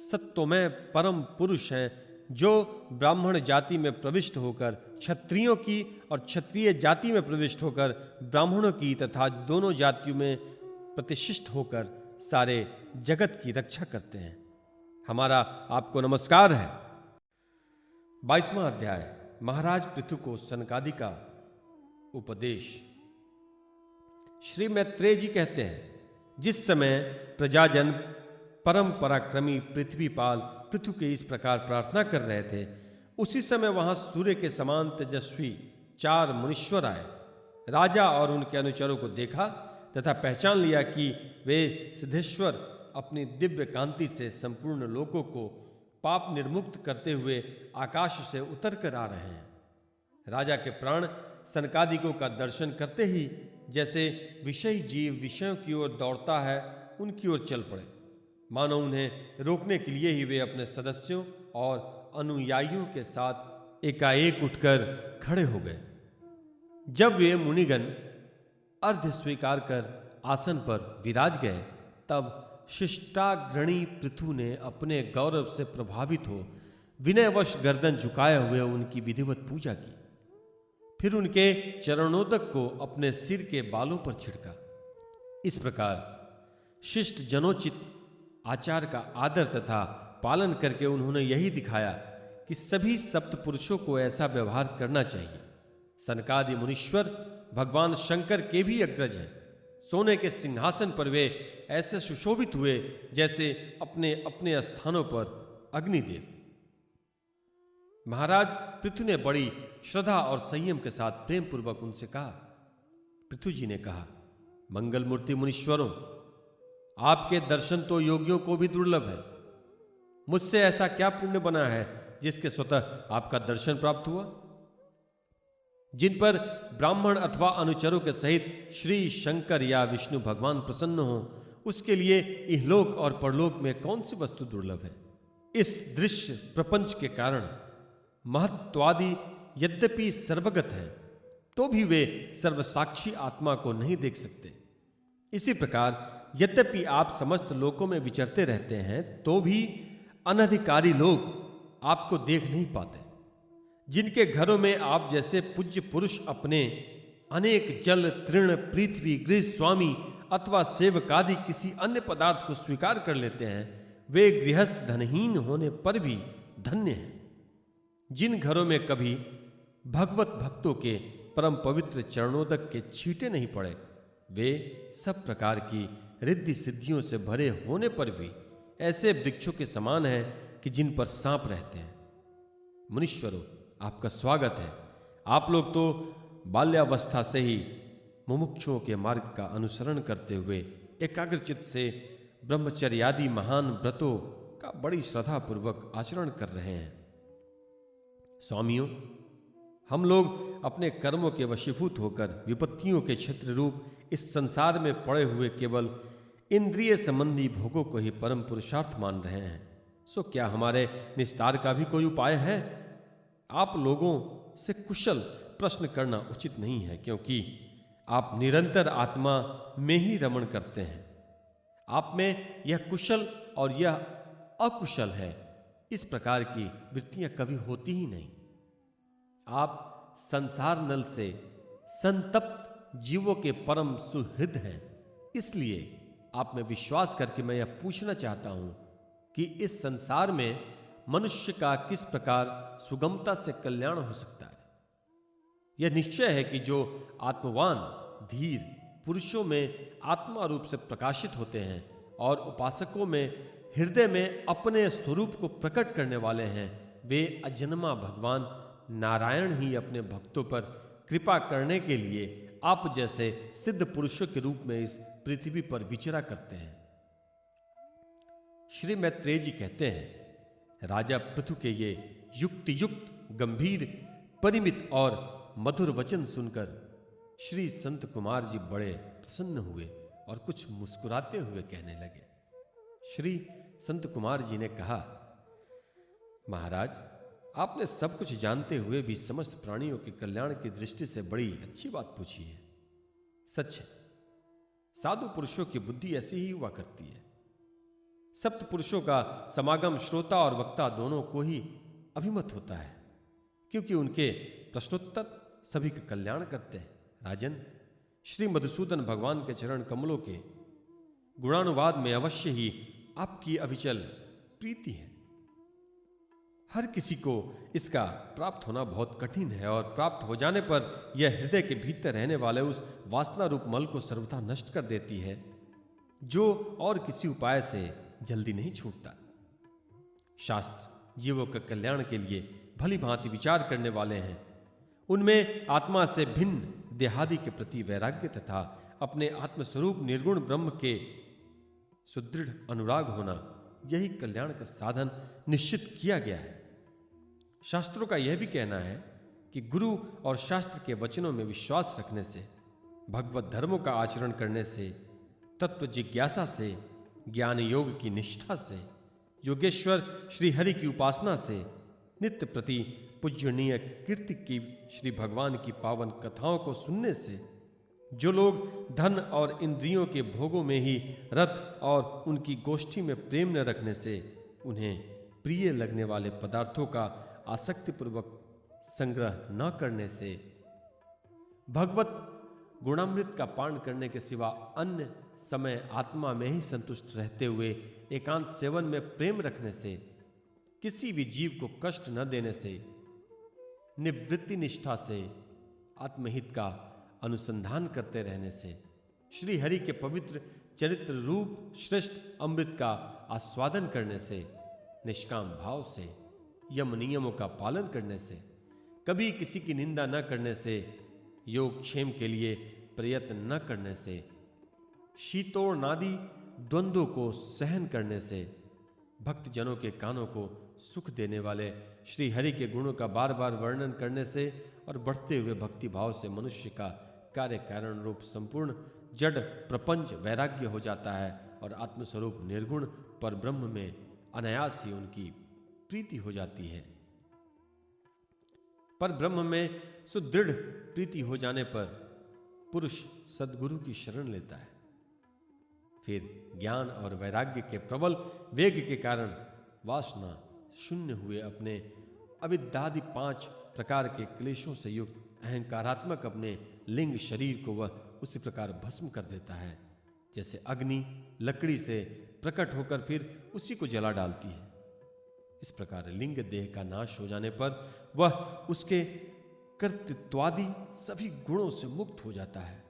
सत्वमय परम पुरुष हैं, जो ब्राह्मण जाति में प्रविष्ट होकर क्षत्रियों की और क्षत्रिय जाति में प्रविष्ट होकर ब्राह्मणों की तथा दोनों जातियों में प्रतिष्ठित होकर सारे जगत की रक्षा करते हैं। हमारा आपको नमस्कार है। 22वां अध्याय, महाराज पृथु को सनकादि का उपदेश। श्री मैत्रेय जी कहते हैं, जिस समय प्रजाजन परम पराक्रमी पृथ्वीपाल पृथु के इस प्रकार प्रार्थना कर रहे थे, उसी समय वहां सूर्य के समान तेजस्वी 4 मुनीश्वर आए। राजा और उनके अनुचरों को देखा तथा पहचान लिया कि वे सिद्धेश्वर अपनी दिव्य कांति से संपूर्ण लोकों को पाप निर्मुक्त करते हुए आकाश से उतर कर आ रहे हैं। राजा के प्राण सनकादिकों का दर्शन करते ही जैसे विषयी जीव विषयों की ओर दौड़ता है, उनकी ओर चल पड़े, मानो उन्हें रोकने के लिए ही वे अपने सदस्यों और अनुयायियों के साथ एकाएक उठकर खड़े हो गए। जब वे मुनिगण अर्घ्य स्वीकार कर आसन पर विराज गए, तब शिष्टाग्रणी पृथु ने अपने गौरव से प्रभावित हो विनयवश गर्दन झुकाए हुए उनकी विधिवत पूजा की। फिर उनके चरणोदक को अपने सिर के बालों पर छिड़का। इस प्रकार शिष्ट जनोचित आचार का आदर तथा पालन करके उन्होंने यही दिखाया कि सभी सप्त पुरुषों को ऐसा व्यवहार करना चाहिए। सनकादि मुनीश्वर भगवान शंकर के भी अग्रज हैं। सोने के सिंहासन पर वे ऐसे सुशोभित हुए जैसे अपने अपने स्थानों पर अग्निदेव। महाराज पृथु ने बड़ी श्रद्धा और संयम के साथ प्रेम पूर्वक उनसे कहा। पृथु जी ने कहा, मंगल मूर्ति मुनीश्वरों, आपके दर्शन तो योगियों को भी दुर्लभ है। मुझसे ऐसा क्या पुण्य बना है जिसके स्वतः आपका दर्शन प्राप्त हुआ? जिन पर ब्राह्मण अथवा अनुचरों के सहित श्री शंकर या विष्णु भगवान प्रसन्न हो, उसके लिए इहलोक और परलोक में कौन सी वस्तु दुर्लभ है? इस दृश्य प्रपंच के कारण महत्वादि यद्यपि सर्वगत है, तो भी वे सर्वसाक्षी आत्मा को नहीं देख सकते। इसी प्रकार यद्यपि आप समस्त लोकों में विचरते रहते हैं, तो भी अनधिकारी लोग आपको देख नहीं पाते। जिनके घरों में आप जैसे पूज्य पुरुष अपने अनेक जल, तृण, पृथ्वी, गृह स्वामी अथवा सेवकादि किसी अन्य पदार्थ को स्वीकार कर लेते हैं, वे गृहस्थ धनहीन होने पर भी धन्य हैं। जिन घरों में कभी भगवत भक्तों के परम पवित्र चरणोदक के छींटे नहीं पड़े, वे सब प्रकार की रिद्धि सिद्धियों से भरे होने पर भी ऐसे वृक्षों के समान हैं कि जिन पर सांप रहते हैं। मुनीश्वरों, आपका स्वागत है। आप लोग तो बाल्यावस्था से ही मुमुक्षुओं के मार्ग का अनुसरण करते हुए एकाग्रचित्त से ब्रह्मचर्यादि महान व्रतों का बड़ी श्रद्धा पूर्वक आचरण कर रहे हैं। स्वामियों, हम लोग अपने कर्मों के वशीभूत होकर विपत्तियों के क्षेत्र रूप इस संसार में पड़े हुए केवल इंद्रिय संबंधी भोगों को ही परम पुरुषार्थ मान रहे हैं। सो क्या हमारे निस्तार का भी कोई उपाय है? आप लोगों से कुशल प्रश्न करना उचित नहीं है, क्योंकि आप निरंतर आत्मा में ही रमण करते हैं। आप में यह कुशल और यह अकुशल है, इस प्रकार की वृत्तियां कभी होती ही नहीं। आप संसार नल से संतप्त जीवों के परम सुहृद हैं। इसलिए आप में विश्वास करके मैं यह पूछना चाहता हूं कि इस संसार में मनुष्य का किस प्रकार सुगमता से कल्याण हो सकता है। यह निश्चय है कि जो आत्मवान धीर पुरुषों में आत्मा रूप से प्रकाशित होते हैं और उपासकों में हृदय में अपने स्वरूप को प्रकट करने वाले हैं, वे अजन्मा भगवान नारायण ही अपने भक्तों पर कृपा करने के लिए आप जैसे सिद्ध पुरुषों के रूप में इस पृथ्वी पर विचरा करते हैं। श्री मैत्रेय जी कहते हैं, राजा पृथु के ये युक्ति युक्त गंभीर परिमित और मधुर वचन सुनकर श्री संत कुमार जी बड़े प्रसन्न हुए और कुछ मुस्कुराते हुए कहने लगे। श्री संत कुमार जी ने कहा, महाराज, आपने सब कुछ जानते हुए भी समस्त प्राणियों के कल्याण की दृष्टि से बड़ी अच्छी बात पूछी है। सच है, साधु पुरुषों की बुद्धि ऐसी ही हुआ करती है। सप्त पुरुषों का समागम श्रोता और वक्ता दोनों को ही अभिमत होता है, क्योंकि उनके प्रश्नोत्तर सभी का कल्याण करते हैं। राजन, श्री मधुसूदन भगवान के चरण कमलों के गुणानुवाद में अवश्य ही आपकी अविचल प्रीति है। हर किसी को इसका प्राप्त होना बहुत कठिन है, और प्राप्त हो जाने पर यह हृदय के भीतर रहने वाले उस वासना रूप मल को सर्वथा नष्ट कर देती है, जो और किसी उपाय से जल्दी नहीं छूटता। शास्त्र जीवों के कल्याण के लिए भली भांति विचार करने वाले हैं। उनमें आत्मा से भिन्न देहादि के प्रति वैराग्य तथा अपने आत्मस्वरूप निर्गुण ब्रह्म के सुदृढ़ अनुराग होना, यही कल्याण का साधन निश्चित किया गया है। शास्त्रों का यह भी कहना है कि गुरु और शास्त्र के वचनों में विश्वास रखने से, भगवत धर्मों का आचरण करने से, तत्व जिज्ञासा से, ज्ञान योग की निष्ठा से, योगेश्वर श्री हरि की उपासना से, नित्य प्रति पूजनीय कीर्ति की श्री भगवान की पावन कथाओं को सुनने से, जो लोग धन और इंद्रियों के भोगों में ही रत और उनकी गोष्ठी में प्रेम न रखने से, उन्हें प्रिय लगने वाले पदार्थों का आसक्तिपूर्वक संग्रह न करने से, भगवत गुणामृत का पान करने के सिवा अन्य समय आत्मा में ही संतुष्ट रहते हुए एकांत सेवन में प्रेम रखने से, किसी भी जीव को कष्ट न देने से, निवृत्ति निष्ठा से, आत्महित का अनुसंधान करते रहने से, श्री हरि के पवित्र चरित्र रूप श्रेष्ठ अमृत का आस्वादन करने से, निष्काम भाव से, यम नियमों का पालन करने से, कभी किसी की निंदा न करने से, योगक्षेम के लिए प्रयत्न न करने से, शीतोष्णादि द्वंद्वों को सहन करने से, भक्त जनों के कानों को सुख देने वाले श्री हरि के गुणों का बार बार वर्णन करने से और बढ़ते हुए भक्ति भाव से मनुष्य का कार्य कारण रूप संपूर्ण जड़ प्रपंच वैराग्य हो जाता है और आत्मस्वरूप निर्गुण पर ब्रह्म में अनायास ही उनकी प्रीति हो जाती है। पर ब्रह्म में सुदृढ़ प्रीति हो जाने पर पुरुष सद्गुरु की शरण लेता है। फिर ज्ञान और वैराग्य के प्रबल वेग के कारण वासना शून्य हुए अपने अविद्यादि 5 प्रकार के क्लेशों से युक्त अहंकारात्मक अपने लिंग शरीर को वह उसी प्रकार भस्म कर देता है जैसे अग्नि लकड़ी से प्रकट होकर फिर उसी को जला डालती है। इस प्रकार लिंग देह का नाश हो जाने पर वह उसके कर्तृत्वादि सभी गुणों से मुक्त हो जाता है।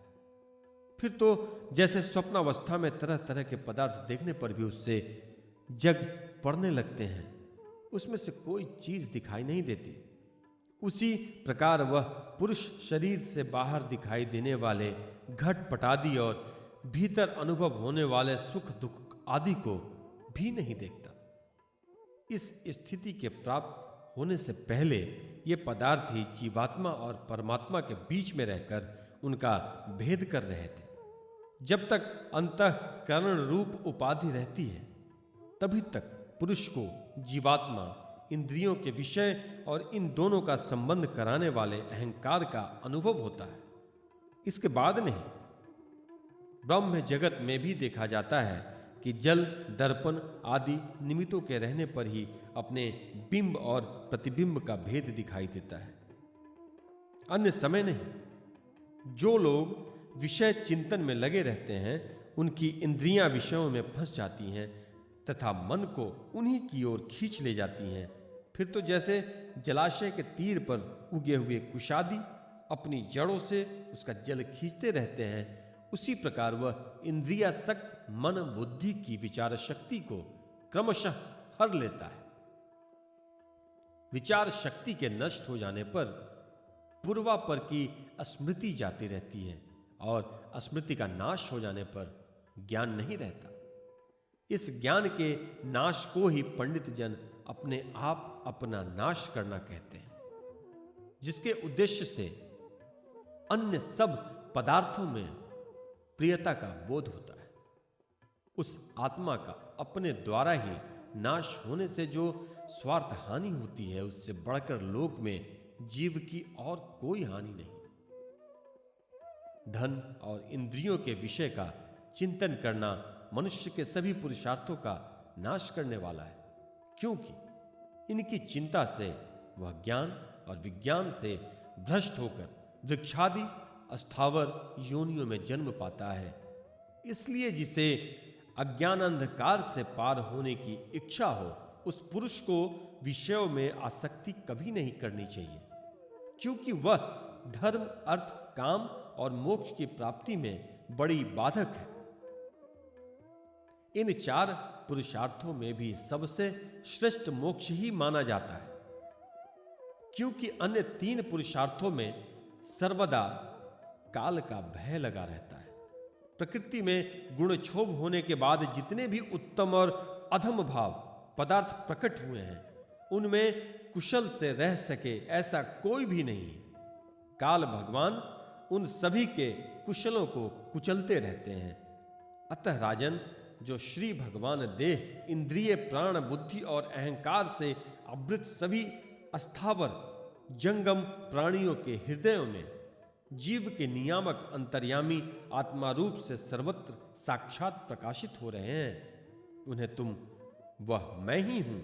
फिर तो जैसे स्वप्नावस्था में तरह तरह के पदार्थ देखने पर भी उससे जग पड़ने लगते हैं, उसमें से कोई चीज दिखाई नहीं देती, उसी प्रकार वह पुरुष शरीर से बाहर दिखाई देने वाले घट पटादि और भीतर अनुभव होने वाले सुख दुख आदि को भी नहीं देखता। इस स्थिति के प्राप्त होने से पहले ये पदार्थ ही जीवात्मा और परमात्मा के बीच में रहकर उनका भेद कर रहे थे। जब तक अंतःकरण रूप उपाधि रहती है तभी तक पुरुष को जीवात्मा इंद्रियों के विषय और इन दोनों का संबंध कराने वाले अहंकार का अनुभव होता है। इसके बाद नहीं। ब्रह्म जगत में भी देखा जाता है कि जल दर्पण आदि निमित्तों के रहने पर ही अपने बिंब और प्रतिबिंब का भेद दिखाई देता है, अन्य समय नहीं। जो लोग विषय चिंतन में लगे रहते हैं उनकी इंद्रियां विषयों में फंस जाती हैं तथा मन को उन्हीं की ओर खींच ले जाती हैं। फिर तो जैसे जलाशय के तीर पर उगे हुए कुशादी अपनी जड़ों से उसका जल खींचते रहते हैं, उसी प्रकार वह इंद्रियासक्त मन बुद्धि की विचार शक्ति को क्रमशः हर लेता है। विचार शक्ति के नष्ट हो जाने पर पूर्वापर की स्मृति जाती रहती है और स्मृति का नाश हो जाने पर ज्ञान नहीं रहता। इस ज्ञान के नाश को ही पंडित जन अपने आप अपना नाश करना कहते हैं, जिसके उद्देश्य से अन्य सब पदार्थों में प्रियता का बोध होता है। उस आत्मा का अपने द्वारा ही नाश होने से जो स्वार्थ हानि होती है उससे बढ़कर लोक में जीव की और कोई हानि नहीं। धन और इंद्रियों के विषय का चिंतन करना मनुष्य के सभी पुरुषार्थों का नाश करने वाला है, क्योंकि इनकी चिंता से वह ज्ञान और विज्ञान से भ्रष्ट होकर वृक्षादि अस्थावर योनियों में जन्म पाता है। इसलिए जिसे अज्ञान अंधकार से पार होने की इच्छा हो उस पुरुष को विषयों में आसक्ति कभी नहीं करनी चाहिए, क्योंकि वह धर्म अर्थ काम और मोक्ष की प्राप्ति में बड़ी बाधक है। इन 4 पुरुषार्थों में भी सबसे श्रेष्ठ मोक्ष ही माना जाता है, क्योंकि अन्य 3 पुरुषार्थों में सर्वदा काल का भय लगा रहता है। प्रकृति में गुणक्षोभ होने के बाद जितने भी उत्तम और अधम भाव पदार्थ प्रकट हुए हैं उनमें कुशल से रह सके ऐसा कोई भी नहीं है। काल भगवान उन सभी के कुशलों को कुचलते रहते हैं। अतः राजन, जो श्री भगवान देह इंद्रिय प्राण बुद्धि और अहंकार से आवृत सभी अस्थावर जंगम प्राणियों के हृदयों में जीव के नियामक अंतर्यामी आत्मा रूप से सर्वत्र साक्षात प्रकाशित हो रहे हैं, उन्हें तुम वह मैं ही हूं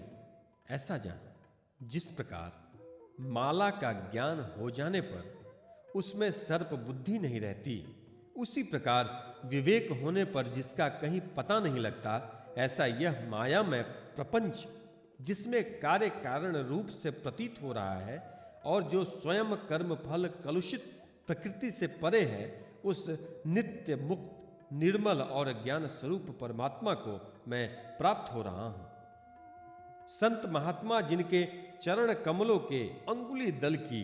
ऐसा जान। जिस प्रकार माला का ज्ञान हो जाने पर उसमें सर्प बुद्धि नहीं रहती, उसी प्रकार विवेक होने पर जिसका कहीं पता नहीं लगता, ऐसा यह मायामय प्रपंच जिसमें कार्य कारण रूप से प्रतीत हो रहा है और जो स्वयं कर्म फल कलुषित प्रकृति से परे है, उस नित्य मुक्त निर्मल और ज्ञान स्वरूप परमात्मा को मैं प्राप्त हो रहा हूं। संत महात्मा जिनके चरण कमलों के अंगुली दल की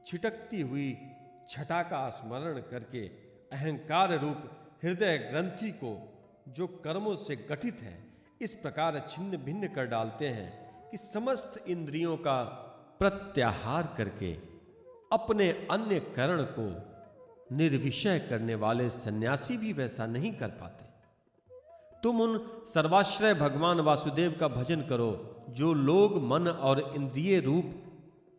छिटकती हुई छटा का स्मरण करके अहंकार रूप हृदय ग्रंथि को जो कर्मों से गठित है इस प्रकार छिन्न भिन्न कर डालते हैं कि समस्त इंद्रियों का प्रत्याहार करके अपने अन्य करण को निर्विषय करने वाले सन्यासी भी वैसा नहीं कर पाते। तुम उन सर्वाश्रय भगवान वासुदेव का भजन करो जो लोग मन और इंद्रिय रूप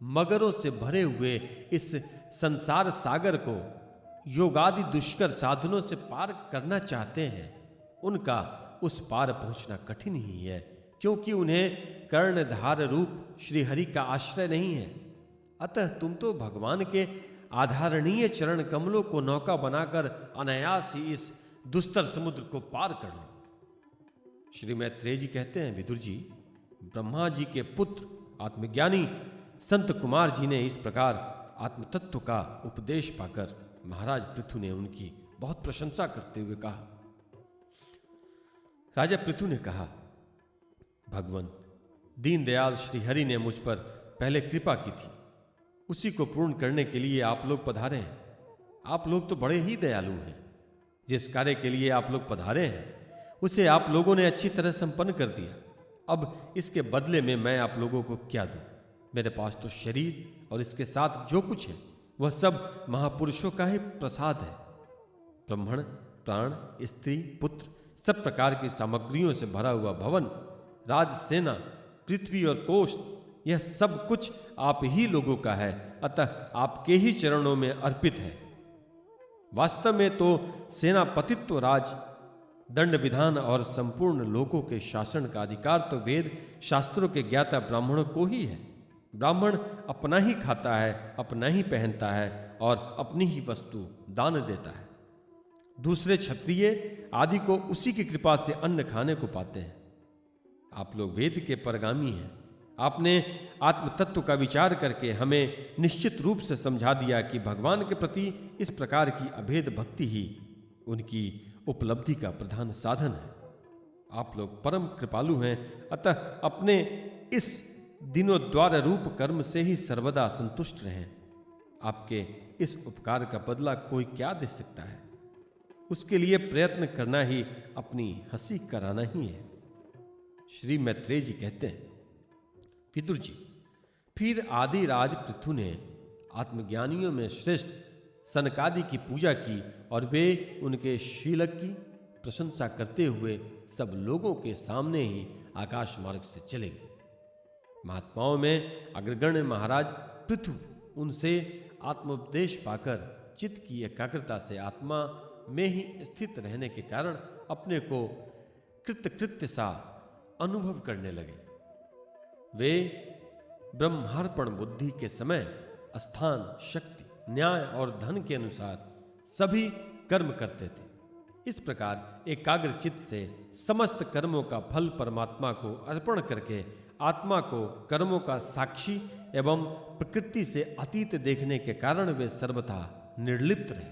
मगरों से भरे हुए इस संसार सागर को योगादि दुष्कर साधनों से पार करना चाहते हैं। उनका उस पार पहुंचना कठिन ही है, क्योंकि उन्हें कर्णधार रूप श्री हरि का आश्रय नहीं है। अतः तुम तो भगवान के आधारणीय चरण कमलों को नौका बनाकर अनायास ही इस दुस्तर समुद्र को पार कर लो। श्री मैत्रेय जी कहते हैं, विदुर जी, ब्रह्मा जी के पुत्र आत्मज्ञानी संत कुमार जी ने इस प्रकार आत्मतत्व का उपदेश पाकर महाराज पृथु ने उनकी बहुत प्रशंसा करते हुए कहा। राजा पृथु ने कहा, भगवान दीनदयाल श्री हरि ने मुझ पर पहले कृपा की थी, उसी को पूर्ण करने के लिए आप लोग पधारे हैं। आप लोग तो बड़े ही दयालु हैं। जिस कार्य के लिए आप लोग पधारे हैं उसे आप लोगों ने अच्छी तरह संपन्न कर दिया। अब इसके बदले में मैं आप लोगों को क्या दूं? मेरे पास तो शरीर और इसके साथ जो कुछ है वह सब महापुरुषों का ही प्रसाद है। ब्राह्मण, प्राण, स्त्री, पुत्र, सब प्रकार की सामग्रियों से भरा हुआ भवन, राज सेना, पृथ्वी और कोष, यह सब कुछ आप ही लोगों का है। अतः आपके ही चरणों में अर्पित है। वास्तव में तो सेनापतित्व, राज, दंड विधान और संपूर्ण लोगों के शासन का अधिकार तो वेद शास्त्रों के ज्ञाता ब्राह्मणों को ही है। ब्राह्मण अपना ही खाता है, अपना ही पहनता है और अपनी ही वस्तु दान देता है। दूसरे क्षत्रिय आदि को उसी की कृपा से अन्न खाने को पाते हैं। आप लोग वेद के परगामी हैं। आपने आत्म तत्व का विचार करके हमें निश्चित रूप से समझा दिया कि भगवान के प्रति इस प्रकार की अभेद भक्ति ही उनकी उपलब्धि का प्रधान साधन है। आप लोग परम कृपालु हैं, अतः अपने इस दिनोद्वार रूप कर्म से ही सर्वदा संतुष्ट रहें। आपके इस उपकार का बदला कोई क्या दे सकता है? उसके लिए प्रयत्न करना ही अपनी हंसी कराना ही है। श्री मैत्रेय जी कहते हैं, विदुर जी, फिर आदि राज पृथु ने आत्मज्ञानियों में श्रेष्ठ सनकादि की पूजा की और वे उनके शीलक की प्रशंसा करते हुए सब लोगों के सामने ही आकाश मार्ग से चले गए। महात्माओं में अग्रगण्य महाराज पृथु उनसे आत्मोपदेश पाकर चित्त की एकाग्रता से आत्मा में ही स्थित रहने के कारण अपने को कृत्य सा अनुभव करने लगे। वे ब्रह्मार्पण बुद्धि के समय स्थान, शक्ति, न्याय और धन के अनुसार सभी कर्म करते थे। इस प्रकार एकाग्र चित्त से समस्त कर्मों का फल परमात्मा को अर्पण करके आत्मा को कर्मों का साक्षी एवं प्रकृति से अतीत देखने के कारण वे सर्वथा निर्लिप्त रहे।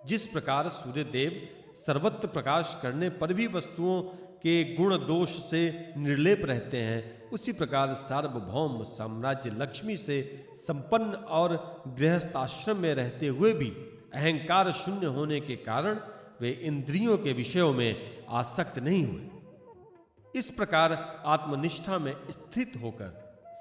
जिस प्रकार सूर्य देव सर्वत्र प्रकाश करने पर भी वस्तुओं के गुण दोष से निर्लेप रहते हैं, उसी प्रकार सार्वभौम साम्राज्य लक्ष्मी से संपन्न और गृहस्थाश्रम में रहते हुए भी अहंकार शून्य होने के कारण वे इंद्रियों के विषयों में आसक्त नहीं हुए। इस प्रकार आत्मनिष्ठा में स्थित होकर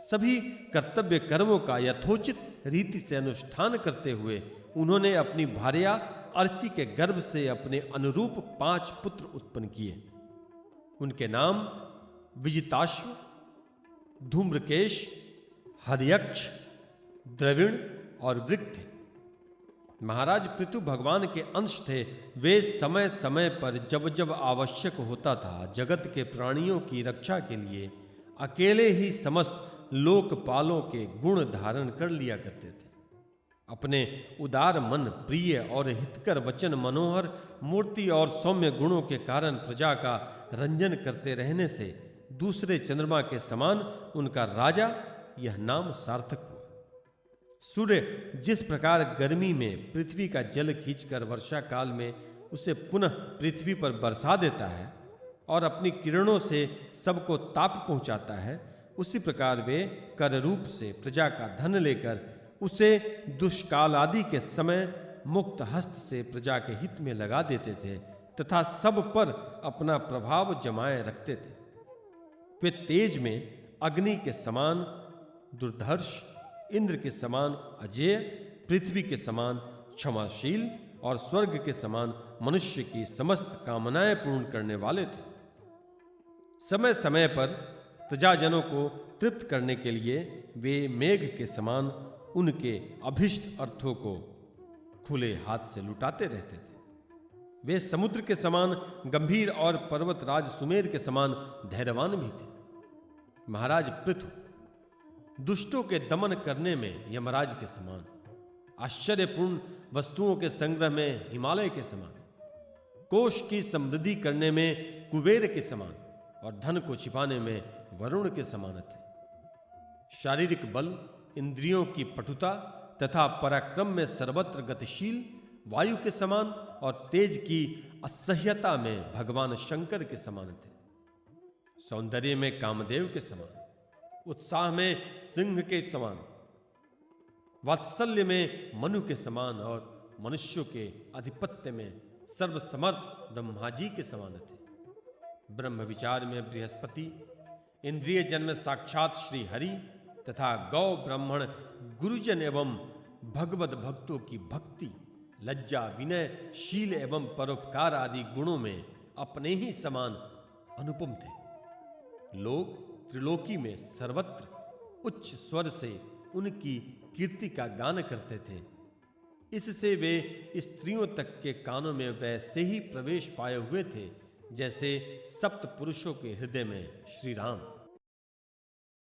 सभी कर्तव्य कर्मों का यथोचित रीति से अनुष्ठान करते हुए उन्होंने अपनी भार्या अर्ची के गर्भ से अपने अनुरूप 5 पुत्र उत्पन्न किए। उनके नाम विजिताश्व, धूम्रकेश, हर्यक्ष, द्रविण और वृक्क थे। महाराज पृथु भगवान के अंश थे। वे समय समय पर जब जब आवश्यक होता था जगत के प्राणियों की रक्षा के लिए अकेले ही समस्त लोकपालों के गुण धारण कर लिया करते थे। अपने उदार मन, प्रिय और हितकर वचन, मनोहर मूर्ति और सौम्य गुणों के कारण प्रजा का रंजन करते रहने से दूसरे चंद्रमा के समान उनका राजा यह नाम सार्थक हुआ। सूर्य जिस प्रकार गर्मी में पृथ्वी का जल खींचकर वर्षा काल में उसे पुनः पृथ्वी पर बरसा देता है और अपनी किरणों से सबको ताप पहुंचाता है, उसी प्रकार वे कर रूप से प्रजा का धन लेकर उसे दुष्काल आदि के समय मुक्त हस्त से प्रजा के हित में लगा देते थे तथा सब पर अपना प्रभाव जमाए रखते थे। वे तेज में अग्नि के समान दुर्धर्ष, इंद्र के समान अजेय, पृथ्वी के समान क्षमाशील और स्वर्ग के समान मनुष्य की समस्त कामनाएं पूर्ण करने वाले थे। समय समय पर प्रजाजनों को तृप्त करने के लिए वे मेघ के समान उनके अभिष्ट अर्थों को खुले हाथ से लुटाते रहते थे। वे समुद्र के समान गंभीर और पर्वतराज सुमेर के समान धैर्यवान भी थे। महाराज पृथु दुष्टों के दमन करने में यमराज के समान, आश्चर्यपूर्ण वस्तुओं के संग्रह में हिमालय के समान, कोष की समृद्धि करने में कुबेर के समान और धन को छिपाने में वरुण के समान थे। शारीरिक बल, इंद्रियों की पटुता तथा पराक्रम में सर्वत्र गतिशील वायु के समान और तेज की असह्यता में भगवान शंकर के समान थे। सौंदर्य में कामदेव के समान, उत्साह में सिंह के समान, वात्सल्य में मनु के समान और मनुष्यों के आधिपत्य में सर्वसमर्थ ब्रह्मा जी के समान थे। ब्रह्म विचार में बृहस्पति, इंद्रिय जन्म साक्षात श्री हरि तथा गौ ब्राह्मण गुरुजन एवं भगवत भक्तों की भक्ति, लज्जा, विनय, शील एवं परोपकार आदि गुणों में अपने ही समान अनुपम थे। लोग त्रिलोकी में सर्वत्र उच्च स्वर से उनकी कीर्ति का गान करते थे। इससे वे स्त्रियों तक के कानों में वैसे ही प्रवेश पाए हुए थे जैसे सप्त पुरुषों के हृदय में श्री राम।